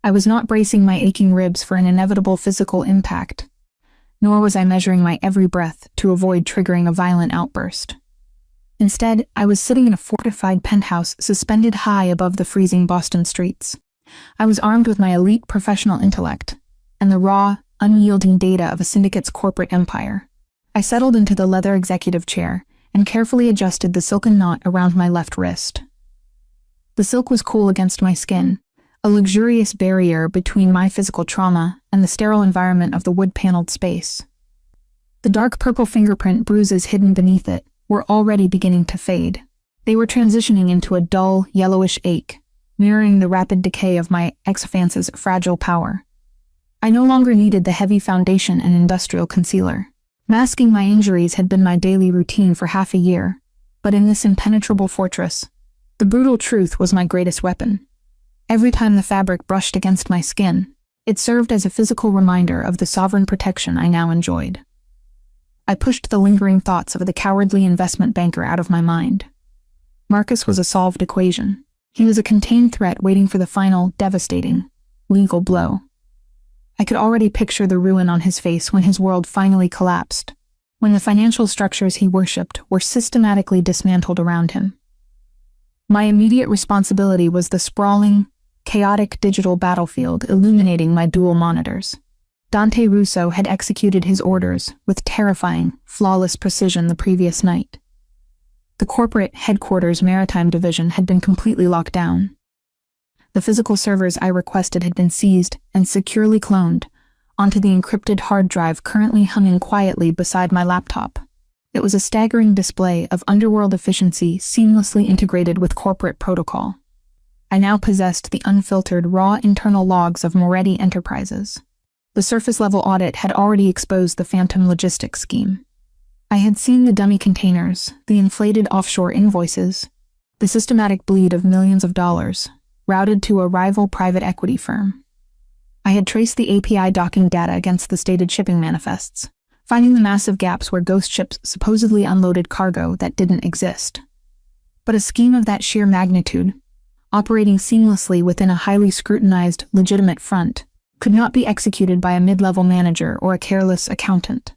I was not bracing my aching ribs for an inevitable physical impact, nor was I measuring my every breath to avoid triggering a violent outburst. Instead, I was sitting in a fortified penthouse suspended high above the freezing Boston streets. I was armed with my elite professional intellect and the raw, unyielding data of a syndicate's corporate empire. I settled into the leather executive chair and carefully adjusted the silken knot around my left wrist. The silk was cool against my skin, a luxurious barrier between my physical trauma and the sterile environment of the wood-paneled space. The dark purple fingerprint bruises hidden beneath it were already beginning to fade. They were transitioning into a dull, yellowish ache, mirroring the rapid decay of my ex-fiance's fragile power. I no longer needed the heavy foundation and industrial concealer. Masking my injuries had been my daily routine for half a year, but in this impenetrable fortress, the brutal truth was my greatest weapon. Every time the fabric brushed against my skin, it served as a physical reminder of the sovereign protection I now enjoyed. I pushed the lingering thoughts of the cowardly investment banker out of my mind. Marcus was a solved equation. He was a contained threat waiting for the final, devastating, legal blow. I could already picture the ruin on his face when his world finally collapsed, when the financial structures he worshipped were systematically dismantled around him. My immediate responsibility was the sprawling, chaotic digital battlefield illuminating my dual monitors. Dante Russo had executed his orders with terrifying, flawless precision the previous night. The corporate headquarters maritime division had been completely locked down. The physical servers I requested had been seized and securely cloned onto the encrypted hard drive currently humming quietly beside my laptop. It was a staggering display of underworld efficiency seamlessly integrated with corporate protocol. I now possessed the unfiltered, raw internal logs of Moretti Enterprises. The surface-level audit had already exposed the phantom logistics scheme. I had seen the dummy containers, the inflated offshore invoices, the systematic bleed of millions of dollars, routed to a rival private equity firm. I had traced the API docking data against the stated shipping manifests, finding the massive gaps where ghost ships supposedly unloaded cargo that didn't exist. But a scheme of that sheer magnitude, operating seamlessly within a highly scrutinized, legitimate front, could not be executed by a mid-level manager or a careless accountant.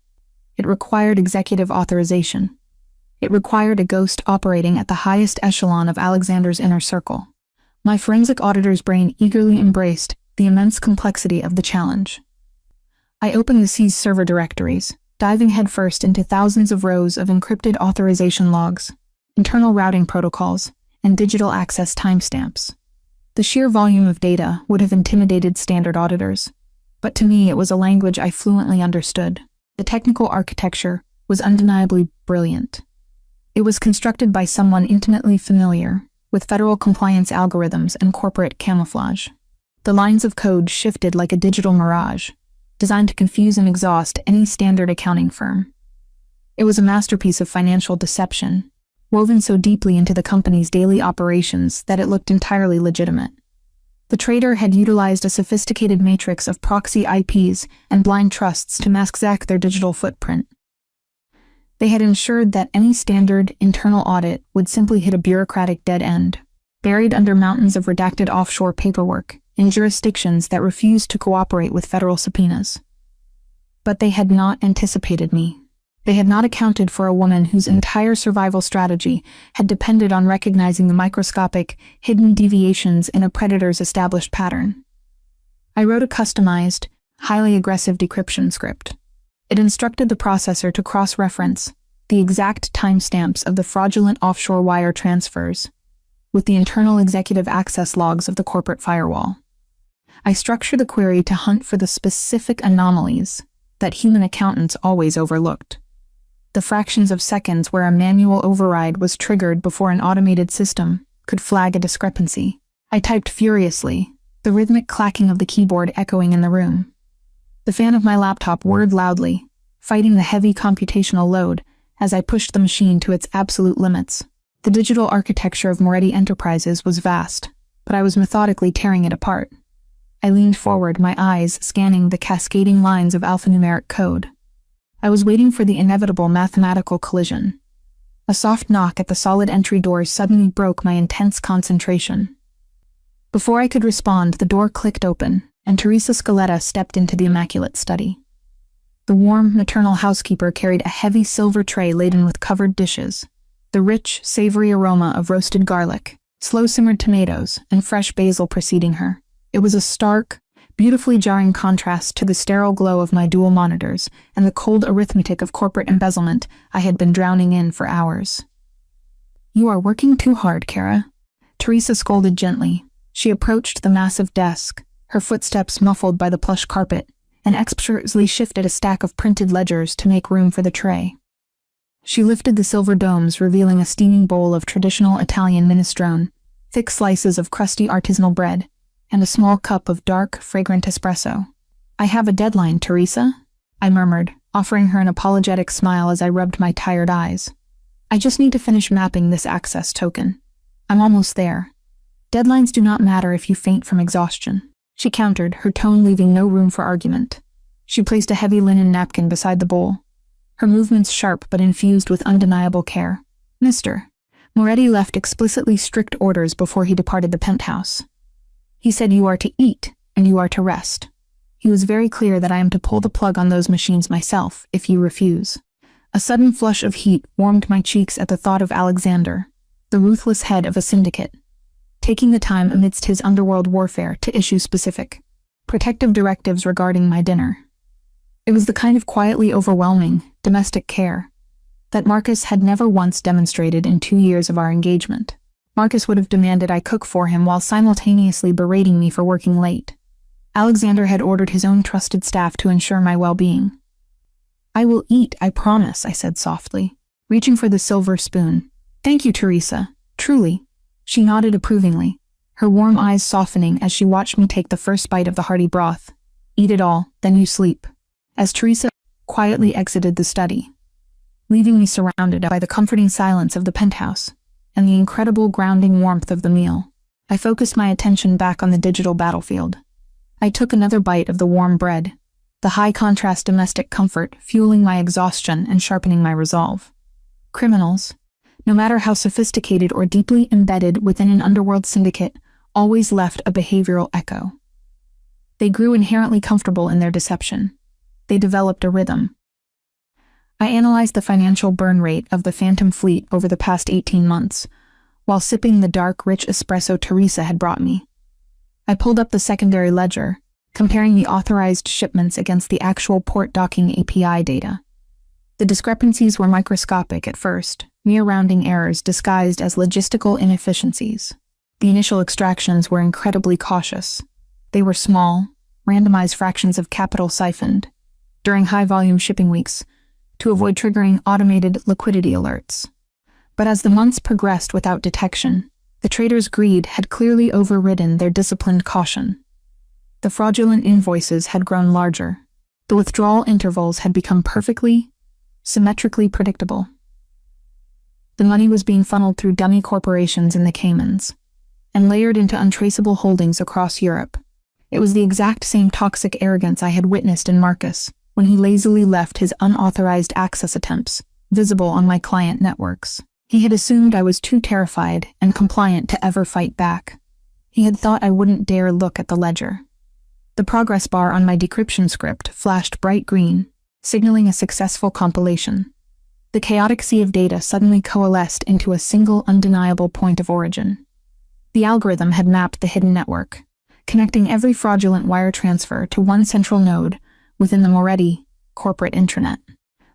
It required executive authorization. It required a ghost operating at the highest echelon of Alexander's inner circle. My forensic auditor's brain eagerly embraced the immense complexity of the challenge. I opened the seized server directories, diving headfirst into thousands of rows of encrypted authorization logs, internal routing protocols, and digital access timestamps. The sheer volume of data would have intimidated standard auditors, but to me it was a language I fluently understood. The technical architecture was undeniably brilliant. It was constructed by someone intimately familiar with federal compliance algorithms and corporate camouflage. The lines of code shifted like a digital mirage, designed to confuse and exhaust any standard accounting firm. It was a masterpiece of financial deception, woven so deeply into the company's daily operations that it looked entirely legitimate. The trader had utilized a sophisticated matrix of proxy IPs and blind trusts to mask their digital footprint. They had ensured that any standard internal audit would simply hit a bureaucratic dead end, buried under mountains of redacted offshore paperwork in jurisdictions that refused to cooperate with federal subpoenas. But they had not anticipated me. They had not accounted for a woman whose entire survival strategy had depended on recognizing the microscopic, hidden deviations in a predator's established pattern. I wrote a customized, highly aggressive decryption script. It instructed the processor to cross-reference the exact timestamps of the fraudulent offshore wire transfers with the internal executive access logs of the corporate firewall. I structured the query to hunt for the specific anomalies that human accountants always overlooked. The fractions of seconds where a manual override was triggered before an automated system could flag a discrepancy. I typed furiously, the rhythmic clacking of the keyboard echoing in the room. The fan of my laptop whirred loudly, fighting the heavy computational load as I pushed the machine to its absolute limits. The digital architecture of Moretti Enterprises was vast, but I was methodically tearing it apart. I leaned forward, my eyes scanning the cascading lines of alphanumeric code. I was waiting for the inevitable mathematical collision. A soft knock at the solid entry doors suddenly broke my intense concentration. Before I could respond, the door clicked open, and Teresa Scaletta stepped into the immaculate study. The warm, maternal housekeeper carried a heavy silver tray laden with covered dishes, the rich, savory aroma of roasted garlic, slow-simmered tomatoes, and fresh basil preceding her. It was a stark, beautifully jarring contrast to the sterile glow of my dual monitors and the cold arithmetic of corporate embezzlement I had been drowning in for hours. "You are working too hard, Kara," Teresa scolded gently. She approached the massive desk, her footsteps muffled by the plush carpet, and expertly shifted a stack of printed ledgers to make room for the tray. She lifted the silver domes, revealing a steaming bowl of traditional Italian minestrone, thick slices of crusty artisanal bread, and a small cup of dark, fragrant espresso. "I have a deadline, Teresa," I murmured, offering her an apologetic smile as I rubbed my tired eyes. "I just need to finish mapping this access token. I'm almost there. Deadlines do not matter if you faint from exhaustion," she countered, her tone leaving no room for argument. She placed a heavy linen napkin beside the bowl, her movements sharp but infused with undeniable care. "Mr. Moretti left explicitly strict orders before he departed the penthouse. He said you are to eat and you are to rest. He was very clear that I am to pull the plug on those machines myself if you refuse." A sudden flush of heat warmed my cheeks at the thought of Alexander, the ruthless head of a syndicate, taking the time amidst his underworld warfare to issue specific, protective directives regarding my dinner. It was the kind of quietly overwhelming, domestic care that Marcus had never once demonstrated in 2 years of our engagement. Marcus would have demanded I cook for him while simultaneously berating me for working late. Alexander had ordered his own trusted staff to ensure my well-being. "I will eat, I promise," I said softly, reaching for the silver spoon. "Thank you, Teresa, truly." She nodded approvingly, her warm eyes softening as she watched me take the first bite of the hearty broth. "Eat it all, then you sleep." As Teresa quietly exited the study, leaving me surrounded by the comforting silence of the penthouse and the incredible grounding warmth of the meal, I focused my attention back on the digital battlefield. I took another bite of the warm bread, the high-contrast domestic comfort fueling my exhaustion and sharpening my resolve. Criminals, no matter how sophisticated or deeply embedded within an underworld syndicate, always left a behavioral echo. They grew inherently comfortable in their deception. They developed a rhythm. I analyzed the financial burn rate of the Phantom Fleet over the past 18 months, while sipping the dark, rich espresso Teresa had brought me. I pulled up the secondary ledger, comparing the authorized shipments against the actual port docking API data. The discrepancies were microscopic at first, mere rounding errors disguised as logistical inefficiencies. The initial extractions were incredibly cautious. They were small, randomized fractions of capital siphoned, during high-volume shipping weeks, to avoid triggering automated liquidity alerts. But as the months progressed without detection, the traders' greed had clearly overridden their disciplined caution. The fraudulent invoices had grown larger. The withdrawal intervals had become perfectly, symmetrically predictable. The money was being funneled through dummy corporations in the Caymans and layered into untraceable holdings across Europe. It was the exact same toxic arrogance I had witnessed in Marcus when he lazily left his unauthorized access attempts visible on my client networks. He had assumed I was too terrified and compliant to ever fight back. He had thought I wouldn't dare look at the ledger. The progress bar on my decryption script flashed bright green, signaling a successful compilation. The chaotic sea of data suddenly coalesced into a single undeniable point of origin. The algorithm had mapped the hidden network, connecting every fraudulent wire transfer to one central node within the Moretti corporate intranet.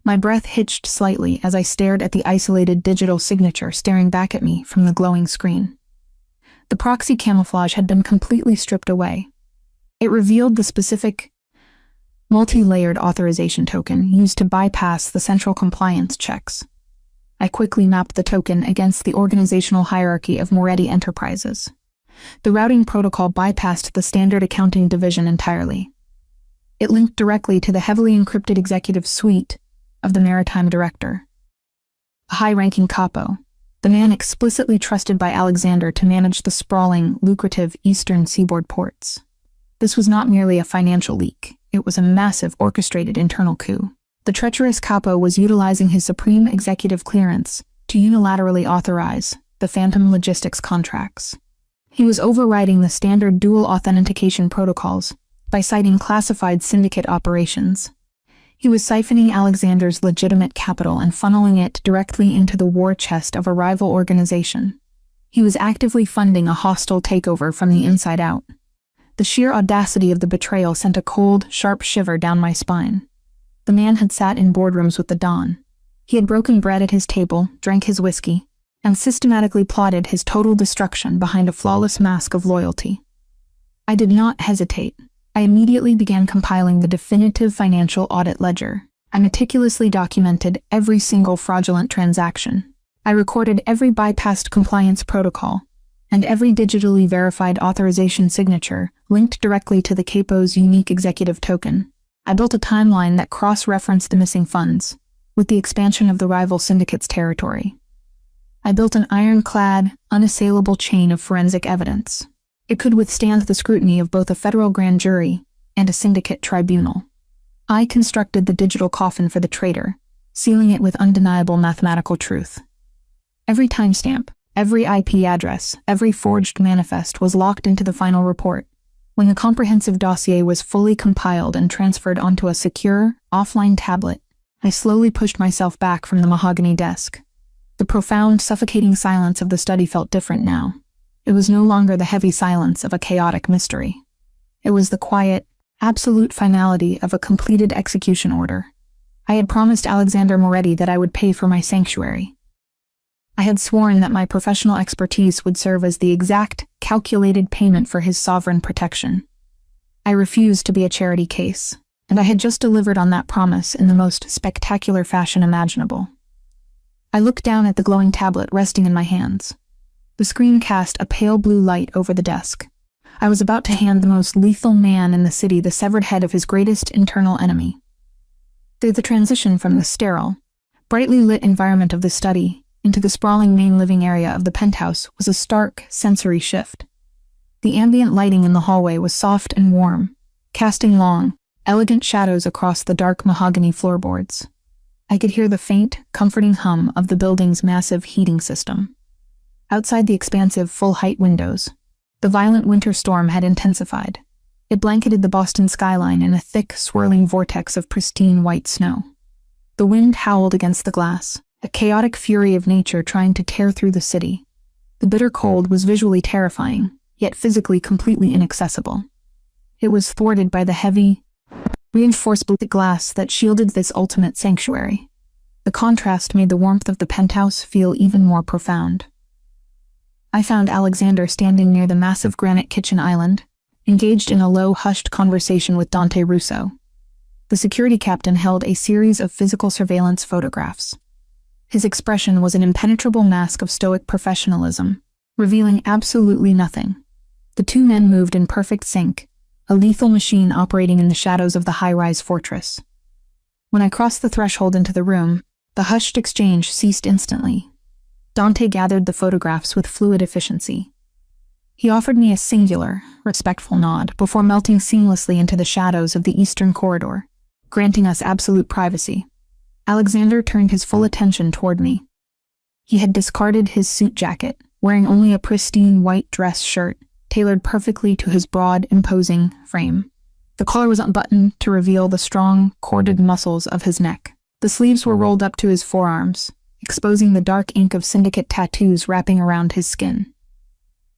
My breath hitched slightly as I stared at the isolated digital signature staring back at me from the glowing screen. The proxy camouflage had been completely stripped away. It revealed the specific, multi-layered authorization token used to bypass the central compliance checks. I quickly mapped the token against the organizational hierarchy of Moretti Enterprises. The routing protocol bypassed the standard accounting division entirely. It linked directly to the heavily encrypted executive suite of the maritime director, a high-ranking capo, the man explicitly trusted by Alexander to manage the sprawling, lucrative eastern seaboard ports. This was not merely a financial leak. It was a massive orchestrated internal coup. The treacherous capo was utilizing his supreme executive clearance to unilaterally authorize the Phantom Logistics contracts. He was overriding the standard dual authentication protocols by citing classified syndicate operations. He was siphoning Alexander's legitimate capital and funneling it directly into the war chest of a rival organization. He was actively funding a hostile takeover from the inside out. The sheer audacity of the betrayal sent a cold, sharp shiver down my spine. The man had sat in boardrooms with the Don. He had broken bread at his table, drank his whiskey, and systematically plotted his total destruction behind a flawless mask of loyalty. I did not hesitate. I immediately began compiling the definitive financial audit ledger. I meticulously documented every single fraudulent transaction. I recorded every bypassed compliance protocol and every digitally verified authorization signature linked directly to the capo's unique executive token. I built a timeline that cross-referenced the missing funds, with the expansion of the rival syndicate's territory. I built an ironclad, unassailable chain of forensic evidence. It could withstand the scrutiny of both a federal grand jury and a syndicate tribunal. I constructed the digital coffin for the traitor, sealing it with undeniable mathematical truth. Every timestamp, every IP address, every forged manifest was locked into the final report. When the comprehensive dossier was fully compiled and transferred onto a secure, offline tablet, I slowly pushed myself back from the mahogany desk. The profound, suffocating silence of the study felt different now. It was no longer the heavy silence of a chaotic mystery. It was the quiet, absolute finality of a completed execution order. I had promised Alexander Moretti that I would pay for my sanctuary. I had sworn that my professional expertise would serve as the exact, calculated payment for his sovereign protection. I refused to be a charity case, and I had just delivered on that promise in the most spectacular fashion imaginable. I looked down at the glowing tablet resting in my hands. The screen cast a pale blue light over the desk. I was about to hand the most lethal man in the city the severed head of his greatest internal enemy. Through the transition from the sterile, brightly lit environment of the study into the sprawling main living area of the penthouse was a stark, sensory shift. The ambient lighting in the hallway was soft and warm, casting long, elegant shadows across the dark mahogany floorboards. I could hear the faint, comforting hum of the building's massive heating system. Outside the expansive, full-height windows, the violent winter storm had intensified. It blanketed the Boston skyline in a thick, swirling vortex of pristine white snow. The wind howled against the glass, a chaotic fury of nature trying to tear through the city. The bitter cold was visually terrifying, yet physically completely inaccessible. It was thwarted by the heavy, reinforced glass that shielded this ultimate sanctuary. The contrast made the warmth of the penthouse feel even more profound. I found Alexander standing near the massive granite kitchen island, engaged in a low, hushed conversation with Dante Russo. The security captain held a series of physical surveillance photographs. His expression was an impenetrable mask of stoic professionalism, revealing absolutely nothing. The two men moved in perfect sync, a lethal machine operating in the shadows of the high-rise fortress. When I crossed the threshold into the room, the hushed exchange ceased instantly. Dante gathered the photographs with fluid efficiency. He offered me a singular, respectful nod before melting seamlessly into the shadows of the eastern corridor, granting us absolute privacy. Alexander turned his full attention toward me. He had discarded his suit jacket, wearing only a pristine white dress shirt, tailored perfectly to his broad, imposing frame. The collar was unbuttoned to reveal the strong, corded muscles of his neck. The sleeves were rolled up to his forearms, exposing the dark ink of syndicate tattoos wrapping around his skin.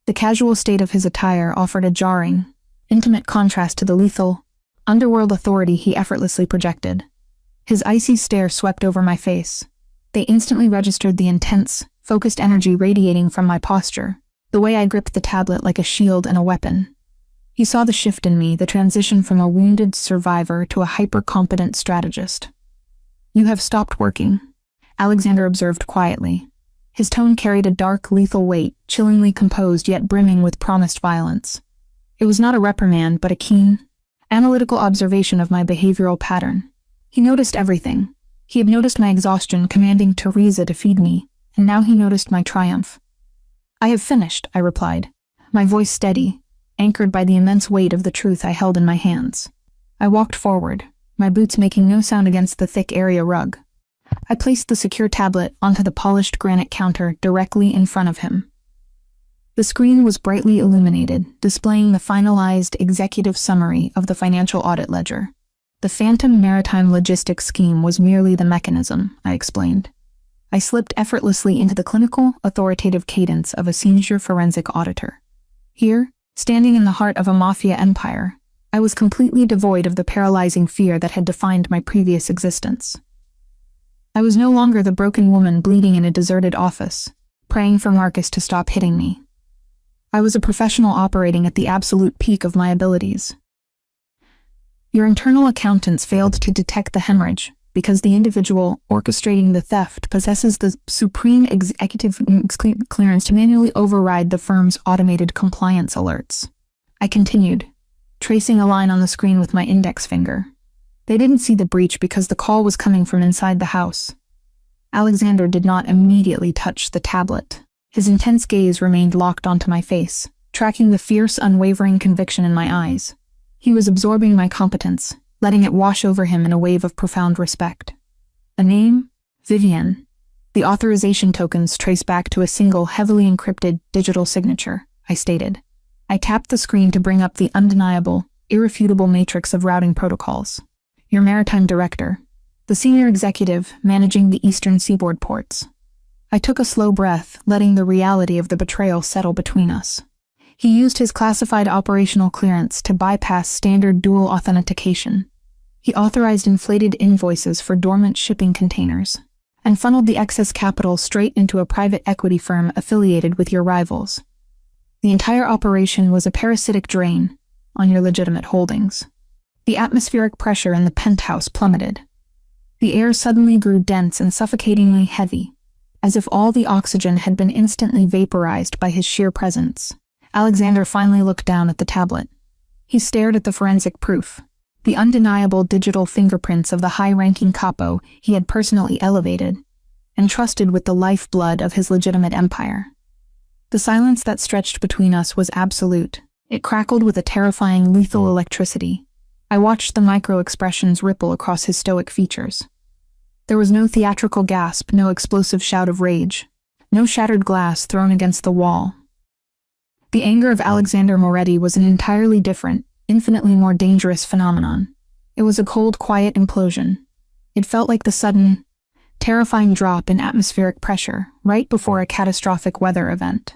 The casual state of his attire offered a jarring, intimate contrast to the lethal, underworld authority he effortlessly projected. His icy stare swept over my face. They instantly registered the intense, focused energy radiating from my posture, the way I gripped the tablet like a shield and a weapon. He saw the shift in me, the transition from a wounded survivor to a hyper-competent strategist. "You have stopped working," Alexander observed quietly. His tone carried a dark, lethal weight, chillingly composed yet brimming with promised violence. It was not a reprimand, but a keen, analytical observation of my behavioral pattern. He noticed everything. He had noticed my exhaustion commanding Teresa to feed me, and now he noticed my triumph. "I have finished," I replied, my voice steady, anchored by the immense weight of the truth I held in my hands. I walked forward, my boots making no sound against the thick area rug. I placed the secure tablet onto the polished granite counter directly in front of him. The screen was brightly illuminated, displaying the finalized executive summary of the financial audit ledger. The Phantom Maritime Logistics scheme was merely the mechanism, I explained. I slipped effortlessly into the clinical, authoritative cadence of a senior forensic auditor. Here, standing in the heart of a mafia empire, I was completely devoid of the paralyzing fear that had defined my previous existence. I was no longer the broken woman bleeding in a deserted office, praying for Marcus to stop hitting me. I was a professional operating at the absolute peak of my abilities. "Your internal accountants failed to detect the hemorrhage," because the individual orchestrating the theft possesses the supreme executive clearance to manually override the firm's automated compliance alerts. I continued, tracing a line on the screen with my index finger. They didn't see the breach because the call was coming from inside the house. Alexander did not immediately touch the tablet. His intense gaze remained locked onto my face, tracking the fierce, unwavering conviction in my eyes. He was absorbing my competence, letting it wash over him in a wave of profound respect. A name? Vivienne. The authorization tokens trace back to a single, heavily encrypted digital signature, I stated. I tapped the screen to bring up the undeniable, irrefutable matrix of routing protocols. Your maritime director, the senior executive managing the eastern seaboard ports. I took a slow breath, letting the reality of the betrayal settle between us. He used his classified operational clearance to bypass standard dual authentication. He authorized inflated invoices for dormant shipping containers, and funneled the excess capital straight into a private equity firm affiliated with your rivals. The entire operation was a parasitic drain on your legitimate holdings. The atmospheric pressure in the penthouse plummeted. The air suddenly grew dense and suffocatingly heavy, as if all the oxygen had been instantly vaporized by his sheer presence. Alexander finally looked down at the tablet. He stared at the forensic proof, the undeniable digital fingerprints of the high-ranking capo he had personally elevated and trusted with the lifeblood of his legitimate empire. The silence that stretched between us was absolute. It crackled with a terrifying, lethal electricity. I watched the micro-expressions ripple across his stoic features. There was no theatrical gasp, no explosive shout of rage, no shattered glass thrown against the wall. The anger of Alexander Moretti was an entirely different, infinitely more dangerous phenomenon. It was a cold, quiet implosion. It felt like the sudden, terrifying drop in atmospheric pressure right before a catastrophic weather event.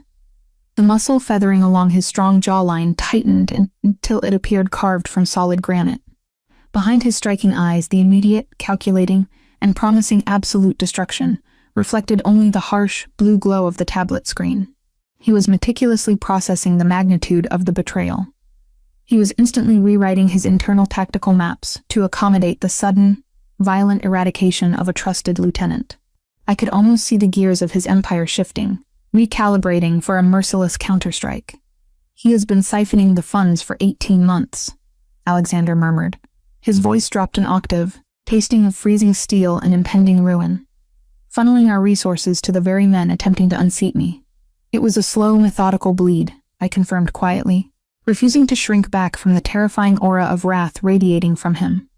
The muscle feathering along his strong jawline tightened until it appeared carved from solid granite. Behind his striking eyes, the immediate, calculating, and promising absolute destruction reflected only the harsh, blue glow of the tablet screen. He was meticulously processing the magnitude of the betrayal. He was instantly rewriting his internal tactical maps to accommodate the sudden, violent eradication of a trusted lieutenant. I could almost see the gears of his empire shifting, recalibrating for a merciless counterstrike. He has been siphoning the funds for 18 months, Alexander murmured. His voice dropped an octave, tasting of freezing steel and impending ruin, funneling our resources to the very men attempting to unseat me. It was a slow, methodical bleed, I confirmed quietly, refusing to shrink back from the terrifying aura of wrath radiating from him.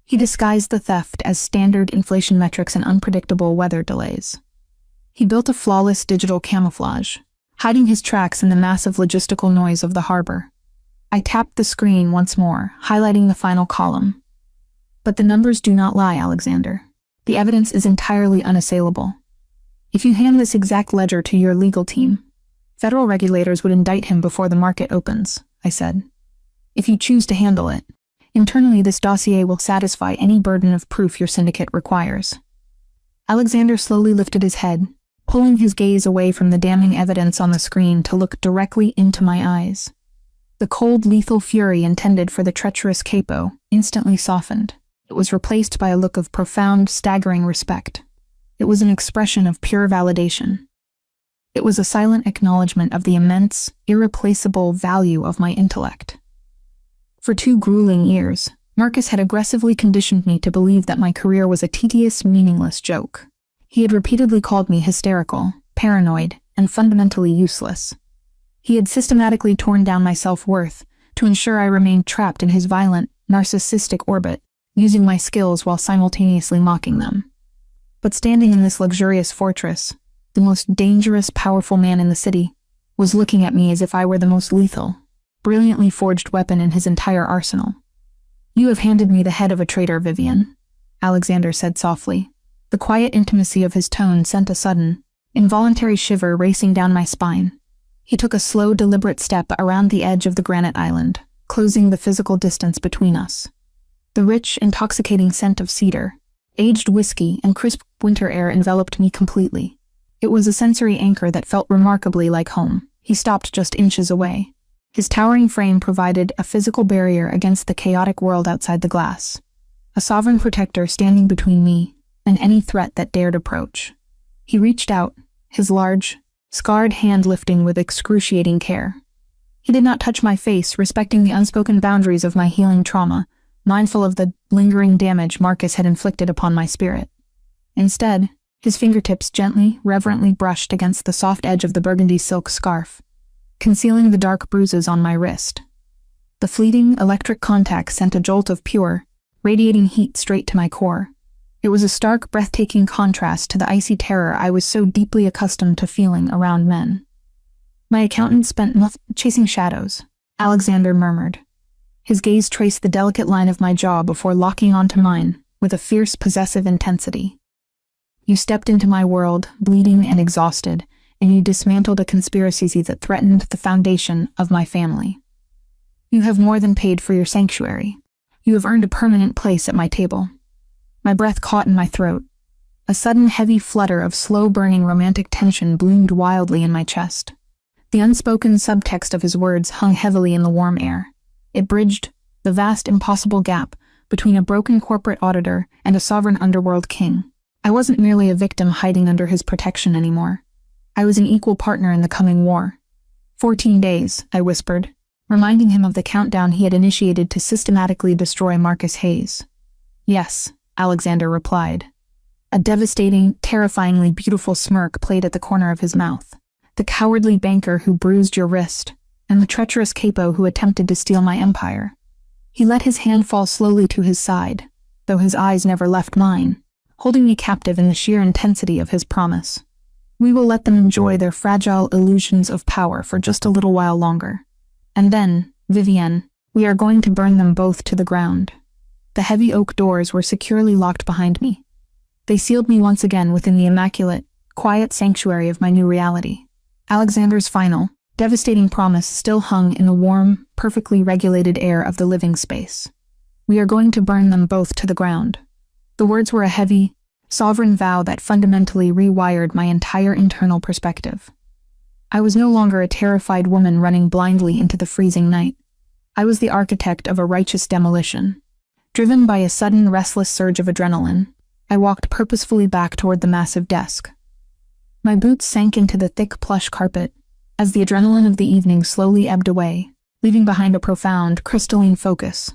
He disguised the theft as standard inflation metrics and unpredictable weather delays. He built a flawless digital camouflage, hiding his tracks in the massive logistical noise of the harbor. I tapped the screen once more, highlighting the final column. But the numbers do not lie, Alexander. The evidence is entirely unassailable. If you hand this exact ledger to your legal team, federal regulators would indict him before the market opens, I said. If you choose to handle it, internally this dossier will satisfy any burden of proof your syndicate requires. Alexander slowly lifted his head, pulling his gaze away from the damning evidence on the screen to look directly into my eyes. The cold, lethal fury intended for the treacherous capo instantly softened. It was replaced by a look of profound, staggering respect. It was an expression of pure validation. It was a silent acknowledgement of the immense, irreplaceable value of my intellect. For 2 grueling years, Marcus had aggressively conditioned me to believe that my career was a tedious, meaningless joke. He had repeatedly called me hysterical, paranoid, and fundamentally useless. He had systematically torn down my self-worth to ensure I remained trapped in his violent, narcissistic orbit, using my skills while simultaneously mocking them. But standing in this luxurious fortress, the most dangerous, powerful man in the city was looking at me as if I were the most lethal, brilliantly forged weapon in his entire arsenal. You have handed me the head of a traitor, Vivienne, Alexander said softly. The quiet intimacy of his tone sent a sudden, involuntary shiver racing down my spine. He took a slow, deliberate step around the edge of the granite island, closing the physical distance between us. The rich, intoxicating scent of cedar, aged whiskey, and crisp winter air enveloped me completely. It was a sensory anchor that felt remarkably like home. He stopped just inches away. His towering frame provided a physical barrier against the chaotic world outside the glass. a sovereign protector standing between me and any threat that dared approach. He reached out, his large, scarred hand lifting with excruciating care. He did not touch my face, respecting the unspoken boundaries of my healing trauma, mindful of the lingering damage Marcus had inflicted upon my spirit. Instead, his fingertips gently, reverently brushed against the soft edge of the burgundy silk scarf, concealing the dark bruises on my wrist. The fleeting, electric contact sent a jolt of pure, radiating heat straight to my core. It was a stark, breathtaking contrast to the icy terror I was so deeply accustomed to feeling around men. My accountant spent months chasing shadows, Alexander murmured. His gaze traced the delicate line of my jaw before locking onto mine with a fierce, possessive intensity. You stepped into my world, bleeding and exhausted, and you dismantled a conspiracy that threatened the foundation of my family. You have more than paid for your sanctuary. You have earned a permanent place at my table. My breath caught in my throat. A sudden heavy flutter of slow-burning romantic tension bloomed wildly in my chest. The unspoken subtext of his words hung heavily in the warm air. It bridged the vast, impossible gap between a broken corporate auditor and a sovereign underworld king. I wasn't merely a victim hiding under his protection anymore. I was an equal partner in the coming war. 14 days, I whispered, reminding him of the countdown he had initiated to systematically destroy Marcus Hayes. Yes, Alexander replied. A devastating, terrifyingly beautiful smirk played at the corner of his mouth. The cowardly banker who bruised your wrist, and the treacherous capo who attempted to steal my empire. He let his hand fall slowly to his side, though his eyes never left mine, holding me captive in the sheer intensity of his promise. We will let them enjoy their fragile illusions of power for just a little while longer. And then, Vivienne, we are going to burn them both to the ground. The heavy oak doors were securely locked behind me. They sealed me once again within the immaculate, quiet sanctuary of my new reality. Alexander's final, devastating promise still hung in the warm, perfectly regulated air of the living space. We are going to burn them both to the ground. The words were a heavy, sovereign vow that fundamentally rewired my entire internal perspective. I was no longer a terrified woman running blindly into the freezing night. I was the architect of a righteous demolition. Driven by a sudden, restless surge of adrenaline, I walked purposefully back toward the massive desk. My boots sank into the thick plush carpet as the adrenaline of the evening slowly ebbed away, leaving behind a profound, crystalline focus.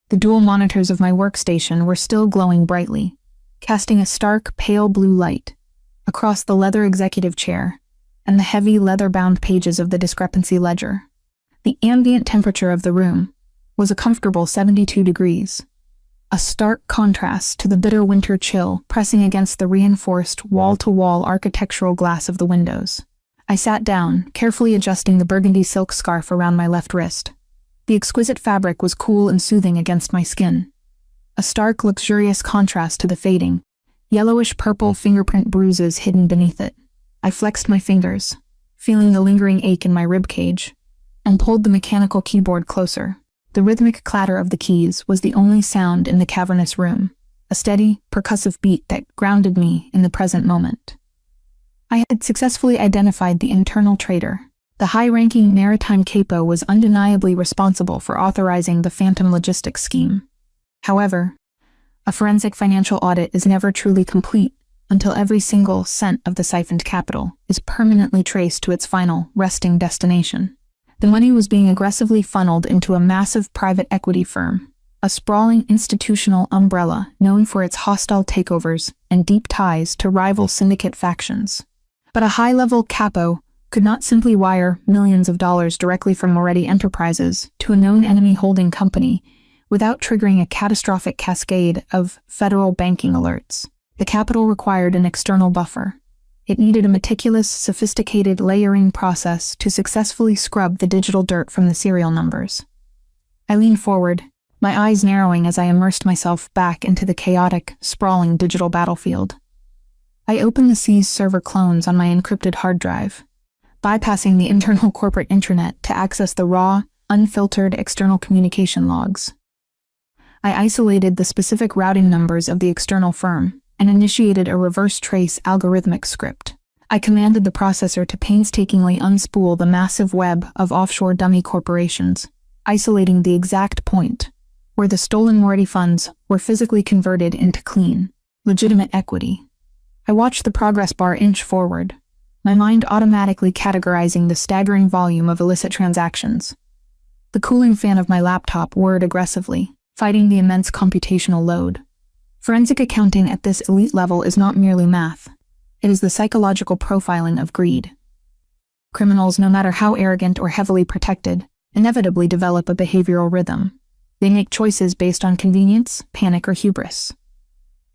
The dual monitors of my workstation were still glowing brightly, casting a stark, pale blue light across the leather executive chair and the heavy, leather-bound pages of the discrepancy ledger. The ambient temperature of the room was a comfortable 72 degrees, a stark contrast to the bitter winter chill pressing against the reinforced wall-to-wall architectural glass of the windows. I sat down, carefully adjusting the burgundy silk scarf around my left wrist. The exquisite fabric was cool and soothing against my skin, a stark, luxurious contrast to the fading, yellowish-purple fingerprint bruises hidden beneath it. I flexed my fingers, feeling the lingering ache in my ribcage, and pulled the mechanical keyboard closer. The rhythmic clatter of the keys was the only sound in the cavernous room, a steady, percussive beat that grounded me in the present moment. I had successfully identified the internal traitor. The high-ranking maritime capo was undeniably responsible for authorizing the Phantom Logistics scheme. However, a forensic financial audit is never truly complete until every single cent of the siphoned capital is permanently traced to its final, resting destination. The money was being aggressively funneled into a massive private equity firm, a sprawling institutional umbrella known for its hostile takeovers and deep ties to rival syndicate factions. But a high-level capo could not simply wire millions of dollars directly from Moretti Enterprises to a known enemy holding company without triggering a catastrophic cascade of federal banking alerts. The capital required an external buffer. It needed a meticulous, sophisticated layering process to successfully scrub the digital dirt from the serial numbers. I leaned forward, my eyes narrowing as I immersed myself back into the chaotic, sprawling digital battlefield. I opened the seized server clones on my encrypted hard drive, bypassing the internal corporate intranet to access the raw, unfiltered external communication logs. I isolated the specific routing numbers of the external firm and initiated a reverse trace algorithmic script. I commanded the processor to painstakingly unspool the massive web of offshore dummy corporations, isolating the exact point where the stolen Morty funds were physically converted into clean, legitimate equity. I watched the progress bar inch forward, my mind automatically categorizing the staggering volume of illicit transactions. The cooling fan of my laptop whirred aggressively, fighting the immense computational load. Forensic accounting at this elite level is not merely math. It is the psychological profiling of greed. Criminals, no matter how arrogant or heavily protected, inevitably develop a behavioral rhythm. They make choices based on convenience, panic, or hubris.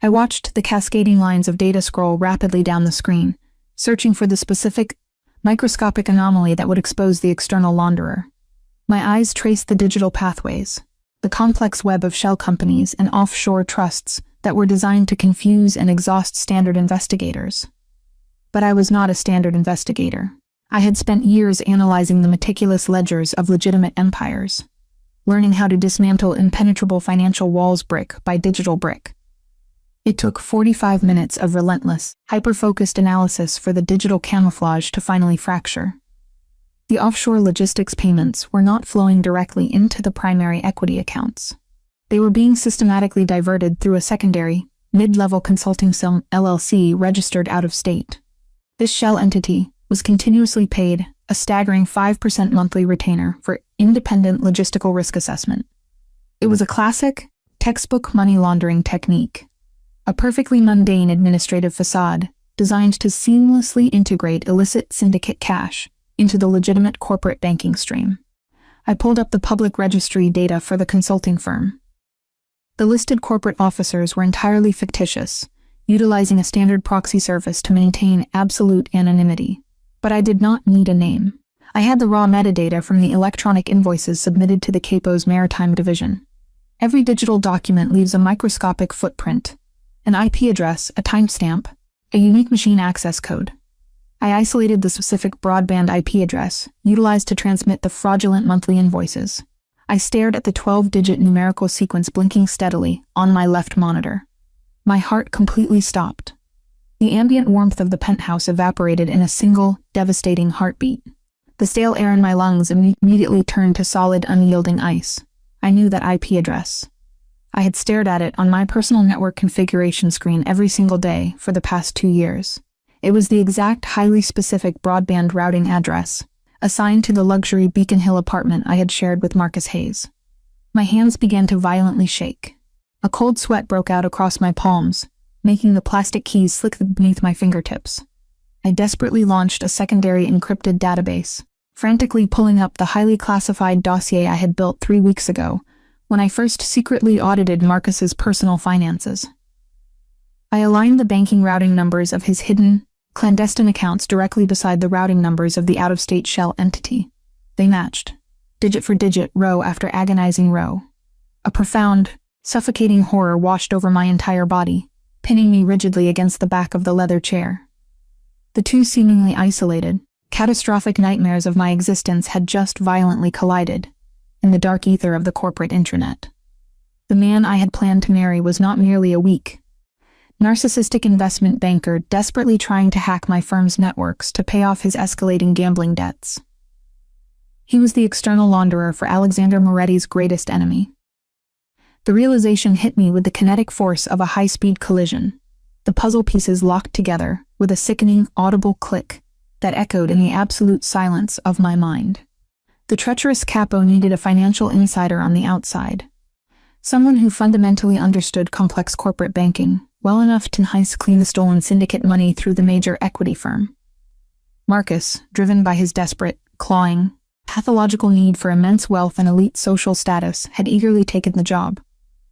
I watched the cascading lines of data scroll rapidly down the screen, searching for the specific, microscopic anomaly that would expose the external launderer. My eyes traced the digital pathways, the complex web of shell companies and offshore trusts that were designed to confuse and exhaust standard investigators. But I was not a standard investigator. I had spent years analyzing the meticulous ledgers of legitimate empires, learning how to dismantle impenetrable financial walls brick by digital brick. It took 45 minutes of relentless, hyper-focused analysis for the digital camouflage to finally fracture. The offshore logistics payments were not flowing directly into the primary equity accounts. They were being systematically diverted through a secondary, mid-level consulting firm LLC registered out of state. This shell entity was continuously paid a staggering 5% monthly retainer for independent logistical risk assessment. It was a classic, textbook money laundering technique, a perfectly mundane administrative facade designed to seamlessly integrate illicit syndicate cash into the legitimate corporate banking stream. I pulled up the public registry data for the consulting firm. The listed corporate officers were entirely fictitious, utilizing a standard proxy service to maintain absolute anonymity. But I did not need a name. I had the raw metadata from the electronic invoices submitted to the Capo's Maritime Division. Every digital document leaves a microscopic footprint, an IP address, a timestamp, a unique machine access code. I isolated the specific broadband IP address, utilized to transmit the fraudulent monthly invoices. I stared at the 12-digit numerical sequence blinking steadily on my left monitor. My heart completely stopped. The ambient warmth of the penthouse evaporated in a single, devastating heartbeat. The stale air in my lungs immediately turned to solid, unyielding ice. I knew that IP address. I had stared at it on my personal network configuration screen every single day for the past 2 years. It was the exact, highly specific broadband routing address, assigned to the luxury Beacon Hill apartment I had shared with Marcus Hayes. My hands began to violently shake. A cold sweat broke out across my palms, making the plastic keys slick beneath my fingertips. I desperately launched a secondary encrypted database, frantically pulling up the highly classified dossier I had built 3 weeks ago, when I first secretly audited Marcus's personal finances. I aligned the banking routing numbers of his hidden, clandestine accounts directly beside the routing numbers of the out-of-state shell entity. They matched, digit for digit, row after agonizing row. A profound, suffocating horror washed over my entire body, pinning me rigidly against the back of the leather chair. The two seemingly isolated, catastrophic nightmares of my existence had just violently collided in the dark ether of the corporate intranet. The man I had planned to marry was not merely a weak, narcissistic investment banker desperately trying to hack my firm's networks to pay off his escalating gambling debts. He was the external launderer for Alexander Moretti's greatest enemy. The realization hit me with the kinetic force of a high-speed collision. The puzzle pieces locked together with a sickening, audible click that echoed in the absolute silence of my mind. The treacherous capo needed a financial insider on the outside, someone who fundamentally understood complex corporate banking well enough to clean the stolen syndicate money through the major equity firm. Marcus, driven by his desperate, clawing, pathological need for immense wealth and elite social status, had eagerly taken the job.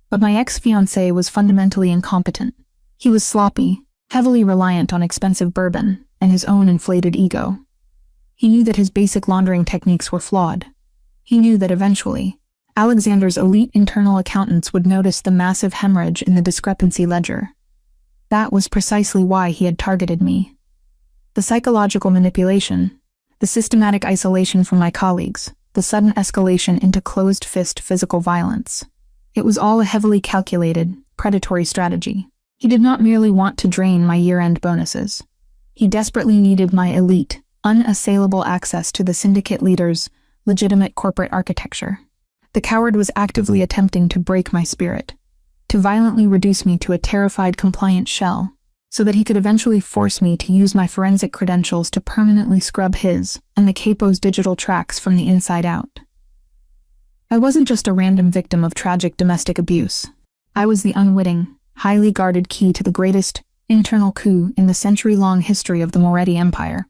But my ex-fiancé was fundamentally incompetent. He was sloppy, heavily reliant on expensive bourbon, and his own inflated ego. He knew that his basic laundering techniques were flawed. He knew that eventually, Alexander's elite internal accountants would notice the massive hemorrhage in the discrepancy ledger. That was precisely why he had targeted me. The psychological manipulation, the systematic isolation from my colleagues, the sudden escalation into closed-fist physical violence. It was all a heavily calculated, predatory strategy. He did not merely want to drain my year-end bonuses. He desperately needed my elite, unassailable access to the syndicate leader's legitimate corporate architecture. The coward was actively attempting to break my spirit, to violently reduce me to a terrified compliant shell, so that he could eventually force me to use my forensic credentials to permanently scrub his and the capo's digital tracks from the inside out. I wasn't just a random victim of tragic domestic abuse. I was the unwitting, highly guarded key to the greatest internal coup in the century-long history of the Moretti Empire.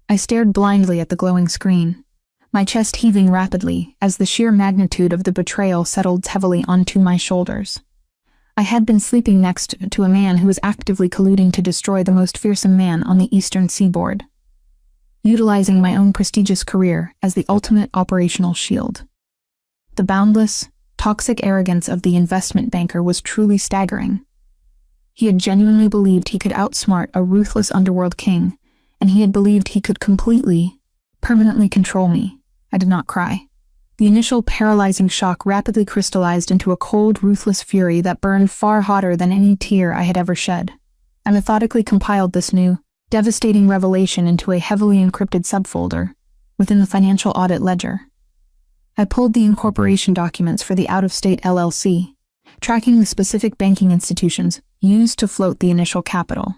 I stared blindly at the glowing screen, my chest heaving rapidly as the sheer magnitude of the betrayal settled heavily onto my shoulders. I had been sleeping next to a man who was actively colluding to destroy the most fearsome man on the eastern seaboard, utilizing my own prestigious career as the ultimate operational shield. The boundless, toxic arrogance of the investment banker was truly staggering. He had genuinely believed he could outsmart a ruthless underworld king, and he had believed he could completely, permanently control me. I did not cry. The initial paralyzing shock rapidly crystallized into a cold, ruthless fury that burned far hotter than any tear I had ever shed. I methodically compiled this new, devastating revelation into a heavily encrypted subfolder within the financial audit ledger. I pulled the incorporation documents for the out-of-state LLC, tracking the specific banking institutions used to float the initial capital.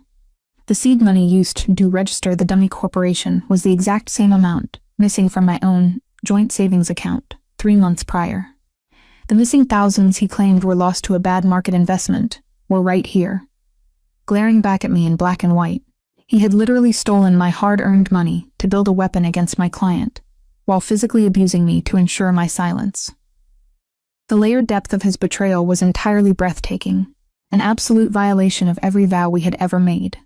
The seed money used to register the dummy corporation was the exact same amount missing from my own joint savings account 3 months prior. The missing thousands he claimed were lost to a bad market investment were right here, glaring back at me in black and white. He had literally stolen my hard-earned money to build a weapon against my client, while physically abusing me to ensure my silence. The layered depth of his betrayal was entirely breathtaking, an absolute violation of every vow we had ever made.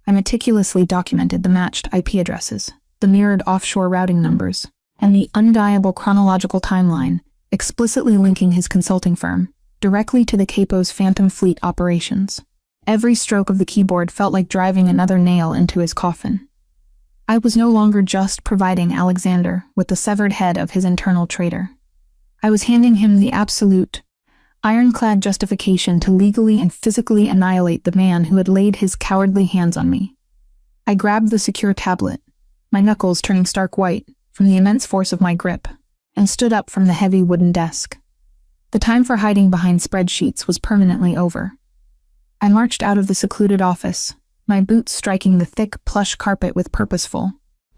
I meticulously documented the matched IP addresses, the mirrored offshore routing numbers, and the undeniable chronological timeline, explicitly linking his consulting firm directly to the capo's Phantom Fleet operations. Every stroke of the keyboard felt like driving another nail into his coffin. I was no longer just providing Alexander with the severed head of his internal traitor. I was handing him the absolute, ironclad justification to legally and physically annihilate the man who had laid his cowardly hands on me. I grabbed the secure tablet, my knuckles turning stark white from the immense force of my grip, and stood up from the heavy wooden desk. The time for hiding behind spreadsheets was permanently over. I marched out of the secluded office, my boots striking the thick, plush carpet with purposeful,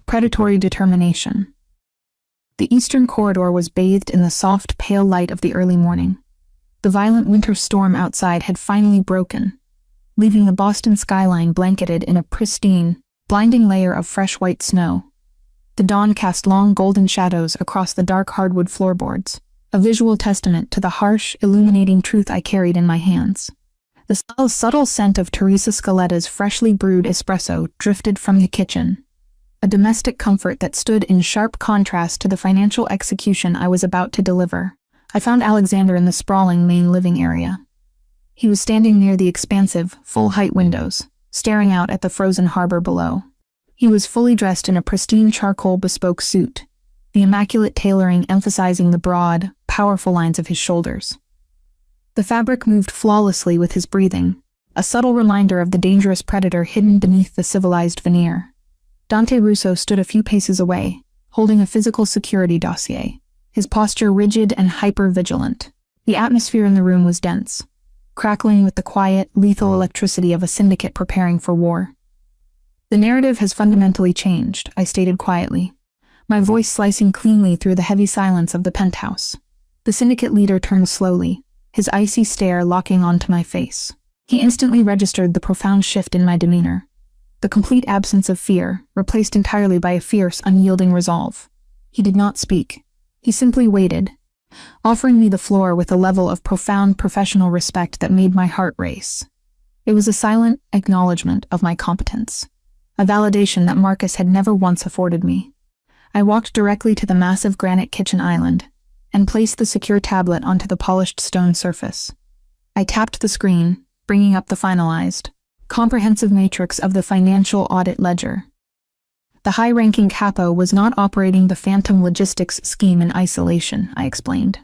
predatory determination. The eastern corridor was bathed in the soft, pale light of the early morning. The violent winter storm outside had finally broken, leaving the Boston skyline blanketed in a pristine, blinding layer of fresh white snow. The dawn cast long golden shadows across the dark hardwood floorboards, a visual testament to the harsh, illuminating truth I carried in my hands. The subtle scent of Teresa Scaletta's freshly brewed espresso drifted from the kitchen, a domestic comfort that stood in sharp contrast to the financial execution I was about to deliver. I found Alexander in the sprawling main living area. He was standing near the expansive, full-height windows, staring out at the frozen harbor below. He was fully dressed in a pristine charcoal bespoke suit, the immaculate tailoring emphasizing the broad, powerful lines of his shoulders. The fabric moved flawlessly with his breathing, a subtle reminder of the dangerous predator hidden beneath the civilized veneer. Dante Russo stood a few paces away, holding a physical security dossier, his posture rigid and hyper-vigilant. The atmosphere in the room was dense, crackling with the quiet, lethal electricity of a syndicate preparing for war. "The narrative has fundamentally changed," I stated quietly, my voice slicing cleanly through the heavy silence of the penthouse. The syndicate leader turned slowly, his icy stare locking onto my face. He instantly registered the profound shift in my demeanor, the complete absence of fear, replaced entirely by a fierce, unyielding resolve. He did not speak. He simply waited, offering me the floor with a level of profound professional respect that made my heart race. It was a silent acknowledgement of my competence, a validation that Marcus had never once afforded me. I walked directly to the massive granite kitchen island and placed the secure tablet onto the polished stone surface. I tapped the screen, bringing up the finalized, comprehensive matrix of the financial audit ledger. The high-ranking capo was not operating the phantom logistics scheme in isolation, I explained,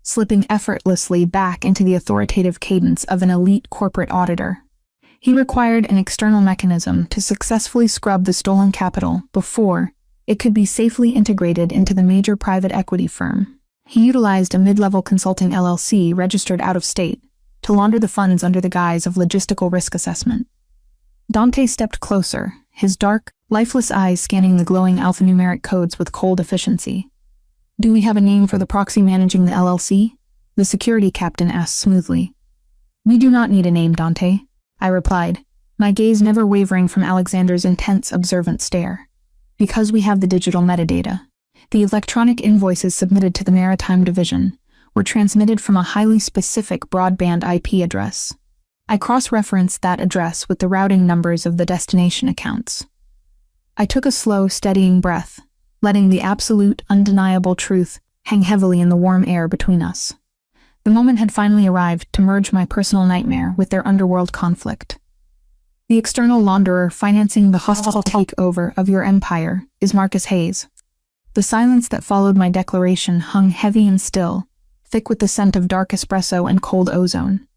slipping effortlessly back into the authoritative cadence of an elite corporate auditor. He required an external mechanism to successfully scrub the stolen capital before it could be safely integrated into the major private equity firm He utilized a mid-level consulting LLC registered out of state to launder the funds under the guise of logistical risk assessment. Dante stepped closer, his dark, lifeless eyes scanning the glowing alphanumeric codes with cold efficiency. "Do we have a name for the proxy managing the LLC?" the security captain asked smoothly. "We do not need a name, Dante," I replied, my gaze never wavering from Alexander's intense, observant stare. "Because we have the digital metadata. The electronic invoices submitted to the Maritime Division were transmitted from a highly specific broadband IP address. I cross-referenced that address with the routing numbers of the destination accounts. I took a slow, steadying breath, letting the absolute, undeniable truth hang heavily in the warm air between us. The moment had finally arrived to merge my personal nightmare with their underworld conflict. The external launderer financing the hostile takeover of your empire is Marcus Hayes. The silence that followed my declaration hung heavy and still, thick with the scent of dark espresso and cold ozone.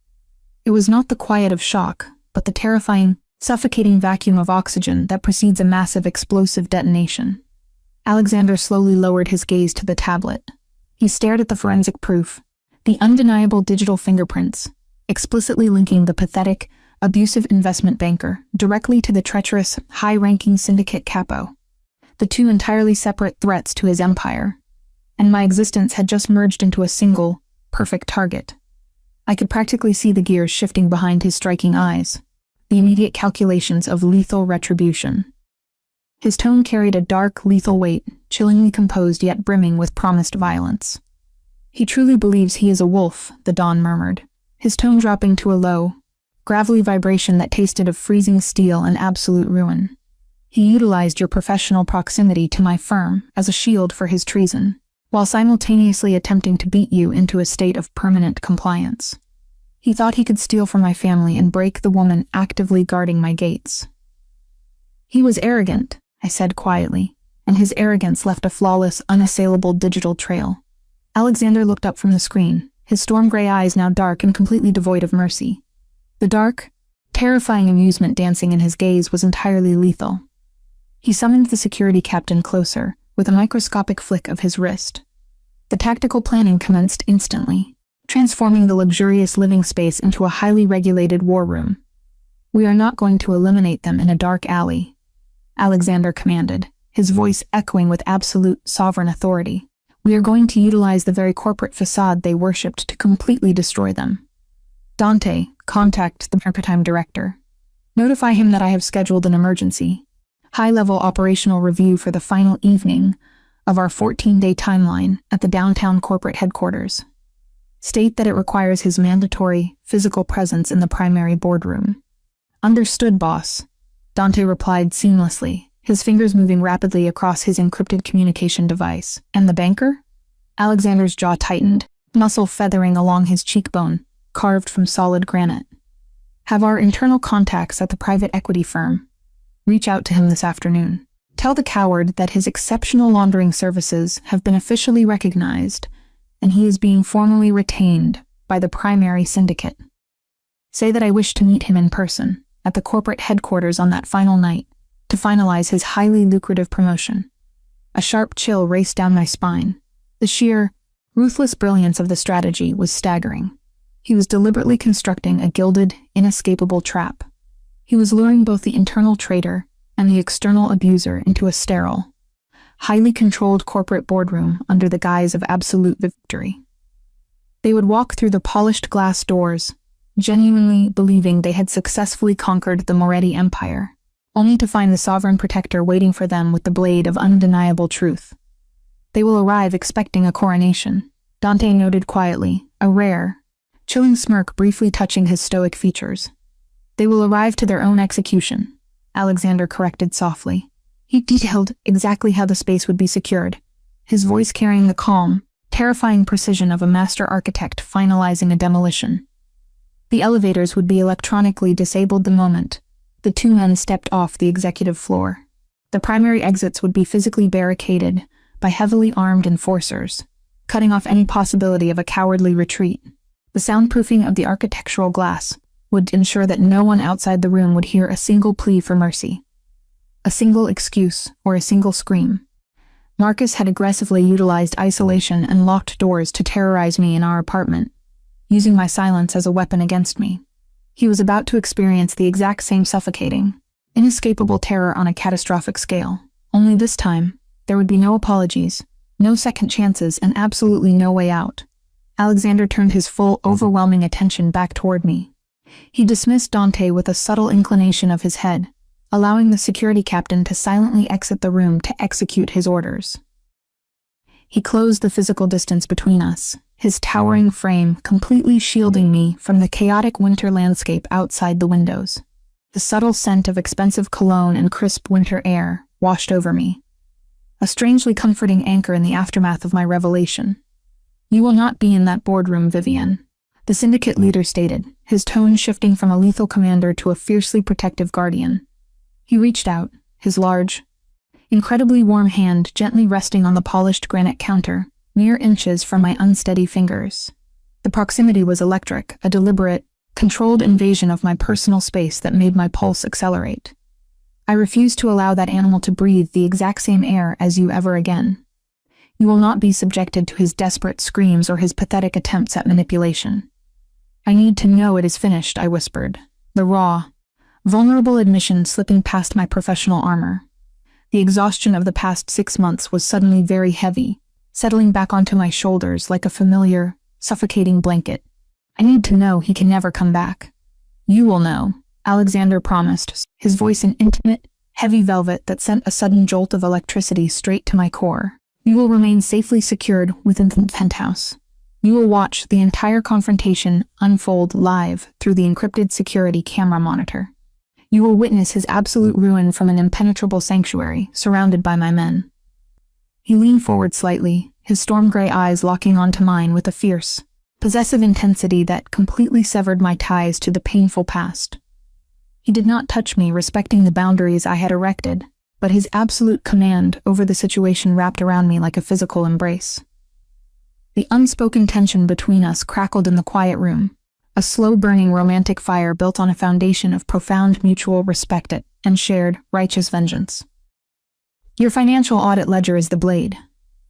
It was not the quiet of shock, but the terrifying, suffocating vacuum of oxygen that precedes a massive explosive detonation. Alexander slowly lowered his gaze to the tablet. He stared at the forensic proof, the undeniable digital fingerprints, explicitly linking the pathetic, abusive investment banker directly to the treacherous, high-ranking syndicate capo. The two entirely separate threats to his empire, and my existence had just merged into a single, perfect target. I could practically see the gears shifting behind his striking eyes, the immediate calculations of lethal retribution. His tone carried a dark, lethal weight, chillingly composed yet brimming with promised violence. "He truly believes he is a wolf," the Don murmured, his tone dropping to a low, gravelly vibration that tasted of freezing steel and absolute ruin. "He utilized your professional proximity to my firm as a shield for his treason, while simultaneously attempting to beat you into a state of permanent compliance. He thought he could steal from my family and break the woman actively guarding my gates." "He was arrogant," I said quietly, and his arrogance left a flawless, unassailable digital trail. Alexander looked up from the screen, his storm gray eyes now dark and completely devoid of mercy. The dark, terrifying amusement dancing in his gaze was entirely lethal. He summoned the security captain closer, with a microscopic flick of his wrist. The tactical planning commenced instantly, transforming the luxurious living space into a highly regulated war room. "We are not going to eliminate them in a dark alley," Alexander commanded, his voice echoing with absolute, sovereign authority. "We are going to utilize the very corporate facade they worshipped to completely destroy them. Dante, contact the Maritime Director. Notify him that I have scheduled an emergency, high-level operational review for the final evening of our 14-day timeline at the downtown corporate headquarters. State that it requires his mandatory, physical presence in the primary boardroom." "Understood, boss," Dante replied seamlessly, his fingers moving rapidly across his encrypted communication device. "And the banker?" Alexander's jaw tightened, muscle feathering along his cheekbone, carved from solid granite. "Have our internal contacts at the private equity firm reach out to him this afternoon. Tell the coward that his exceptional laundering services have been officially recognized, and he is being formally retained by the primary syndicate. Say that I wish to meet him in person at the corporate headquarters on that final night to finalize his highly lucrative promotion." A sharp chill raced down my spine. The sheer, ruthless brilliance of the strategy was staggering. He was deliberately constructing a gilded, inescapable trap. He was luring both the internal traitor and the external abuser into a sterile, highly controlled corporate boardroom under the guise of absolute victory. They would walk through the polished glass doors, genuinely believing they had successfully conquered the Moretti Empire, only to find the sovereign protector waiting for them with the blade of undeniable truth. "They will arrive expecting a coronation," Dante noted quietly, a rare, chilling smirk briefly touching his stoic features. "They will arrive to their own execution," Alexander corrected softly. He detailed exactly how the space would be secured, his voice carrying the calm, terrifying precision of a master architect finalizing a demolition. The elevators would be electronically disabled the moment the two men stepped off the executive floor. The primary exits would be physically barricaded by heavily armed enforcers, cutting off any possibility of a cowardly retreat. The soundproofing of the architectural glass would ensure that no one outside the room would hear a single plea for mercy, a single excuse, or a single scream. Marcus had aggressively utilized isolation and locked doors to terrorize me in our apartment, using my silence as a weapon against me. He was about to experience the exact same suffocating, inescapable terror on a catastrophic scale. Only this time, there would be no apologies, no second chances, and absolutely no way out. Alexander turned his full, overwhelming attention back toward me. He dismissed Dante with a subtle inclination of his head, allowing the security captain to silently exit the room to execute his orders. He closed the physical distance between us, his towering frame completely shielding me from the chaotic winter landscape outside the windows. The subtle scent of expensive cologne and crisp winter air washed over me, a strangely comforting anchor in the aftermath of my revelation. "You will not be in that boardroom, Vivienne," the syndicate leader stated, his tone shifting from a lethal commander to a fiercely protective guardian. He reached out, his large, incredibly warm hand gently resting on the polished granite counter, mere inches from my unsteady fingers. The proximity was electric, a deliberate, controlled invasion of my personal space that made my pulse accelerate. "I refuse to allow that animal to breathe the exact same air as you ever again. You will not be subjected to his desperate screams or his pathetic attempts at manipulation." "I need to know it is finished," I whispered, the raw, vulnerable admission slipping past my professional armor. The exhaustion of the past 6 months was suddenly very heavy, settling back onto my shoulders like a familiar, suffocating blanket. "I need to know he can never come back." "You will know," Alexander promised, his voice an intimate, heavy velvet that sent a sudden jolt of electricity straight to my core. "You will remain safely secured within the penthouse. You will watch the entire confrontation unfold live through the encrypted security camera monitor. You will witness his absolute ruin from an impenetrable sanctuary, surrounded by my men." He leaned forward slightly, his storm gray eyes locking onto mine with a fierce, possessive intensity that completely severed my ties to the painful past. He did not touch me, respecting the boundaries I had erected, but his absolute command over the situation wrapped around me like a physical embrace. The unspoken tension between us crackled in the quiet room, a slow-burning romantic fire built on a foundation of profound mutual respect and shared, righteous vengeance. "Your financial audit ledger is the blade,"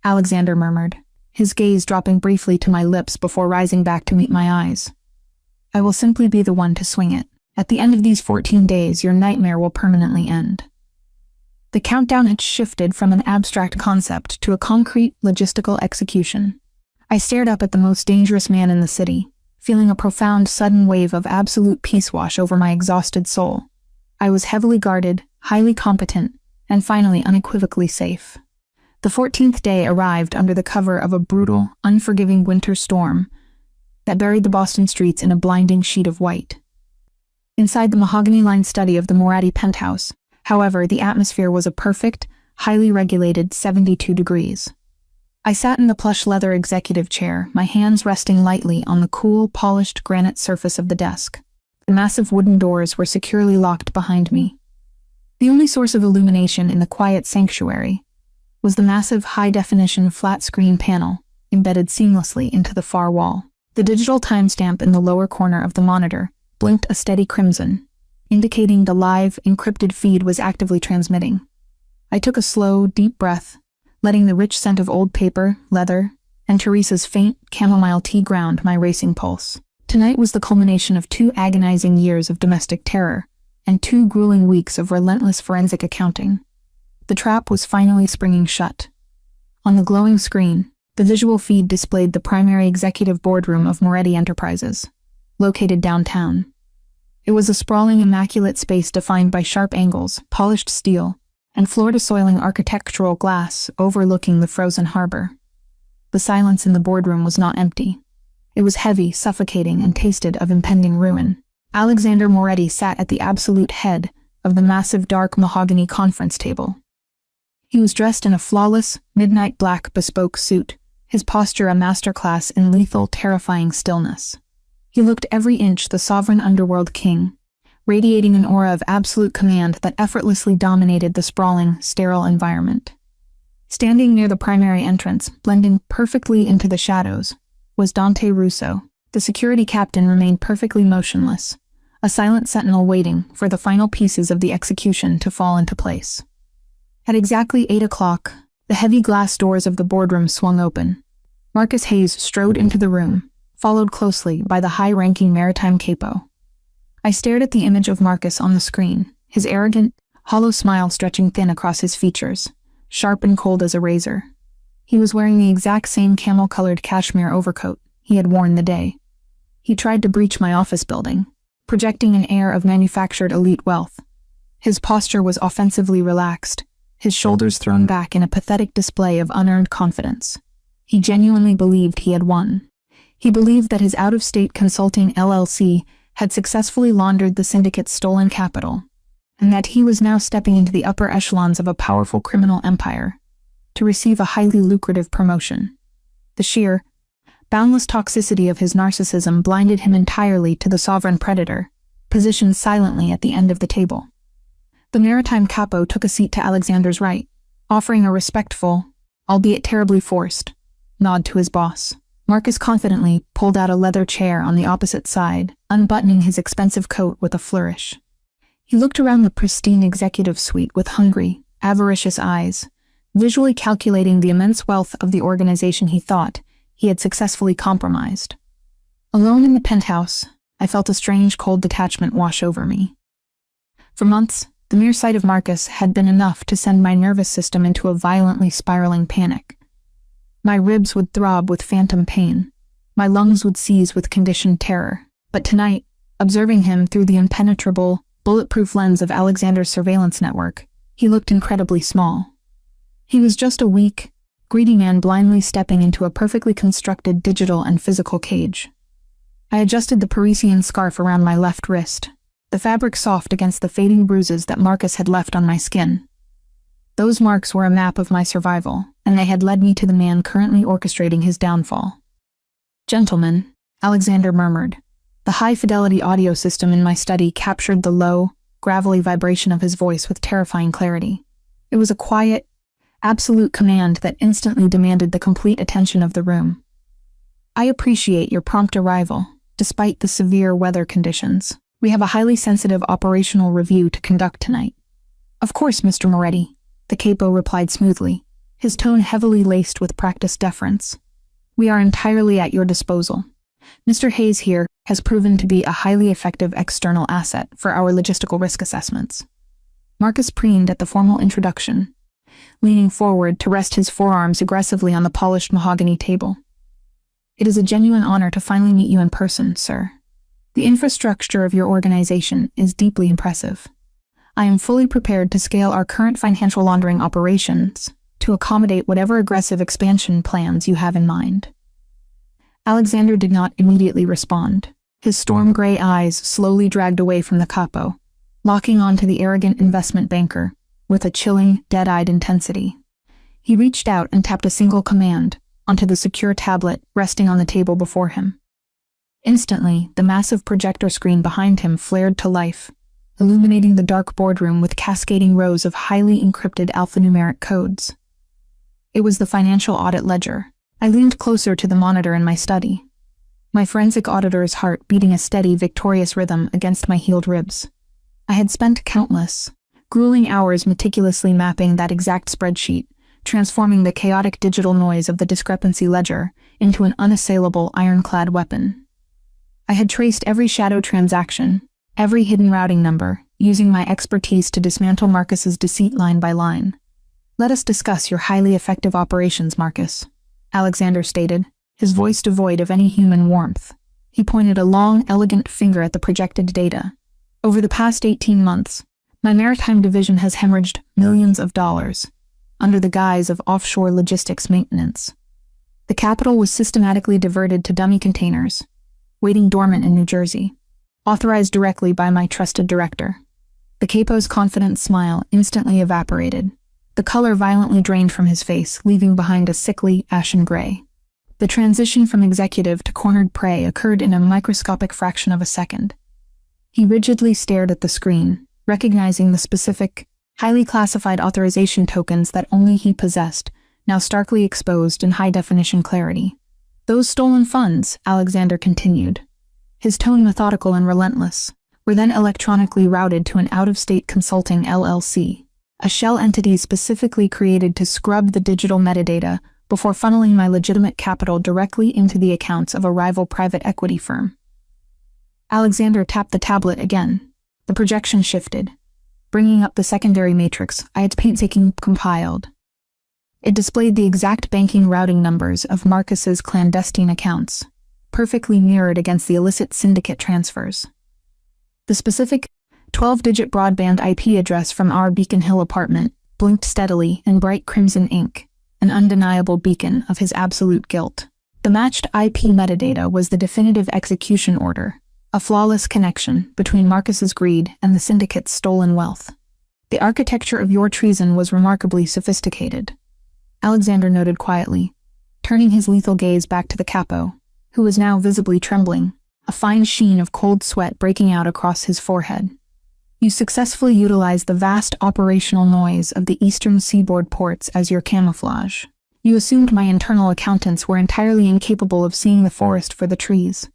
Alexander murmured, his gaze dropping briefly to my lips before rising back to meet my eyes. "I will simply be the one to swing it. At the end of these 14 days, your nightmare will permanently end." The countdown had shifted from an abstract concept to a concrete, logistical execution. I stared up at the most dangerous man in the city, feeling a profound, sudden wave of absolute peace wash over my exhausted soul. I was heavily guarded, highly competent, and finally unequivocally safe. The 14th day arrived under the cover of a brutal, unforgiving winter storm that buried the Boston streets in a blinding sheet of white. Inside the mahogany-lined study of the Moratti penthouse, however, the atmosphere was a perfect, highly regulated 72 degrees. I sat in the plush leather executive chair, my hands resting lightly on the cool, polished granite surface of the desk. The massive wooden doors were securely locked behind me. The only source of illumination in the quiet sanctuary was the massive high-definition flat-screen panel embedded seamlessly into the far wall. The digital timestamp in the lower corner of the monitor blinked a steady crimson, indicating the live, encrypted feed was actively transmitting. I took a slow, deep breath, letting the rich scent of old paper, leather, and Teresa's faint chamomile tea ground my racing pulse. Tonight was the culmination of 2 agonizing years of domestic terror and 2 grueling weeks of relentless forensic accounting. The trap was finally springing shut. On the glowing screen, the visual feed displayed the primary executive boardroom of Moretti Enterprises, located downtown. It was a sprawling, immaculate space defined by sharp angles, polished steel, and floor-to-soiling architectural glass overlooking the frozen harbor. The silence in the boardroom was not empty. It was heavy, suffocating, and tasted of impending ruin. Alexander Moretti sat at the absolute head of the massive dark mahogany conference table. He was dressed in a flawless, midnight black bespoke suit, his posture a masterclass in lethal, terrifying stillness. He looked every inch the sovereign underworld king, radiating an aura of absolute command that effortlessly dominated the sprawling, sterile environment. Standing near the primary entrance, blending perfectly into the shadows, was Dante Russo. The security captain remained perfectly motionless, a silent sentinel waiting for the final pieces of the execution to fall into place. At exactly 8 o'clock, The heavy glass doors of the boardroom swung open. Marcus Hayes strode into the room, followed closely by the high-ranking maritime capo. I stared at the image of Marcus on the screen, his arrogant, hollow smile stretching thin across his features, sharp and cold as a razor. He was wearing the exact same camel-colored cashmere overcoat he had worn the day he tried to breach my office building, projecting an air of manufactured elite wealth. His posture was offensively relaxed, his shoulders thrown back in a pathetic display of unearned confidence. He genuinely believed he had won. He believed that his out-of-state consulting LLC had successfully laundered the syndicate's stolen capital, and that he was now stepping into the upper echelons of a powerful criminal empire to receive a highly lucrative promotion. The sheer, boundless toxicity of his narcissism blinded him entirely to the sovereign predator, positioned silently at the end of the table. The maritime capo took a seat to Alexander's right, offering a respectful, albeit terribly forced, nod to his boss. Marcus confidently pulled out a leather chair on the opposite side, unbuttoning his expensive coat with a flourish. He looked around the pristine executive suite with hungry, avaricious eyes, visually calculating the immense wealth of the organization he thought he had successfully compromised. Alone in the penthouse, I felt a strange cold detachment wash over me. For months, the mere sight of Marcus had been enough to send my nervous system into a violently spiraling panic. My ribs would throb with phantom pain. My lungs would seize with conditioned terror. But tonight, observing him through the impenetrable, bulletproof lens of Alexander's surveillance network, he looked incredibly small. He was just a weak, greedy man blindly stepping into a perfectly constructed digital and physical cage. I adjusted the Parisian scarf around my left wrist, the fabric soft against the fading bruises that Marcus had left on my skin. Those marks were a map of my survival, and they had led me to the man currently orchestrating his downfall. "Gentlemen," Alexander murmured. The high-fidelity audio system in my study captured the low, gravelly vibration of his voice with terrifying clarity. It was a quiet, absolute command that instantly demanded the complete attention of the room. "I appreciate your prompt arrival, despite the severe weather conditions. We have a highly sensitive operational review to conduct tonight." "Of course, Mr. Moretti," the capo replied smoothly, his tone heavily laced with practiced deference. "We are entirely at your disposal. Mr. Hayes here has proven to be a highly effective external asset for our logistical risk assessments." Marcus preened at the formal introduction, leaning forward to rest his forearms aggressively on the polished mahogany table. "It is a genuine honor to finally meet you in person, sir. The infrastructure of your organization is deeply impressive. I am fully prepared to scale our current financial laundering operations to accommodate whatever aggressive expansion plans you have in mind." Alexander did not immediately respond. His storm gray eyes slowly dragged away from the capo, locking onto the arrogant investment banker with a chilling, dead-eyed intensity. He reached out and tapped a single command onto the secure tablet resting on the table before him. Instantly, the massive projector screen behind him flared to life, illuminating the dark boardroom with cascading rows of highly encrypted alphanumeric codes. It was the financial audit ledger. I leaned closer to the monitor in my study, my forensic auditor's heart beating a steady, victorious rhythm against my healed ribs. I had spent countless, grueling hours meticulously mapping that exact spreadsheet, transforming the chaotic digital noise of the discrepancy ledger into an unassailable ironclad weapon. I had traced every shadow transaction, every hidden routing number, using my expertise to dismantle Marcus's deceit line by line. "Let us discuss your highly effective operations, Marcus," Alexander stated, his voice devoid of any human warmth. He pointed a long, elegant finger at the projected data. "Over the past 18 months, my maritime division has hemorrhaged millions of dollars under the guise of offshore logistics maintenance. The capital was systematically diverted to dummy containers, waiting dormant in New Jersey, authorized directly by my trusted director." The capo's confident smile instantly evaporated. The color violently drained from his face, leaving behind a sickly, ashen gray. The transition from executive to cornered prey occurred in a microscopic fraction of a second. He rigidly stared at the screen, recognizing the specific, highly classified authorization tokens that only he possessed, now starkly exposed in high-definition clarity. "Those stolen funds," Alexander continued, his tone methodical and relentless, "were then electronically routed to an out-of-state consulting LLC. a shell entity specifically created to scrub the digital metadata before funneling my legitimate capital directly into the accounts of a rival private equity firm. Alexander tapped the tablet again. The projection shifted, bringing up the secondary matrix I had painstakingly compiled. It displayed the exact banking routing numbers of Marcus's clandestine accounts, perfectly mirrored against the illicit syndicate transfers. The specific 12-digit broadband IP address from our Beacon Hill apartment blinked steadily in bright crimson ink, an undeniable beacon of his absolute guilt. The matched IP metadata was the definitive execution order, a flawless connection between Marcus's greed and the syndicate's stolen wealth. The architecture of your treason was remarkably sophisticated, Alexander noted quietly, turning his lethal gaze back to the capo, who was now visibly trembling, a fine sheen of cold sweat breaking out across his forehead. You successfully utilized the vast operational noise of the eastern seaboard ports as your camouflage. You assumed my internal accountants were entirely incapable of seeing the forest for the trees.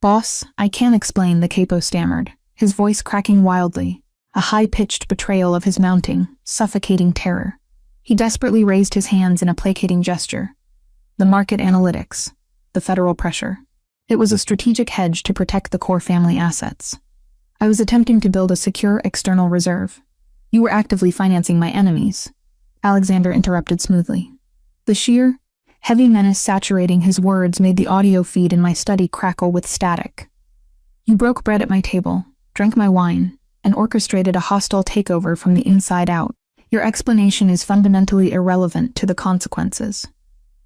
Boss, I can't explain, the capo stammered, his voice cracking wildly, a high-pitched betrayal of his mounting, suffocating terror. He desperately raised his hands in a placating gesture. The market analytics, the federal pressure. It was a strategic hedge to protect the core family assets. I was attempting to build a secure external reserve. You were actively financing my enemies, Alexander interrupted smoothly. The sheer, heavy menace saturating his words made the audio feed in my study crackle with static. You broke bread at my table, drank my wine, and orchestrated a hostile takeover from the inside out. Your explanation is fundamentally irrelevant to the consequences.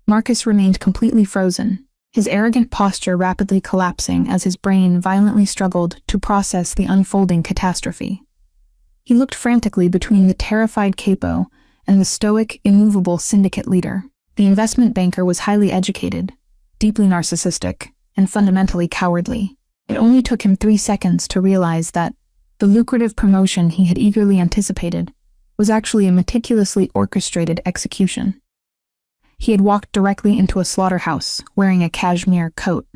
Marcus remained completely frozen, his arrogant posture rapidly collapsing as his brain violently struggled to process the unfolding catastrophe. He looked frantically between the terrified capo and the stoic, immovable syndicate leader. The investment banker was highly educated, deeply narcissistic, and fundamentally cowardly. It only took him 3 seconds to realize that the lucrative promotion he had eagerly anticipated was actually a meticulously orchestrated execution. He had walked directly into a slaughterhouse, wearing a cashmere coat.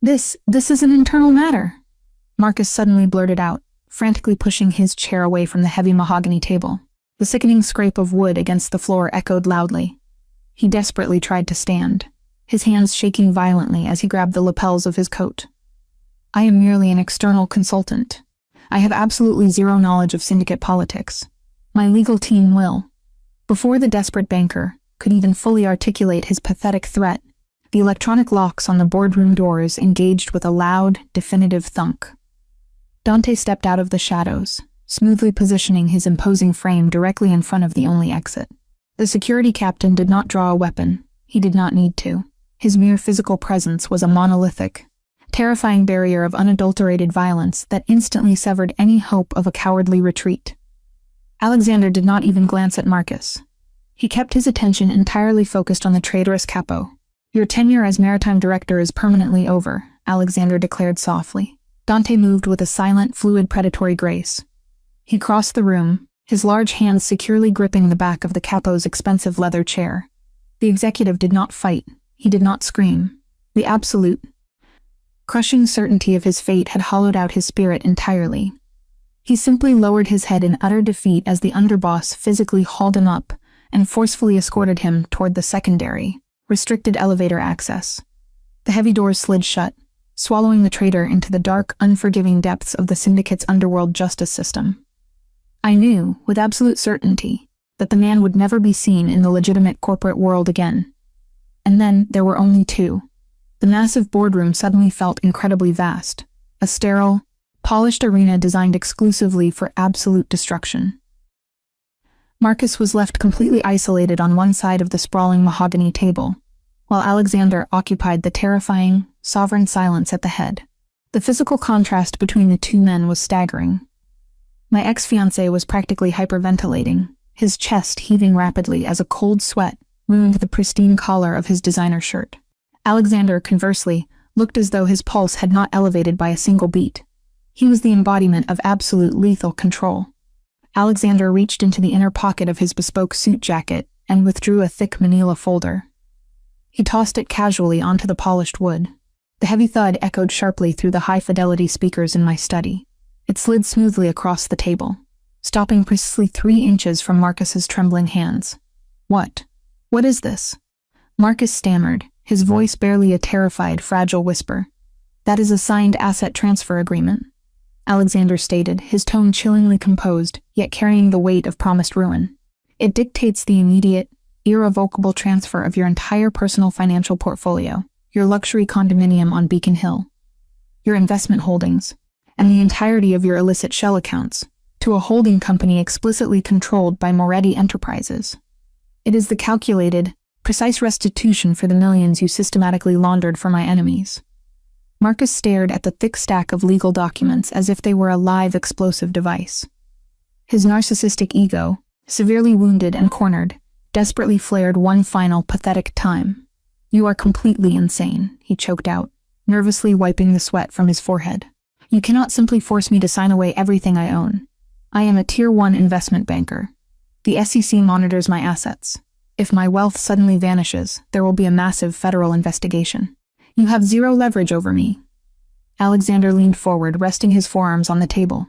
This is an internal matter," Marcus suddenly blurted out, frantically pushing his chair away from the heavy mahogany table. The sickening scrape of wood against the floor echoed loudly. He desperately tried to stand, his hands shaking violently as he grabbed the lapels of his coat. "I am merely an external consultant. I have absolutely zero knowledge of syndicate politics. My legal team will." Before the desperate banker could even fully articulate his pathetic threat, the electronic locks on the boardroom doors engaged with a loud, definitive thunk. Dante stepped out of the shadows, smoothly positioning his imposing frame directly in front of the only exit. The security captain did not draw a weapon. He did not need to. His mere physical presence was a monolithic, terrifying barrier of unadulterated violence that instantly severed any hope of a cowardly retreat. Alexander did not even glance at Marcus. He kept his attention entirely focused on the traitorous capo. "Your tenure as maritime director is permanently over," Alexander declared softly. Dante moved with a silent, fluid, predatory grace. He crossed the room, his large hands securely gripping the back of the capo's expensive leather chair. The executive did not fight. He did not scream. The absolute, crushing certainty of his fate had hollowed out his spirit entirely. He simply lowered his head in utter defeat as the underboss physically hauled him up and forcefully escorted him toward the secondary, restricted elevator access. The heavy doors slid shut, swallowing the traitor into the dark, unforgiving depths of the syndicate's underworld justice system. I knew, with absolute certainty, that the man would never be seen in the legitimate corporate world again. And then there were only two. The massive boardroom suddenly felt incredibly vast, a sterile, polished arena designed exclusively for absolute destruction. Marcus was left completely isolated on one side of the sprawling mahogany table, while Alexander occupied the terrifying, sovereign silence at the head. The physical contrast between the two men was staggering. My ex-fiancé was practically hyperventilating, his chest heaving rapidly as a cold sweat ruined the pristine collar of his designer shirt. Alexander, conversely, looked as though his pulse had not elevated by a single beat. He was the embodiment of absolute lethal control. Alexander reached into the inner pocket of his bespoke suit jacket and withdrew a thick manila folder. He tossed it casually onto the polished wood. The heavy thud echoed sharply through the high-fidelity speakers in my study. It slid smoothly across the table, stopping precisely 3 inches from Marcus's trembling hands. What? What is this? Marcus stammered, his voice barely a terrified, fragile whisper. That is a signed asset transfer agreement, Alexander stated, his tone chillingly composed, yet carrying the weight of promised ruin. It dictates the immediate, irrevocable transfer of your entire personal financial portfolio, your luxury condominium on Beacon Hill, your investment holdings, and the entirety of your illicit shell accounts, to a holding company explicitly controlled by Moretti Enterprises. It is the calculated, precise restitution for the millions you systematically laundered for my enemies. Marcus stared at the thick stack of legal documents as if they were a live explosive device. His narcissistic ego, severely wounded and cornered, desperately flared one final, pathetic time. You are completely insane, he choked out, nervously wiping the sweat from his forehead. You cannot simply force me to sign away everything I own. I am a Tier 1 investment banker. The SEC monitors my assets. If my wealth suddenly vanishes, there will be a massive federal investigation. You have zero leverage over me. Alexander leaned forward, resting his forearms on the table.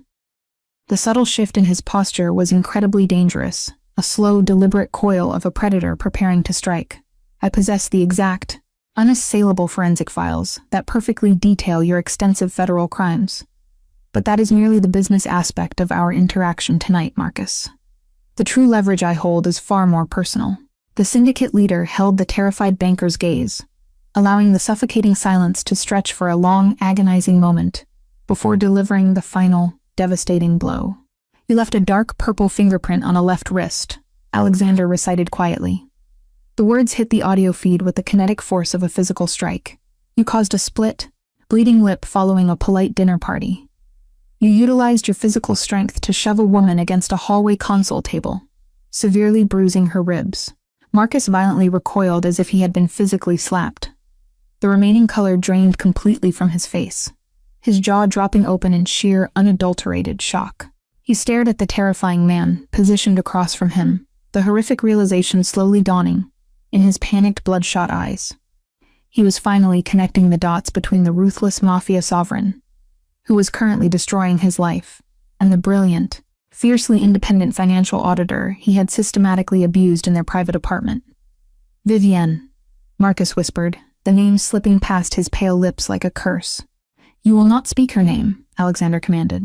The subtle shift in his posture was incredibly dangerous, a slow, deliberate coil of a predator preparing to strike. I possess the exact, unassailable forensic files that perfectly detail your extensive federal crimes. But that is merely the business aspect of our interaction tonight, Marcus. The true leverage I hold is far more personal. The syndicate leader held the terrified banker's gaze, allowing the suffocating silence to stretch for a long, agonizing moment before delivering the final, devastating blow. You left a dark purple fingerprint on a left wrist, Alexander recited quietly. The words hit the audio feed with the kinetic force of a physical strike. You caused a split, bleeding lip following a polite dinner party. You utilized your physical strength to shove a woman against a hallway console table, severely bruising her ribs. Marcus violently recoiled as if he had been physically slapped. The remaining color drained completely from his face, his jaw dropping open in sheer, unadulterated shock. He stared at the terrifying man, positioned across from him, the horrific realization slowly dawning in his panicked, bloodshot eyes. He was finally connecting the dots between the ruthless mafia sovereign, who was currently destroying his life, and the brilliant, fiercely independent financial auditor he had systematically abused in their private apartment. Vivienne, Marcus whispered, the name slipping past his pale lips like a curse. You will not speak her name, Alexander commanded.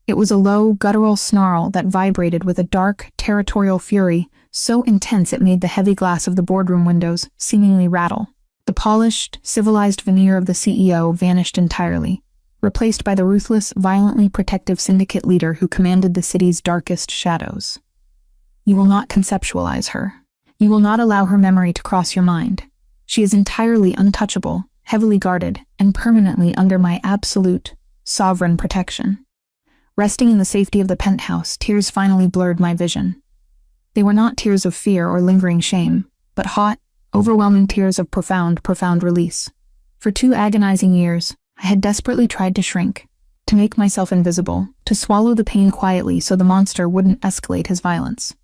It was a low, guttural snarl that vibrated with a dark, territorial fury so intense it made the heavy glass of the boardroom windows seemingly rattle. The polished, civilized veneer of the CEO vanished entirely, replaced by the ruthless, violently protective syndicate leader who commanded the city's darkest shadows. You will not conceptualize her. You will not allow her memory to cross your mind. She is entirely untouchable, heavily guarded, and permanently under my absolute, sovereign protection. Resting in the safety of the penthouse, tears finally blurred my vision. They were not tears of fear or lingering shame, but hot, overwhelming tears of profound release. For 2 agonizing years, I had desperately tried to shrink, to make myself invisible, to swallow the pain quietly so the monster wouldn't escalate his violence.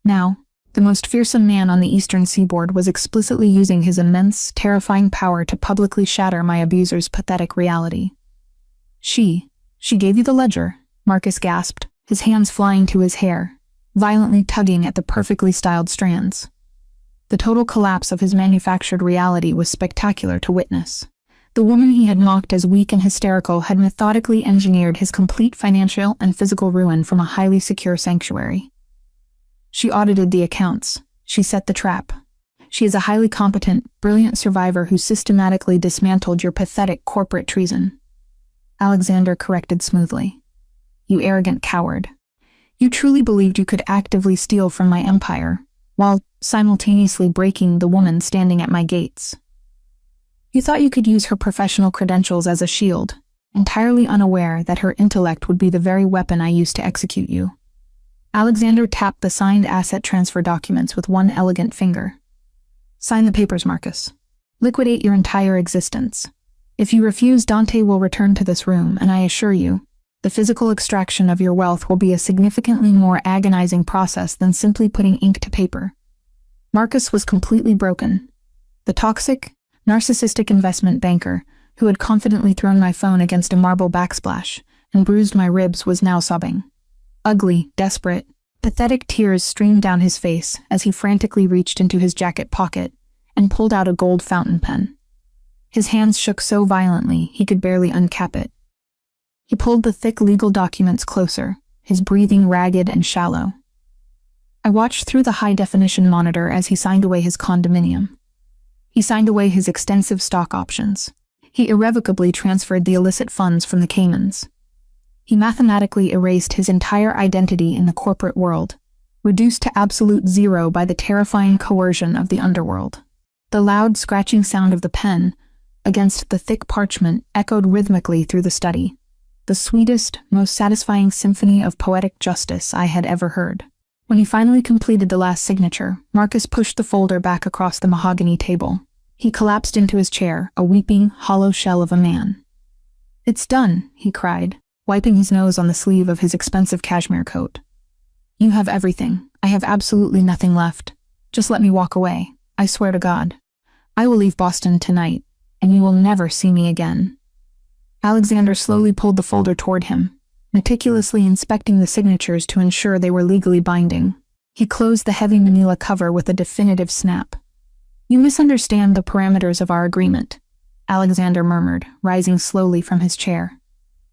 Now, the most fearsome man on the eastern seaboard was explicitly using his immense, terrifying power to publicly shatter my abuser's pathetic reality. She gave you the ledger, Marcus gasped, his hands flying to his hair, violently tugging at the perfectly styled strands. The total collapse of his manufactured reality was spectacular to witness. The woman he had mocked as weak and hysterical had methodically engineered his complete financial and physical ruin from a highly secure sanctuary. She audited the accounts. She set the trap. She is a highly competent, brilliant survivor who systematically dismantled your pathetic corporate treason. Alexander corrected smoothly. You arrogant coward. You truly believed you could actively steal from my empire, while simultaneously breaking the woman standing at my gates. You thought you could use her professional credentials as a shield, entirely unaware that her intellect would be the very weapon I used to execute you. Alexander tapped the signed asset transfer documents with one elegant finger. Sign the papers, Marcus. Liquidate your entire existence. If you refuse, Dante will return to this room, and I assure you, the physical extraction of your wealth will be a significantly more agonizing process than simply putting ink to paper. Marcus was completely broken. The toxic, narcissistic investment banker, who had confidently thrown my phone against a marble backsplash and bruised my ribs, was now sobbing. ugly, desperate. Pathetic tears streamed down his face as he frantically reached into his jacket pocket and pulled out a gold fountain pen. His hands shook so violently he could barely uncap it. He pulled the thick legal documents closer, his breathing ragged and shallow. I watched through the high-definition monitor as he signed away his condominium. He signed away his extensive stock options. He irrevocably transferred the illicit funds from the Caymans. He mathematically erased his entire identity in the corporate world, reduced to absolute zero by the terrifying coercion of the underworld. The loud, scratching sound of the pen against the thick parchment echoed rhythmically through the study, the sweetest, most satisfying symphony of poetic justice I had ever heard. When he finally completed the last signature, Marcus pushed the folder back across the mahogany table. He collapsed into his chair, a weeping, hollow shell of a man. "It's done," he cried, wiping his nose on the sleeve of his expensive cashmere coat. "You have everything. I have absolutely nothing left. Just let me walk away. I swear to God. I will leave Boston tonight, and you will never see me again." Alexander slowly pulled the folder toward him, meticulously inspecting the signatures to ensure they were legally binding. He closed the heavy manila cover with a definitive snap. "You misunderstand the parameters of our agreement," Alexander murmured, rising slowly from his chair.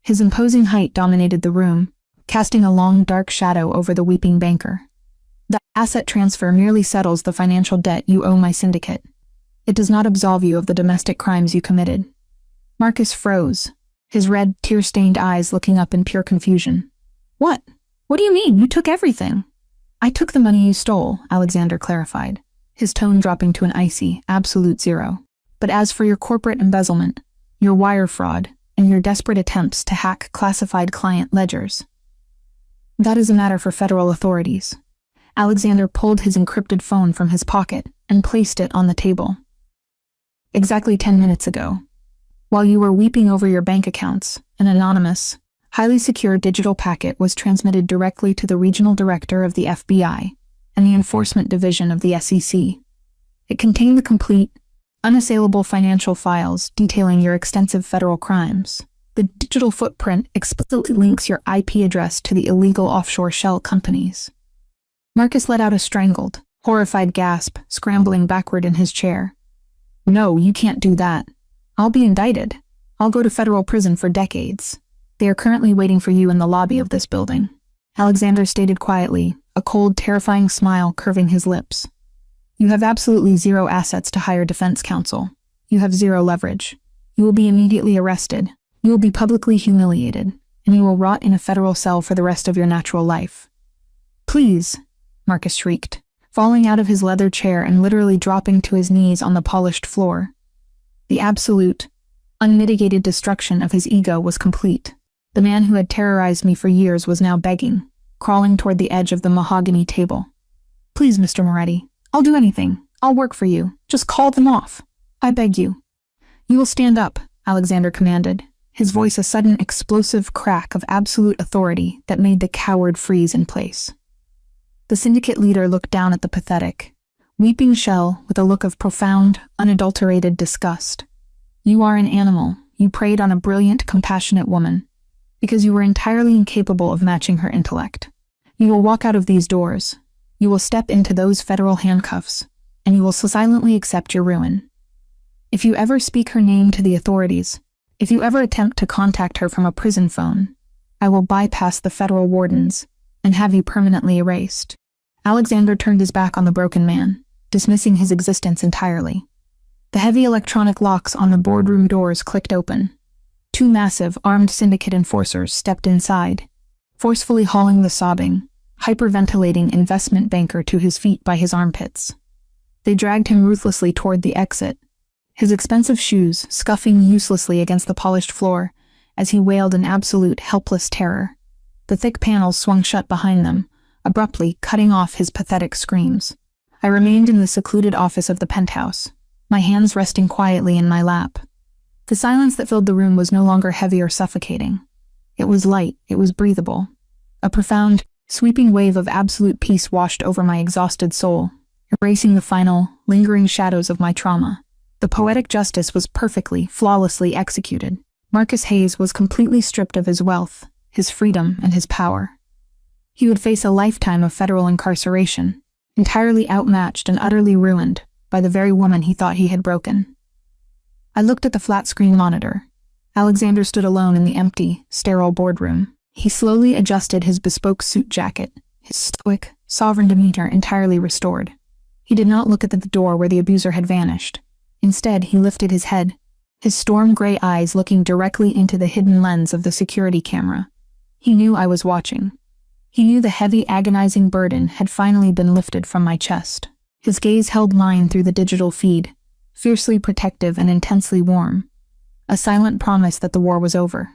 His imposing height dominated the room, casting a long, dark shadow over the weeping banker. "The asset transfer merely settles the financial debt you owe my syndicate. It does not absolve you of the domestic crimes you committed." Marcus froze, his red, tear-stained eyes looking up in pure confusion. What? What do you mean? You took everything." "I took the money you stole," Alexander clarified, his tone dropping to an icy, absolute zero. "But as for your corporate embezzlement, your wire fraud, and your desperate attempts to hack classified client ledgers, that is a matter for federal authorities." Alexander pulled his encrypted phone from his pocket and placed it on the table. "Exactly 10 minutes ago, while you were weeping over your bank accounts, an anonymous, highly secure digital packet was transmitted directly to the regional director of the FBI and the enforcement division of the SEC. It contained the complete, unassailable financial files detailing your extensive federal crimes. The digital footprint explicitly links your IP address to the illegal offshore shell companies." Marcus let out a strangled, horrified gasp, scrambling backward in his chair. "No, you can't do that. I'll be indicted. I'll go to federal prison for decades. They are currently waiting for you in the lobby of this building," Alexander stated quietly, a cold, terrifying smile curving his lips. "You have absolutely zero assets to hire defense counsel. You have zero leverage. You will be immediately arrested. You will be publicly humiliated, and you will rot in a federal cell for the rest of your natural life." "Please," Marcus shrieked, falling out of his leather chair and literally dropping to his knees on the polished floor. The absolute, unmitigated destruction of his ego was complete. The man who had terrorized me for years was now begging, crawling toward the edge of the mahogany table. "Please, Mr. Moretti, I'll do anything. I'll work for you. Just call them off. I beg you." "You will stand up," Alexander commanded, his voice a sudden explosive crack of absolute authority that made the coward freeze in place. The syndicate leader looked down at the pathetic, weeping shell with a look of profound, unadulterated disgust. "You are an animal. You preyed on a brilliant, compassionate woman, because you were entirely incapable of matching her intellect. You will walk out of these doors. You will step into those federal handcuffs, and you will silently accept your ruin. If you ever speak her name to the authorities, if you ever attempt to contact her from a prison phone, I will bypass the federal wardens and have you permanently erased." Alexander turned his back on the broken man, dismissing his existence entirely. The heavy electronic locks on the boardroom doors clicked open. Two massive, armed syndicate enforcers stepped inside, forcefully hauling the sobbing, hyperventilating investment banker to his feet by his armpits. They dragged him ruthlessly toward the exit, his expensive shoes scuffing uselessly against the polished floor as he wailed in absolute, helpless terror. The thick panels swung shut behind them, abruptly cutting off his pathetic screams. I remained in the secluded office of the penthouse, my hands resting quietly in my lap. The silence that filled the room was no longer heavy or suffocating. It was light, it was breathable. A profound, sweeping wave of absolute peace washed over my exhausted soul, erasing the final, lingering shadows of my trauma. The poetic justice was perfectly, flawlessly executed. Marcus Hayes was completely stripped of his wealth, his freedom, and his power. He would face a lifetime of federal incarceration, entirely outmatched and utterly ruined by the very woman he thought he had broken. I looked at the flat-screen monitor. Alexander stood alone in the empty, sterile boardroom. He slowly adjusted his bespoke suit jacket, his stoic, sovereign demeanor entirely restored. He did not look at the door where the abuser had vanished. Instead, he lifted his head, his storm-gray eyes looking directly into the hidden lens of the security camera. He knew I was watching. He knew the heavy, agonizing burden had finally been lifted from my chest. His gaze held mine through the digital feed, fiercely protective and intensely warm. A silent promise that the war was over.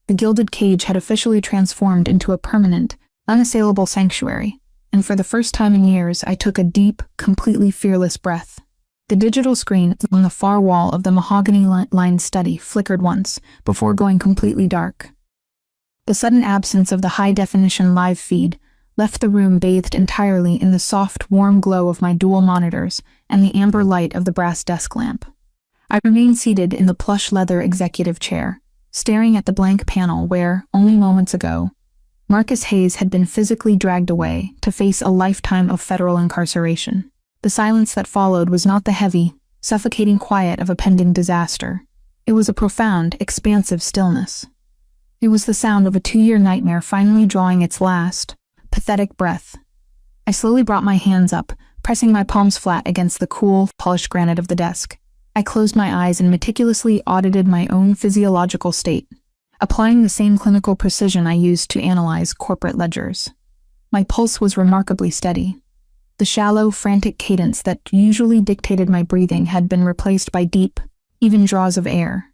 The gilded cage had officially transformed into a permanent, unassailable sanctuary, and for the first time in years I took a deep, completely fearless breath. The digital screen on the far wall of the mahogany-lined study flickered once, before going completely dark. The sudden absence of the high-definition live feed left the room bathed entirely in the soft, warm glow of my dual monitors and the amber light of the brass desk lamp. I remained seated in the plush leather executive chair, staring at the blank panel where, only moments ago, Marcus Hayes had been physically dragged away to face a lifetime of federal incarceration. The silence that followed was not the heavy, suffocating quiet of a pending disaster. It was a profound, expansive stillness. It was the sound of a 2-year nightmare finally drawing its last, pathetic breath. I slowly brought my hands up, pressing my palms flat against the cool, polished granite of the desk. I closed my eyes and meticulously audited my own physiological state, applying the same clinical precision I used to analyze corporate ledgers. My pulse was remarkably steady. The shallow, frantic cadence that usually dictated my breathing had been replaced by deep, even draws of air.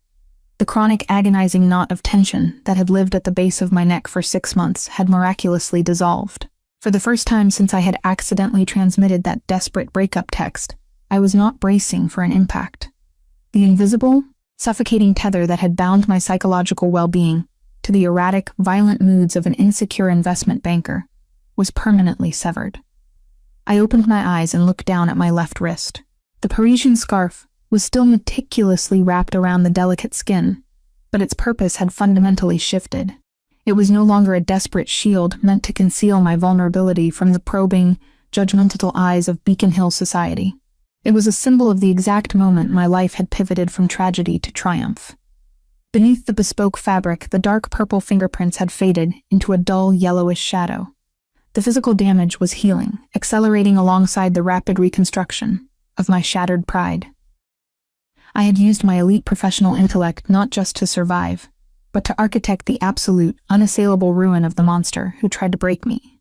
The chronic, agonizing knot of tension that had lived at the base of my neck for 6 months had miraculously dissolved. For the first time since I had accidentally transmitted that desperate breakup text, I was not bracing for an impact. The invisible, suffocating tether that had bound my psychological well-being to the erratic, violent moods of an insecure investment banker was permanently severed. I opened my eyes and looked down at my left wrist. The Parisian scarf was still meticulously wrapped around the delicate skin, but its purpose had fundamentally shifted. It was no longer a desperate shield meant to conceal my vulnerability from the probing, judgmental eyes of Beacon Hill society. It was a symbol of the exact moment my life had pivoted from tragedy to triumph. Beneath the bespoke fabric, the dark purple fingerprints had faded into a dull yellowish shadow. The physical damage was healing, accelerating alongside the rapid reconstruction of my shattered pride. I had used my elite professional intellect not just to survive, but to architect the absolute, unassailable ruin of the monster who tried to break me.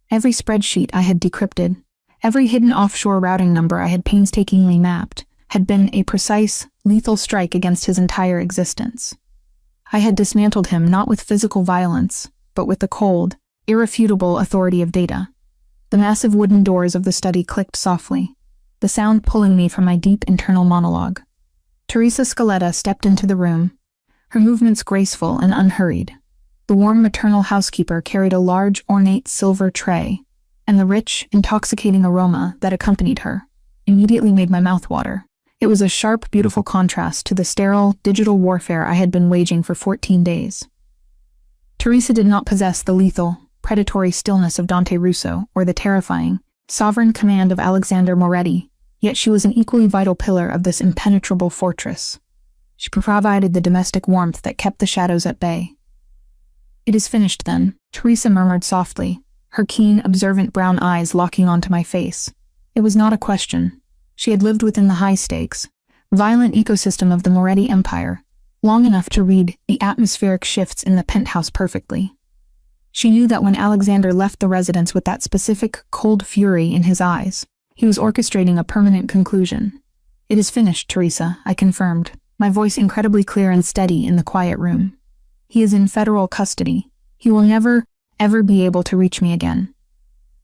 Every spreadsheet I had decrypted, every hidden offshore routing number I had painstakingly mapped, had been a precise, lethal strike against his entire existence. I had dismantled him not with physical violence, but with the cold, irrefutable authority of data. The massive wooden doors of the study clicked softly, the sound pulling me from my deep internal monologue. Teresa Scaletta stepped into the room, her movements graceful and unhurried. The warm maternal housekeeper carried a large, ornate silver tray, and the rich, intoxicating aroma that accompanied her immediately made my mouth water. It was a sharp, beautiful contrast to the sterile, digital warfare I had been waging for 14 days. Teresa did not possess the lethal, predatory stillness of Dante Russo or the terrifying, sovereign command of Alexander Moretti, yet she was an equally vital pillar of this impenetrable fortress. She provided the domestic warmth that kept the shadows at bay. "It is finished, then," Teresa murmured softly, her keen, observant brown eyes locking onto my face. It was not a question. She had lived within the high-stakes, violent ecosystem of the Moretti Empire, long enough to read the atmospheric shifts in the penthouse perfectly. She knew that when Alexander left the residence with that specific, cold fury in his eyes, he was orchestrating a permanent conclusion. "It is finished, Teresa," I confirmed, my voice incredibly clear and steady in the quiet room. "He is in federal custody. He will never, ever be able to reach me again."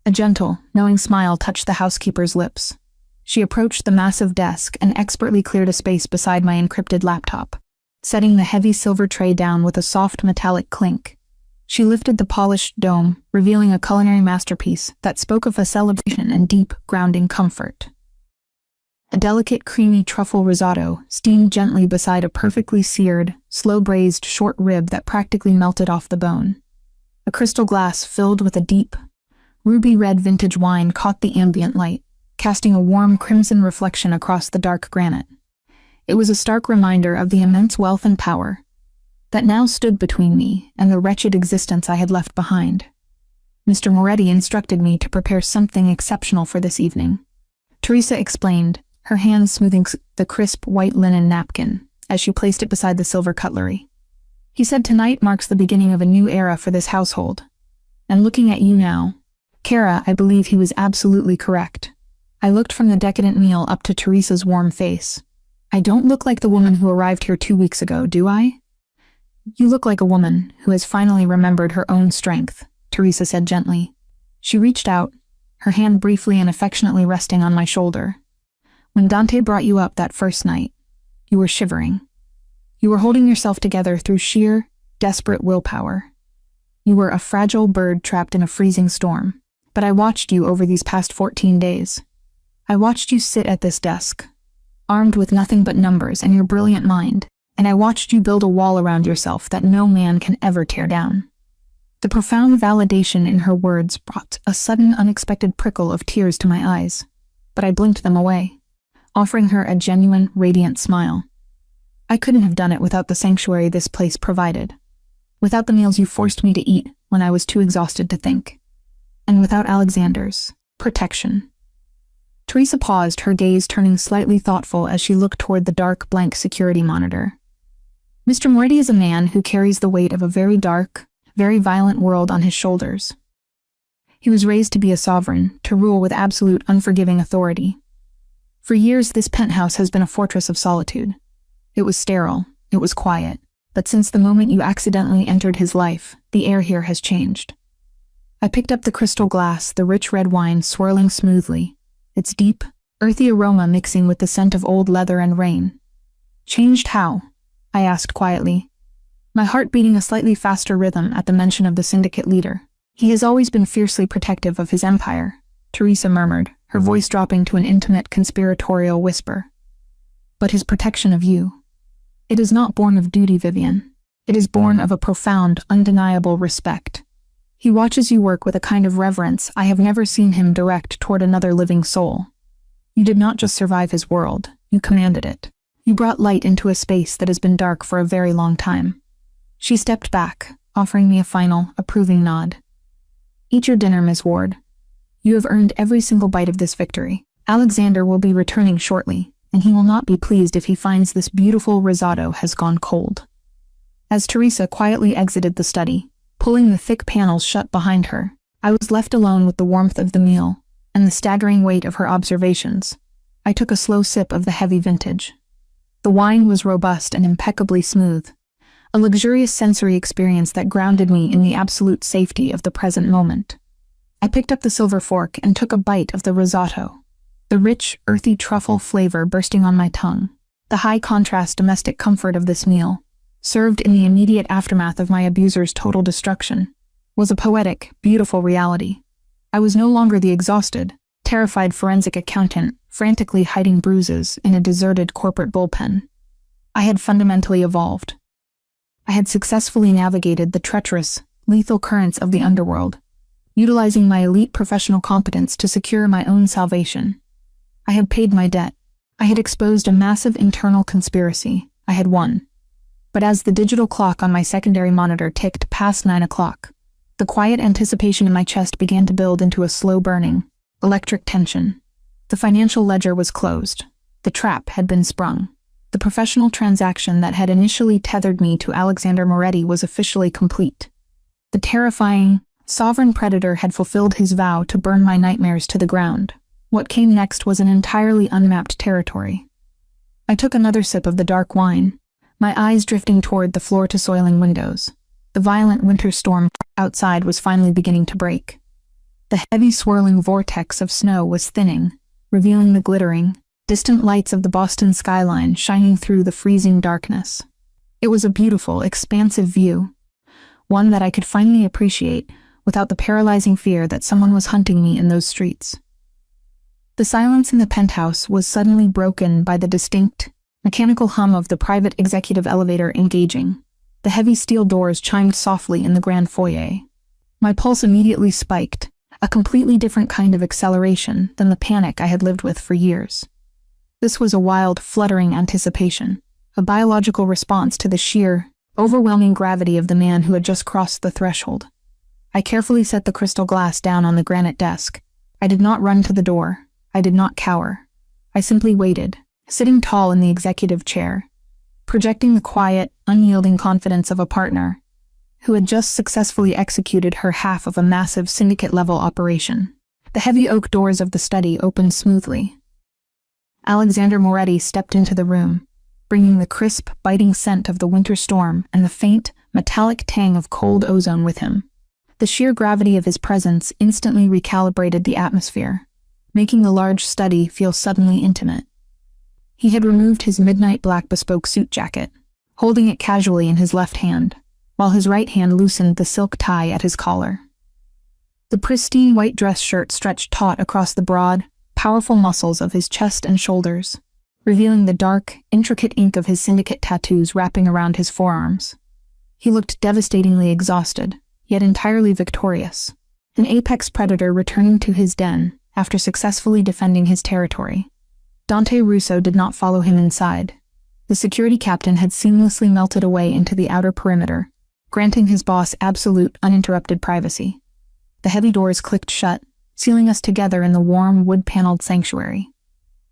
A gentle, knowing smile touched the housekeeper's lips. She approached the massive desk and expertly cleared a space beside my encrypted laptop, setting the heavy silver tray down with a soft metallic clink. She lifted the polished dome, revealing a culinary masterpiece that spoke of a celebration and deep, grounding comfort. A delicate, creamy truffle risotto steamed gently beside a perfectly seared, slow-braised short rib that practically melted off the bone. A crystal glass filled with a deep, ruby-red vintage wine caught the ambient light, casting a warm crimson reflection across the dark granite. It was a stark reminder of the immense wealth and power that now stood between me and the wretched existence I had left behind. Mr. Moretti instructed me to prepare something exceptional for this evening, Teresa explained, her hand smoothing the crisp white linen napkin as she placed it beside the silver cutlery. He said tonight marks the beginning of a new era for this household. And looking at you now, Kara, I believe he was absolutely correct. I looked from the decadent meal up to Teresa's warm face. I don't look like the woman who arrived here 2 weeks ago, do I? You look like a woman who has finally remembered her own strength, Teresa said gently. She reached out, her hand briefly and affectionately resting on my shoulder. When Dante brought you up that first night, you were shivering. You were holding yourself together through sheer, desperate willpower. You were a fragile bird trapped in a freezing storm. But I watched you over these past 14 days. I watched you sit at this desk, armed with nothing but numbers and your brilliant mind, and I watched you build a wall around yourself that no man can ever tear down. The profound validation in her words brought a sudden unexpected prickle of tears to my eyes, but I blinked them away, offering her a genuine, radiant smile. I couldn't have done it without the sanctuary this place provided, without the meals you forced me to eat when I was too exhausted to think, and without Alexander's protection. Teresa paused, her gaze turning slightly thoughtful as she looked toward the dark, blank security monitor. Mr. Moretti is a man who carries the weight of a very dark, very violent world on his shoulders. He was raised to be a sovereign, to rule with absolute, unforgiving authority. For years, this penthouse has been a fortress of solitude. It was sterile, it was quiet, but since the moment you accidentally entered his life, the air here has changed. I picked up the crystal glass, the rich red wine swirling smoothly, its deep, earthy aroma mixing with the scent of old leather and rain. Changed how? I asked quietly, my heart beating a slightly faster rhythm at the mention of the syndicate leader. He has always been fiercely protective of his empire, Teresa murmured, her voice dropping to an intimate conspiratorial whisper. But his protection of you. It is not born of duty, Vivian. It is born of a profound, undeniable respect. He watches you work with a kind of reverence I have never seen him direct toward another living soul. You did not just survive his world, you commanded it. You brought light into a space that has been dark for a very long time. She stepped back, offering me a final, approving nod. Eat your dinner, Miss Ward. You have earned every single bite of this victory. Alexander will be returning shortly, and he will not be pleased if he finds this beautiful risotto has gone cold. As Teresa quietly exited the study, pulling the thick panels shut behind her, I was left alone with the warmth of the meal and the staggering weight of her observations. I took a slow sip of the heavy vintage. The wine was robust and impeccably smooth, a luxurious sensory experience that grounded me in the absolute safety of the present moment. I picked up the silver fork and took a bite of the risotto, the rich, earthy truffle flavor bursting on my tongue. The high-contrast domestic comfort of this meal, served in the immediate aftermath of my abuser's total destruction, was a poetic, beautiful reality. I was no longer the exhausted, terrified forensic accountant frantically hiding bruises in a deserted corporate bullpen. I had fundamentally evolved. I had successfully navigated the treacherous, lethal currents of the underworld, utilizing my elite professional competence to secure my own salvation. I had paid my debt. I had exposed a massive internal conspiracy. I had won. But as the digital clock on my secondary monitor ticked past 9 o'clock, the quiet anticipation in my chest began to build into a slow-burning, electric tension. The financial ledger was closed. The trap had been sprung. The professional transaction that had initially tethered me to Alexander Moretti was officially complete. The terrifying, sovereign predator had fulfilled his vow to burn my nightmares to the ground. What came next was an entirely unmapped territory. I took another sip of the dark wine, my eyes drifting toward the floor-to-soiling windows. The violent winter storm outside was finally beginning to break. The heavy swirling vortex of snow was thinning, revealing the glittering, distant lights of the Boston skyline shining through the freezing darkness. It was a beautiful, expansive view, one that I could finally appreciate without the paralyzing fear that someone was hunting me in those streets. The silence in the penthouse was suddenly broken by the distinct, mechanical hum of the private executive elevator engaging. The heavy steel doors chimed softly in the grand foyer. My pulse immediately spiked, a completely different kind of acceleration than the panic I had lived with for years. This was a wild, fluttering anticipation, a biological response to the sheer, overwhelming gravity of the man who had just crossed the threshold. I carefully set the crystal glass down on the granite desk. I did not run to the door. I did not cower. I simply waited, sitting tall in the executive chair, projecting the quiet, unyielding confidence of a partner who had just successfully executed her half of a massive syndicate-level operation. The heavy oak doors of the study opened smoothly. Alexander Moretti stepped into the room, bringing the crisp, biting scent of the winter storm and the faint, metallic tang of cold ozone with him. The sheer gravity of his presence instantly recalibrated the atmosphere, making the large study feel suddenly intimate. He had removed his midnight black bespoke suit jacket, holding it casually in his left hand, while his right hand loosened the silk tie at his collar. The pristine white dress shirt stretched taut across the broad, powerful muscles of his chest and shoulders, revealing the dark, intricate ink of his syndicate tattoos wrapping around his forearms. He looked devastatingly exhausted, yet entirely victorious, an apex predator returning to his den after successfully defending his territory. Dante Russo did not follow him inside. The security captain had seamlessly melted away into the outer perimeter, granting his boss absolute, uninterrupted privacy. The heavy doors clicked shut, sealing us together in the warm, wood-paneled sanctuary.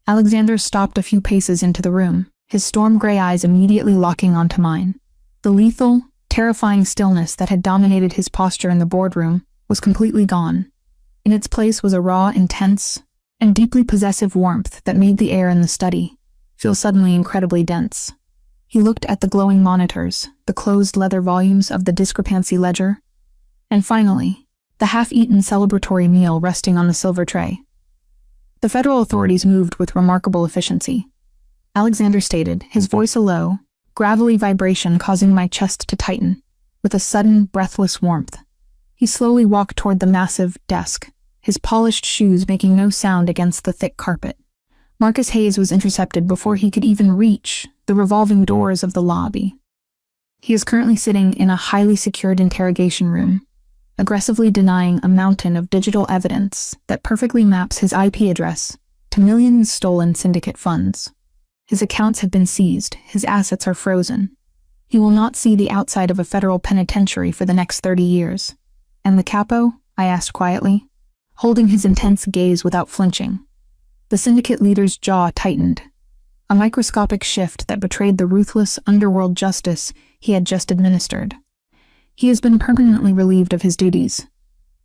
Alexander stopped a few paces into the room, his storm-gray eyes immediately locking onto mine. The lethal, terrifying stillness that had dominated his posture in the boardroom was completely gone. In its place was a raw, intense, and deeply possessive warmth that made the air in the study feel suddenly incredibly dense. He looked at the glowing monitors, the closed leather volumes of the discrepancy ledger, and finally, the half-eaten celebratory meal resting on the silver tray. The federal authorities moved with remarkable efficiency. Alexander stated, his voice a low, gravelly vibration causing my chest to tighten, with a sudden, breathless warmth. He slowly walked toward the massive desk, his polished shoes making no sound against the thick carpet. Marcus Hayes was intercepted before he could even reach the revolving doors of the lobby. He is currently sitting in a highly secured interrogation room, aggressively denying a mountain of digital evidence that perfectly maps his IP address to millions stolen syndicate funds. His accounts have been seized, his assets are frozen. He will not see the outside of a federal penitentiary for the next 30 years. And the capo? I asked quietly, holding his intense gaze without flinching. The syndicate leader's jaw tightened, a microscopic shift that betrayed the ruthless underworld justice he had just administered. He has been permanently relieved of his duties.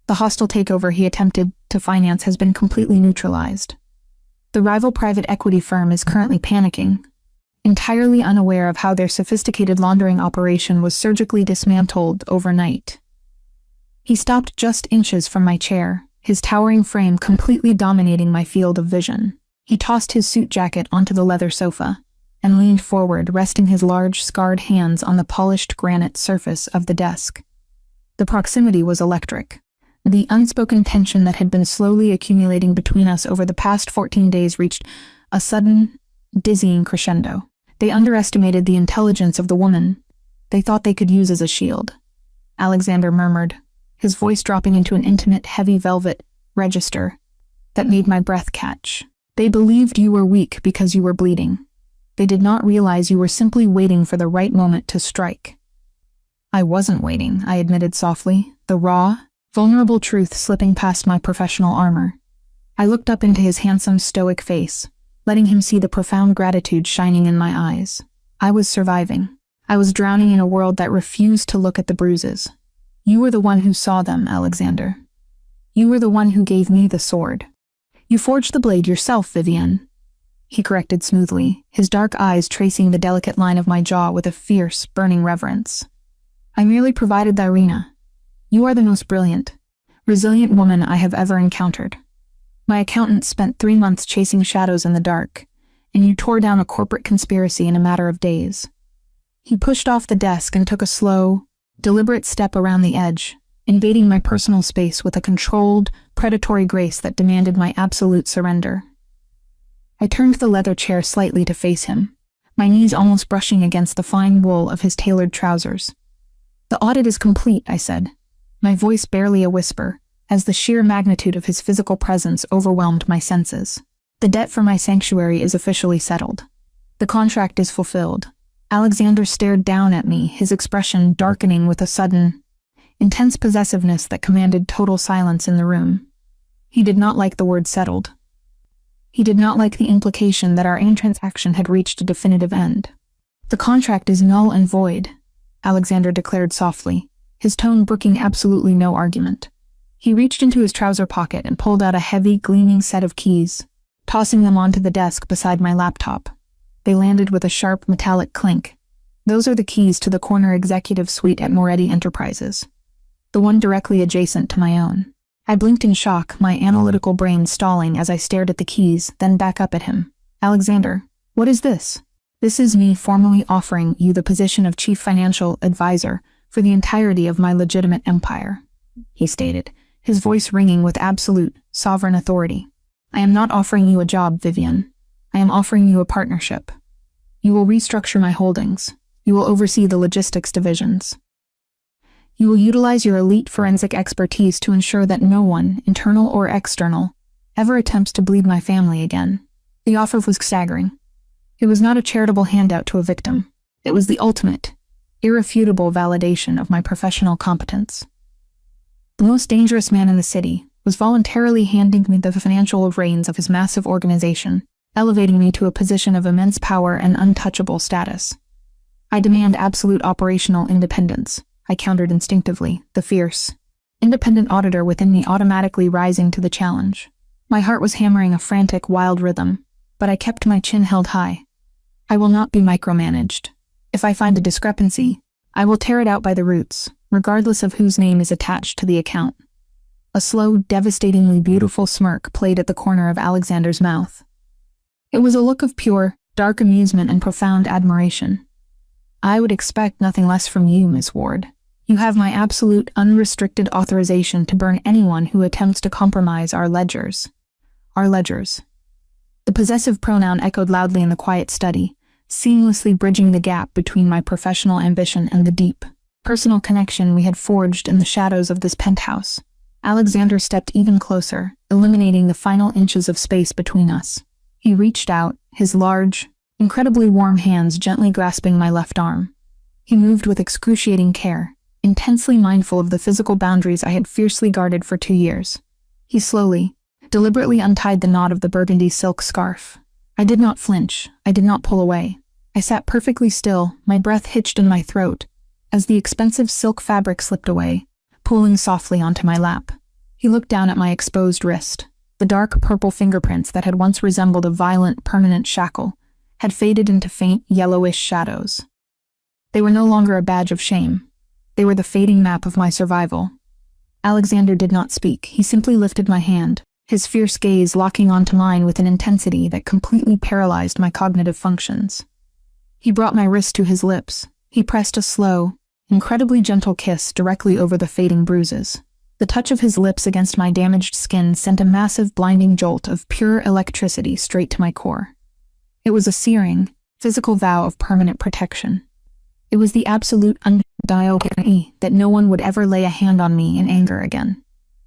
The hostile takeover he attempted to finance has been completely neutralized. The rival private equity firm is currently panicking, entirely unaware of how their sophisticated laundering operation was surgically dismantled overnight. He stopped just inches from my chair, his towering frame completely dominating my field of vision. He tossed his suit jacket onto the leather sofa and leaned forward, resting his large, scarred hands on the polished granite surface of the desk. The proximity was electric. The unspoken tension that had been slowly accumulating between us over the past 14 days reached a sudden, dizzying crescendo. They underestimated the intelligence of the woman they thought they could use as a shield. Alexander murmured, his voice dropping into an intimate, heavy velvet register that made my breath catch. They believed you were weak because you were bleeding. They did not realize you were simply waiting for the right moment to strike. I wasn't waiting, I admitted softly, the raw, vulnerable truth slipping past my professional armor. I looked up into his handsome, stoic face, letting him see the profound gratitude shining in my eyes. I was surviving. I was drowning in a world that refused to look at the bruises. You were the one who saw them, Alexander. You were the one who gave me the sword. You forged the blade yourself, Vivienne. He corrected smoothly, his dark eyes tracing the delicate line of my jaw with a fierce, burning reverence. I merely provided the arena. You are the most brilliant, resilient woman I have ever encountered. My accountant spent 3 months chasing shadows in the dark, and you tore down a corporate conspiracy in a matter of days. He pushed off the desk and took a slow, deliberate step around the edge, invading my personal space with a controlled, predatory grace that demanded my absolute surrender. I turned the leather chair slightly to face him, my knees almost brushing against the fine wool of his tailored trousers. The audit is complete, I said, my voice barely a whisper, as the sheer magnitude of his physical presence overwhelmed my senses. The debt for my sanctuary is officially settled. The contract is fulfilled. Alexander stared down at me, his expression darkening with a sudden, intense possessiveness that commanded total silence in the room. He did not like the word settled. He did not like the implication that our transaction had reached a definitive end. The contract is null and void, Alexander declared softly, his tone brooking absolutely no argument. He reached into his trouser pocket and pulled out a heavy, gleaming set of keys, tossing them onto the desk beside my laptop. They landed with a sharp, metallic clink. Those are the keys to the corner executive suite at Moretti Enterprises, the one directly adjacent to my own. I blinked in shock, my analytical brain stalling as I stared at the keys, then back up at him. Alexander, what is this? This is me formally offering you the position of chief financial advisor for the entirety of my legitimate empire, he stated, his voice ringing with absolute, sovereign authority. I am not offering you a job, Vivian. I am offering you a partnership. You will restructure my holdings. You will oversee the logistics divisions. You will utilize your elite forensic expertise to ensure that no one, internal or external, ever attempts to bleed my family again. The offer was staggering. It was not a charitable handout to a victim. It was the ultimate, irrefutable validation of my professional competence. The most dangerous man in the city was voluntarily handing me the financial reins of his massive organization, elevating me to a position of immense power and untouchable status. I demand absolute operational independence, I countered instinctively, the fierce, independent auditor within me automatically rising to the challenge. My heart was hammering a frantic, wild rhythm, but I kept my chin held high. I will not be micromanaged. If I find a discrepancy, I will tear it out by the roots, regardless of whose name is attached to the account. A slow, devastatingly beautiful smirk played at the corner of Alexander's mouth. It was a look of pure, dark amusement and profound admiration. I would expect nothing less from you, Miss Ward. You have my absolute, unrestricted authorization to burn anyone who attempts to compromise our ledgers. Our ledgers. The possessive pronoun echoed loudly in the quiet study, seamlessly bridging the gap between my professional ambition and the deep, personal connection we had forged in the shadows of this penthouse. Alexander stepped even closer, eliminating the final inches of space between us. He reached out, his large, incredibly warm hands gently grasping my left arm. He moved with excruciating care, intensely mindful of the physical boundaries I had fiercely guarded for 2 years. He slowly, deliberately untied the knot of the burgundy silk scarf. I did not flinch. I did not pull away. I sat perfectly still, my breath hitched in my throat, as the expensive silk fabric slipped away, pulling softly onto my lap. He looked down at my exposed wrist. The dark purple fingerprints that had once resembled a violent, permanent shackle had faded into faint, yellowish shadows. They were no longer a badge of shame. They were the fading map of my survival. Alexander did not speak. He simply lifted my hand, his fierce gaze locking onto mine with an intensity that completely paralyzed my cognitive functions. He brought my wrist to his lips. He pressed a slow, incredibly gentle kiss directly over the fading bruises. The touch of his lips against my damaged skin sent a massive, blinding jolt of pure electricity straight to my core. It was a searing, physical vow of permanent protection. It was the absolute undeniable guarantee that no one would ever lay a hand on me in anger again.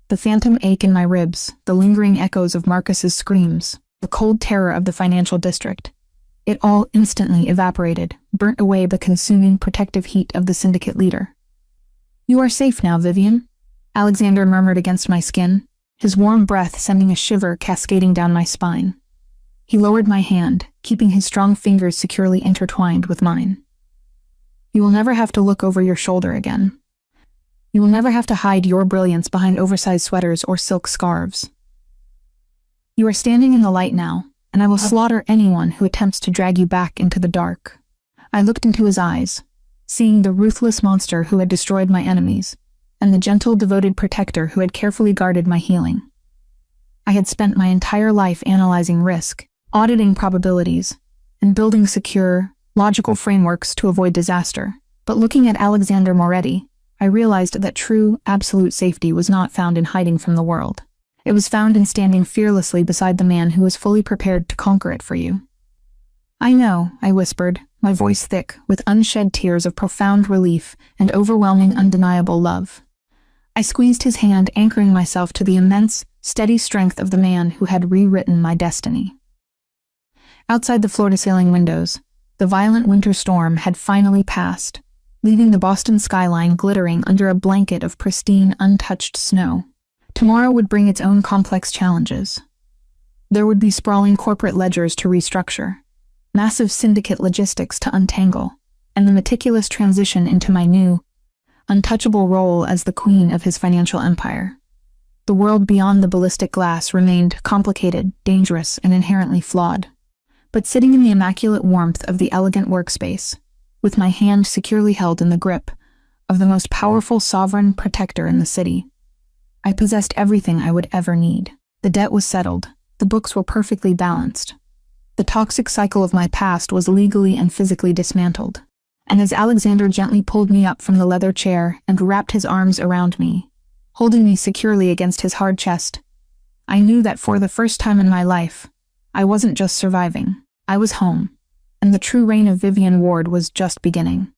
The phantom ache in my ribs, the lingering echoes of Marcus's screams, the cold terror of the financial district. It all instantly evaporated, burnt away the consuming protective heat of the syndicate leader. "You are safe now, Vivian," Alexander murmured against my skin, his warm breath sending a shiver cascading down my spine. He lowered my hand, keeping his strong fingers securely intertwined with mine. "You will never have to look over your shoulder again. You will never have to hide your brilliance behind oversized sweaters or silk scarves. You are standing in the light now, and I will slaughter anyone who attempts to drag you back into the dark." I looked into his eyes, seeing the ruthless monster who had destroyed my enemies, and the gentle, devoted protector who had carefully guarded my healing. I had spent my entire life analyzing risk, auditing probabilities, and building secure, logical frameworks to avoid disaster. But looking at Alexander Moretti, I realized that true, absolute safety was not found in hiding from the world. It was found in standing fearlessly beside the man who was fully prepared to conquer it for you. "I know," I whispered, my voice thick with unshed tears of profound relief and overwhelming undeniable love. I squeezed his hand, anchoring myself to the immense, steady strength of the man who had rewritten my destiny. Outside the floor-to-ceiling windows, the violent winter storm had finally passed, leaving the Boston skyline glittering under a blanket of pristine, untouched snow. Tomorrow would bring its own complex challenges. There would be sprawling corporate ledgers to restructure, massive syndicate logistics to untangle, and the meticulous transition into my new, untouchable role as the queen of his financial empire. The world beyond the ballistic glass remained complicated, dangerous, and inherently flawed. But sitting in the immaculate warmth of the elegant workspace, with my hand securely held in the grip of the most powerful sovereign protector in the city, I possessed everything I would ever need. The debt was settled. The books were perfectly balanced. The toxic cycle of my past was legally and physically dismantled. And as Alexander gently pulled me up from the leather chair and wrapped his arms around me, holding me securely against his hard chest, I knew that for the first time in my life, I wasn't just surviving. I was home, and the true reign of Vivian Ward was just beginning.